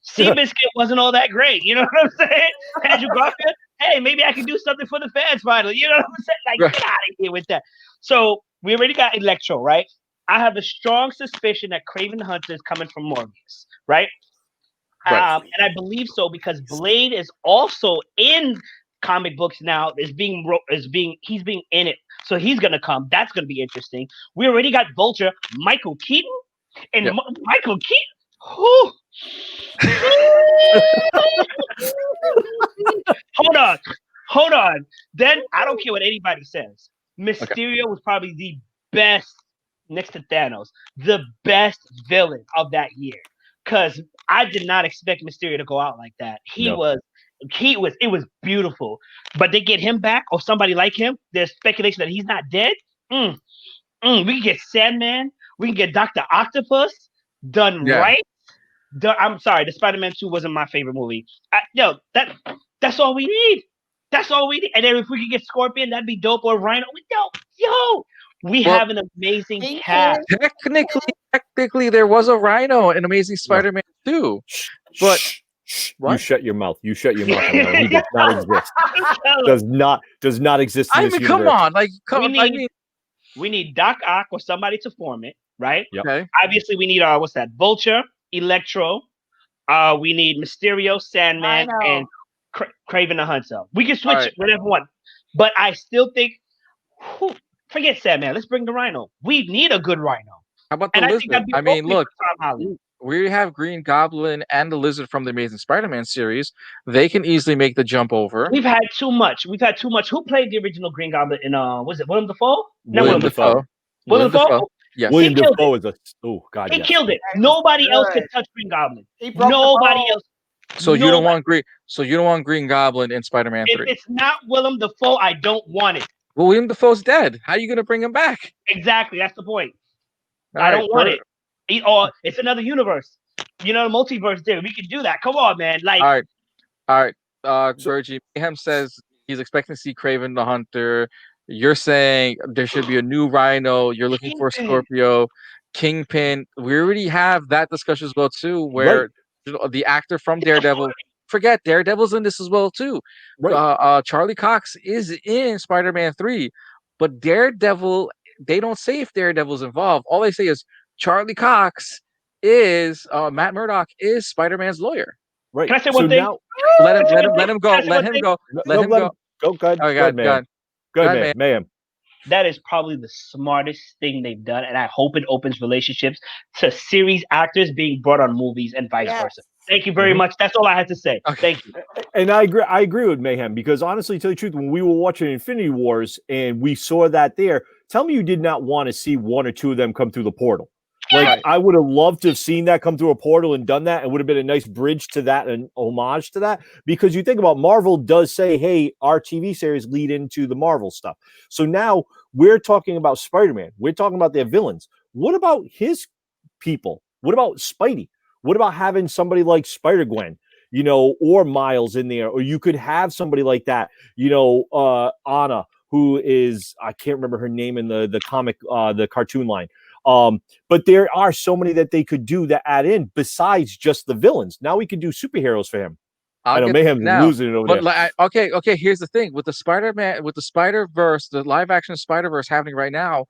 Seabiscuit wasn't all that great. You know what I'm saying? Andrew Garfield, hey, maybe I can do something for the fans finally. You know what I'm saying? Like, Right. get out of here with that. So we already got Electro, right? I have a strong suspicion that Craven the Hunter is coming from Morbius, right? Right. And I believe so because Blade is also in comic books now. He's being in it, so he's gonna come. That's gonna be interesting. We already got Vulture, Michael Keaton, and Yep. Michael Keaton. Whew. Hold on. Then I don't care what anybody says. Mysterio was probably the best next to Thanos, the best villain of that year. Because I did not expect Mysterio to go out like that. It was beautiful. But they get him back or somebody like him. There's speculation that he's not dead. We can get Sandman. We can get Dr. Octopus done Yeah. right. I'm sorry, the Spider-Man 2 wasn't my favorite movie. That's all we need. That's all we need. And then if we could get Scorpion, that'd be dope. Or Rhino. We Well, have an amazing Kingpin. cast. Technically, there was a Rhino in Amazing Spider-Man 2. But You what? shut your mouth. You shut your mouth. On that one. He does not exist. Does not exist in I this mean, come universe. on, like, We need Doc Ock or somebody to form it, right? Yep. okay. Obviously, we need what's that? Vulture, Electro. We need Mysterio, Sandman, Rhino. and Craven the Hunter. We can switch Alright. whatever one, but I still think, forget Sandman. Let's bring the Rhino. We need a good Rhino. How about the And I think Lizard? that'd be I mean, appropriate look, for Tom Holland. we have Green Goblin and the Lizard from the Amazing Spider-Man series. They can easily make the jump over. We've had too much. Who played the original Green Goblin in was it Willem Dafoe? Not William Dafoe. Willem Dafoe. Yes. William killed Dafoe is God. He Yes. killed it. That was Nobody else good. could touch Green Goblin. He broke the Nobody mold. else. So you don't Nobody. want Green. So you don't want Green Goblin in Spider-Man If 3. it's not Willem Dafoe, I don't want it. Well, William Dafoe's dead. How are you going to bring him back? Exactly. That's the point. All I right, don't want it. Or it's another universe. You know, the multiverse there. We can do that. Come on, man. Like, All right. Bergy, Mayhem says he's expecting to see Craven the Hunter. You're saying there should be a new Rhino. You're looking for Kingpin. Scorpio, Kingpin. We already have that discussion as well too, where the actor from Daredevil. Forget Daredevil's in this as well too. Right. Charlie Cox is in Spider-Man 3, but Daredevil. They don't say if Daredevil's involved. All they say is Charlie Cox is Matt Murdock is Spider-Man's lawyer. Right. Can I say one thing? Now, Let him go. Let him go. Let him go. Go ahead. Oh, Go ahead, man. Go ahead, man. Mayhem. That is probably the smartest thing they've done, and I hope it opens relationships to series actors being brought on movies and vice versa. Thank you very much. That's all I had to say. Okay. Thank you. And I agree with Mayhem because honestly, to tell you the truth, when we were watching Infinity Wars and we saw that there, tell me you did not want to see one or two of them come through the portal. Like Right. I would have loved to have seen that come through a portal and done that. It would have been a nice bridge to that and homage to that. Because you think about Marvel does say, hey, our TV series lead into the Marvel stuff. So now we're talking about Spider-Man. We're talking about their villains. What about his people? What about Spidey? What about having somebody like Spider-Gwen, you know, or Miles in there? Or you could have somebody like that, you know, Anna, who is, I can't remember her name in the comic, the cartoon line. But there are so many that they could do that add in besides just the villains. Now we could do superheroes for him. I know Mayhem's losing it over there. Like, okay. Here's the thing with the Spider-Man, with the Spider-Verse, the live-action Spider-Verse happening right now.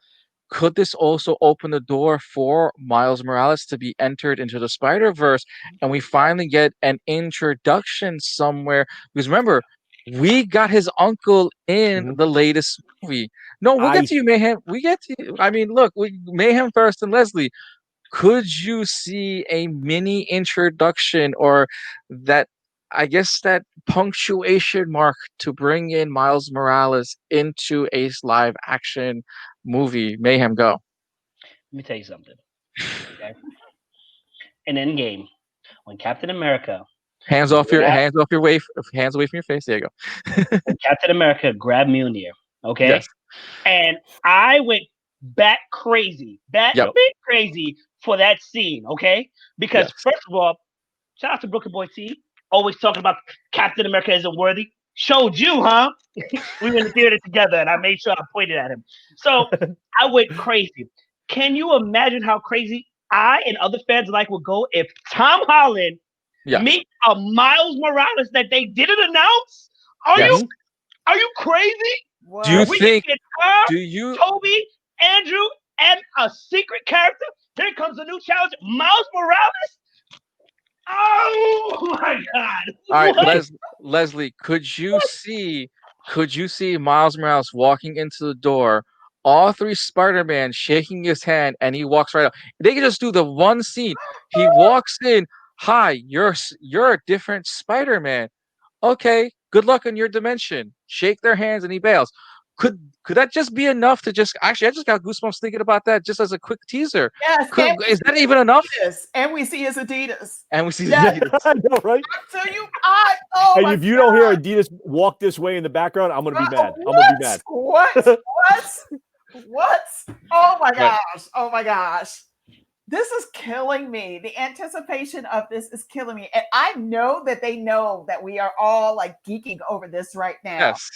Could this also open the door for Miles Morales to be entered into the Spider-Verse, and we finally get an introduction somewhere? Because remember, we got his uncle in the latest movie. No, we'll get to you, Mayhem. We get to you. I mean, look, Mayhem first and Leslie. Could you see a mini introduction or that, I guess, that punctuation mark to bring in Miles Morales into a live action movie? Mayhem, go. Let me tell you something. Okay? In Endgame, when Captain America hands away from your face. There you go. when Captain America grabbed Mjolnir, okay? Yes. And I went bat crazy for that scene, okay? Because first of all, shout out to Brooklyn Boy T, always talking about Captain America isn't worthy. Showed you, huh? We were in the theater together, and I made sure I pointed at him. So I went crazy. Can you imagine how crazy I and other fans alike would go if Tom Holland Yeah. meet a Miles Morales that they didn't announce. Are Yes. you crazy? Do you What? We think? can get her, Do you? Toby, Andrew, and a secret character. Here comes a new challenge, Miles Morales. Oh my God! All right, What? Leslie, could you see Miles Morales walking into the door, all three Spider-Man shaking his hand, and he walks right out. They can just do the one scene. He walks in, hi, you're a different Spider-Man. Okay, good luck in your dimension. Shake their hands and he bails. Could that just be enough to just actually I just got goosebumps thinking about that just as a quick teaser. Yes, Is that even enough? And we see his Adidas. And we see Yes. the Adidas. I know, right? So oh And my if you don't hear Adidas walk this way in the background, I'm gonna be mad. I'm gonna be mad. What? Oh my Right. gosh. Oh my gosh. This is killing me. The anticipation of this is killing me. And I know that they know that we are all like geeking over this right now. Yes.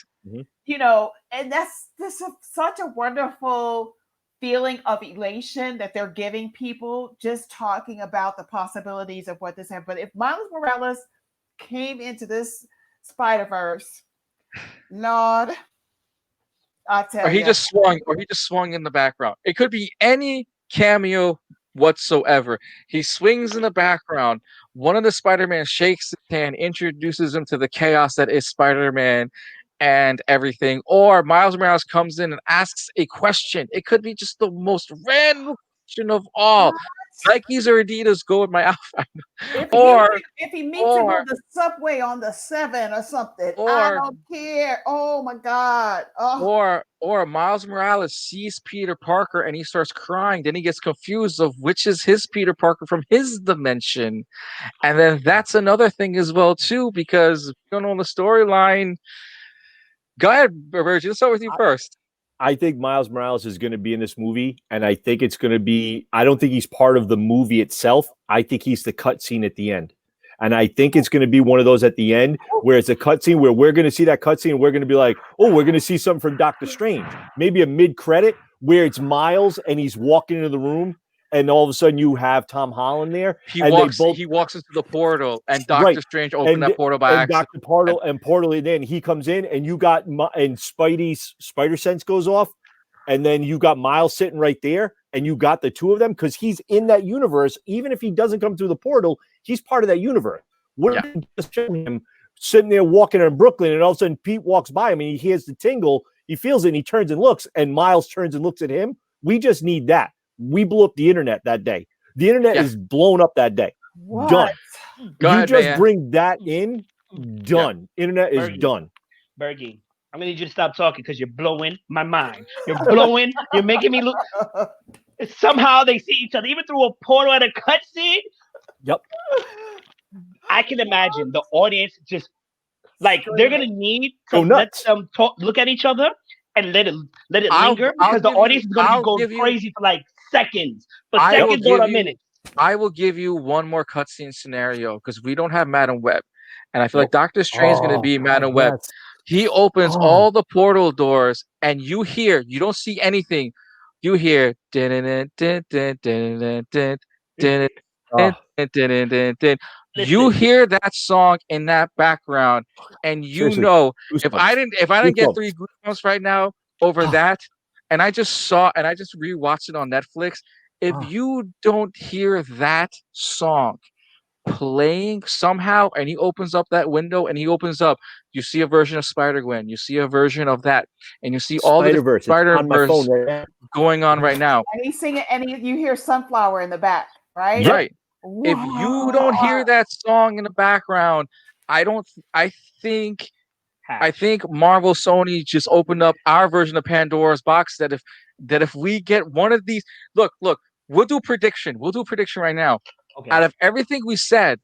You know, and this is such a wonderful feeling of elation that they're giving people just talking about the possibilities of what this happened. But if Miles Morales came into this Spider-Verse, Lord, I tell Or he you. just swung in the background. It could be any cameo whatsoever. He swings in the background. One of the Spider-Man shakes his hand, introduces him to the chaos that is Spider-Man and everything. Or Miles Morales comes in and asks a question. It could be just the most random question of all. Nikes or Adidas go with my outfit. If he meets him or- on the subway on the 7 or something, I or don't care. Oh my God. Oh, or Miles Morales sees Peter Parker and he starts crying. Then he gets confused of which is his Peter Parker from his dimension. And then that's another thing as well too, because if you don't know the storyline. Go ahead, Bergy. Let's start with you first. I think Miles Morales is going to be in this movie, and I think it's going to be. I don't think he's part of the movie itself. I think he's the cutscene at the end, and I think it's going to be one of those at the end where it's a cutscene where we're going to see that cutscene, and we're going to be like, "Oh, we're going to see something from Doctor Strange." Maybe a mid-credit where it's Miles and he's walking into the room, and all of a sudden you have Tom Holland there. He and walks into the portal, and Doctor Strange opened that portal by accident. Portal, and then he comes in, and you got and Spidey's spider sense goes off, and then you got Miles sitting right there, and you got the two of them because he's in that universe. Even if he doesn't come through the portal, he's part of that universe. What if you just show him sitting there walking in Brooklyn, and all of a sudden Pete walks by him, and he hears the tingle, he feels it, and he turns and looks, and Miles turns and looks at him. We just need that. We blew up the internet that day. The internet is blown up that day. what? Done. God, you just man. bring that in. Done. Internet is Bergy. done. Bergy, I'm gonna need you to stop talking because you're blowing my mind. You're making me look. Somehow they see each other, even through a portal at a cutscene. Yep. I can imagine the audience just like they're gonna need to Go let nuts. them talk, look at each other, and let it I'll linger give because the you- audience is gonna I'll be going give you- crazy for like seconds, for I will seconds or a give you- minute. I will give you one more cutscene scenario because we don't have Madam Web, and I feel like Doctor Strange is going to be Madam Web. Yes. He opens Oh. all the portal doors, and you don't see anything. You hear you hear that song in that background, and you Seriously, know if goosebumps. I didn't get Goosebumps. 3 goosebumps right now over that, and I just rewatched it on Netflix. If you don't hear that song playing somehow, and he opens up that window and he opens up, you see a version of Spider-Gwen, you see a version of that, and you see all the Spider-Verse. It's on my phone Spider-Verse right now. going on right now. And he's singing, and you hear Sunflower in the back, right? Right. If you don't hear that song in the background, I think Marvel Sony just opened up our version of Pandora's box that if we get one of these, look, we'll do prediction right now. Okay. Out of everything we said,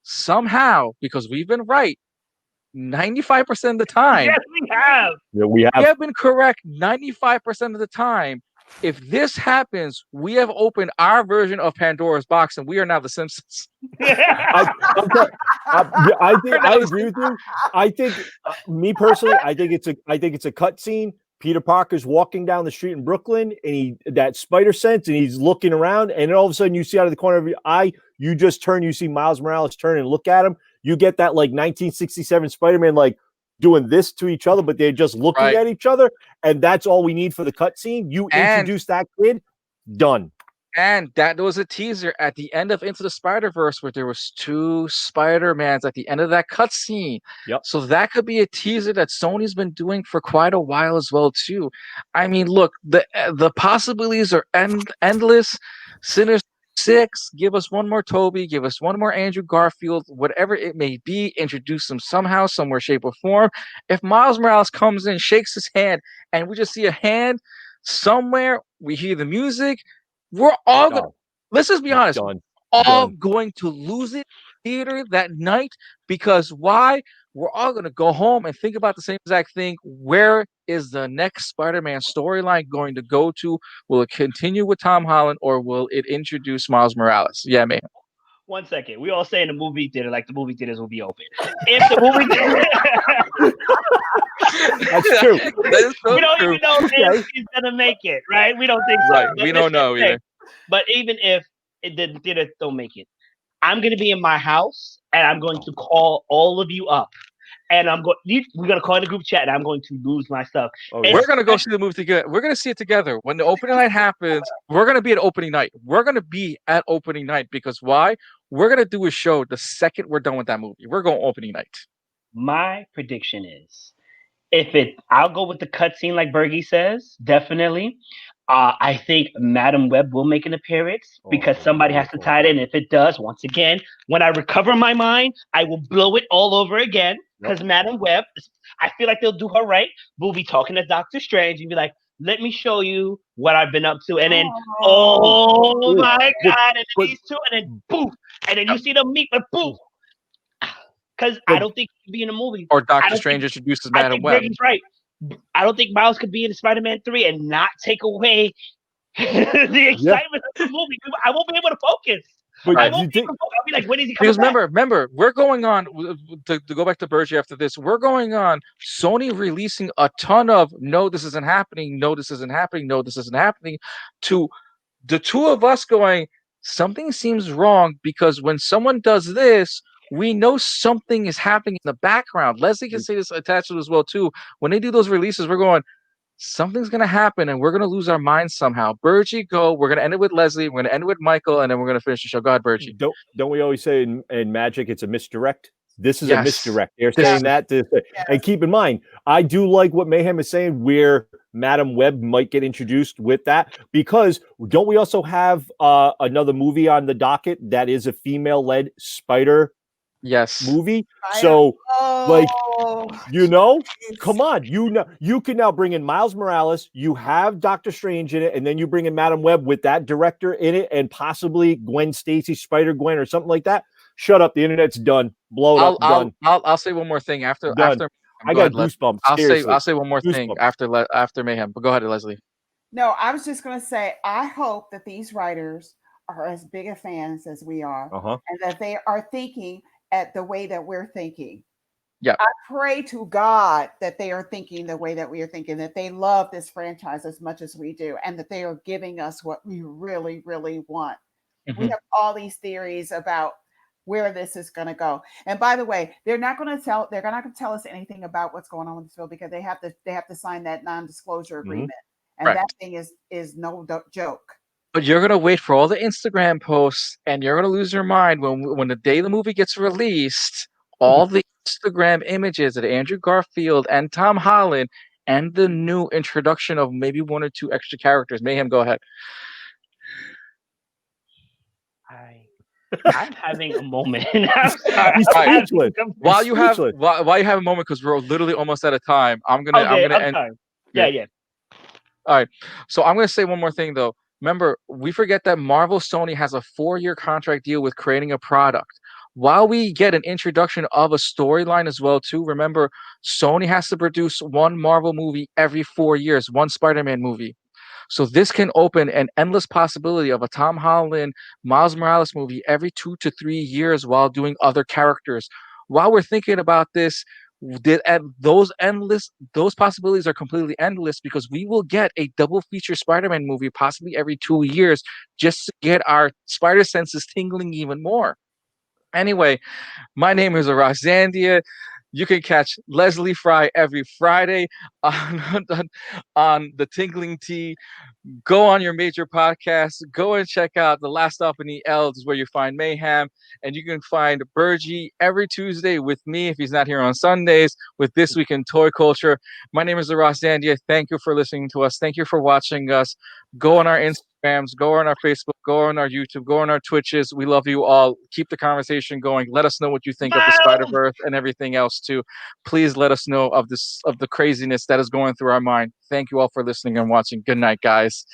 somehow, because we've been right 95% of the time. Yes, we have. Yeah, we We have. have been correct 95% of the time. If this happens, we have opened our version of Pandora's box, and we are now the Simpsons. I agree with you. I think, me personally, I think it's a cutscene Peter Parker's walking down the street in Brooklyn, and that spider sense, and he's looking around, and then all of a sudden you see out of the corner of your eye, you just turn, you see Miles Morales turn and look at him. You get that like 1967 Spider-Man like doing this to each other, but they're just looking at each other, and that's all we need for the cutscene. You introduce that kid, done. And that was a teaser at the end of Into the Spider-Verse where there was 2 Spider-Mans at the end of that cutscene. Yep. So that could be a teaser that Sony's been doing for quite a while as well too. I mean, look, the possibilities are endless. Sinister 6, give us one more Toby, give us one more Andrew Garfield, whatever it may be, introduce them somehow, somewhere, shape, or form. If Miles Morales comes in, shakes his hand, and we just see a hand somewhere, we hear the music. We're all going. Let's just be honest. All going to lose it theater that night because why? We're all going to go home and think about the same exact thing. Where is the next Spider-Man storyline going to go to? Will it continue with Tom Holland or will it introduce Miles Morales? Yeah, man. 1 second. We all say in the movie theater, like the movie theaters will be open. If the movie theater, that's true. That is so we don't true. even know if he's gonna make it, right? We don't think so. Right. We don't know either. But even if the theater don't make it, I'm gonna be in my house and I'm going to call all of you up. And we're gonna call in the group chat and I'm going to lose my stuff. We're gonna go see the movie together. We're gonna see it together. When the opening night happens, we're gonna be at opening night. We're gonna be at opening night because why? We're gonna do a show the second we're done with that movie. We're going opening night. My prediction is I'll go with the cutscene like Bergy says, definitely. I think Madam Web will make an appearance because somebody has to tie it in. If it does, once again, when I recover my mind, I will blow it all over again because Madam Web, I feel like they'll do her right. We'll be talking to Doctor Strange and be like, let me show you what I've been up to. And then, my God, and then these two, and then poof. And then you see them meet, but poof. Because I don't think he could be in a movie. Or Doctor Strange introduces Madam Web. Bergy's right. I don't think Miles could be in Spider-Man 3 and not take away the excitement of the movie. I won't be able to focus. But I won't be able to focus. I'll be like, when is he coming because back? remember, we're going on to go back to Bergy after this. We're going on Sony releasing a ton of no, this isn't happening, no, this isn't happening, no, this isn't happening, to the two of us going, something seems wrong because when someone does this, we know something is happening in the background. Leslie can say this attached to it as well too. When they do those releases, we're going, something's gonna happen and we're gonna lose our minds somehow. Bergy, go. We're gonna end it with Leslie. We're gonna end it with Michael, and then we're gonna finish the show. Go ahead, Bergy. Don't we always say in magic it's a misdirect? This is a misdirect. They're saying that and keep in mind, I do like what Mayhem is saying where Madam Web might get introduced with that, because don't we also have another movie on the docket that is a female-led spider movie? So come on, you can now bring in Miles Morales, you have Doctor Strange in it, and then you bring in Madam Web with that director in it, and possibly Gwen Stacy, Spider-Gwen, or something like that. Shut up, the internet's done. Blow it up, done. I'll say one more thing after I got goosebumps. I'll say one more thing after Mayhem. But go ahead, Leslie. No, I was just going to say, I hope that these writers are as big a fans as we are, and that they are thinking at the way that we're thinking. Yeah. I pray to God that they are thinking the way that we are thinking, that they love this franchise as much as we do, and that they are giving us what we really, really want. Mm-hmm. We have all these theories about where this is going to go. And by the way, they're not going to tell us anything about what's going on with this film because they have to sign that non-disclosure agreement. And that thing is no joke. But you're going to wait for all the Instagram posts and you're going to lose your mind when the day the movie gets released, all the Instagram images of Andrew Garfield and Tom Holland and the new introduction of maybe one or two extra characters. Mayhem, go ahead. I'm having a moment. I'm sorry. While you have a moment, because we're literally almost out of time, I'm gonna end. Sorry. Yeah. All right. So I'm gonna say one more thing though. Remember, we forget that Marvel Sony has a 4-year contract deal with creating a product. While we get an introduction of a storyline as well too, remember Sony has to produce one Marvel movie every 4 years, one Spider-Man movie. So this can open an endless possibility of a Tom Holland, Miles Morales movie every 2 to 3 years while doing other characters. While we're thinking about this, those possibilities are completely endless because we will get a double feature Spider-Man movie possibly every 2 years just to get our spider senses tingling even more. Anyway, my name is Arash Zandieh. You can catch Leslie Frye every Friday on, on the Tingling Tea. Go on your major podcasts. Go and check out The Last Stop in the Elds, where you find Mayhem. And you can find Bergy every Tuesday with me if he's not here on Sundays with This Week in Toy Culture. My name is Ross Zandieh. Thank you for listening to us. Thank you for watching us. Go on our Instagrams, go on our Facebook, go on our YouTube, go on our Twitches. We love you all. Keep the conversation going. Let us know what you think of the Spider Wow. Verse and everything else too. Please let us know of the craziness that is going through our mind. Thank you all for listening and watching. Good night, guys.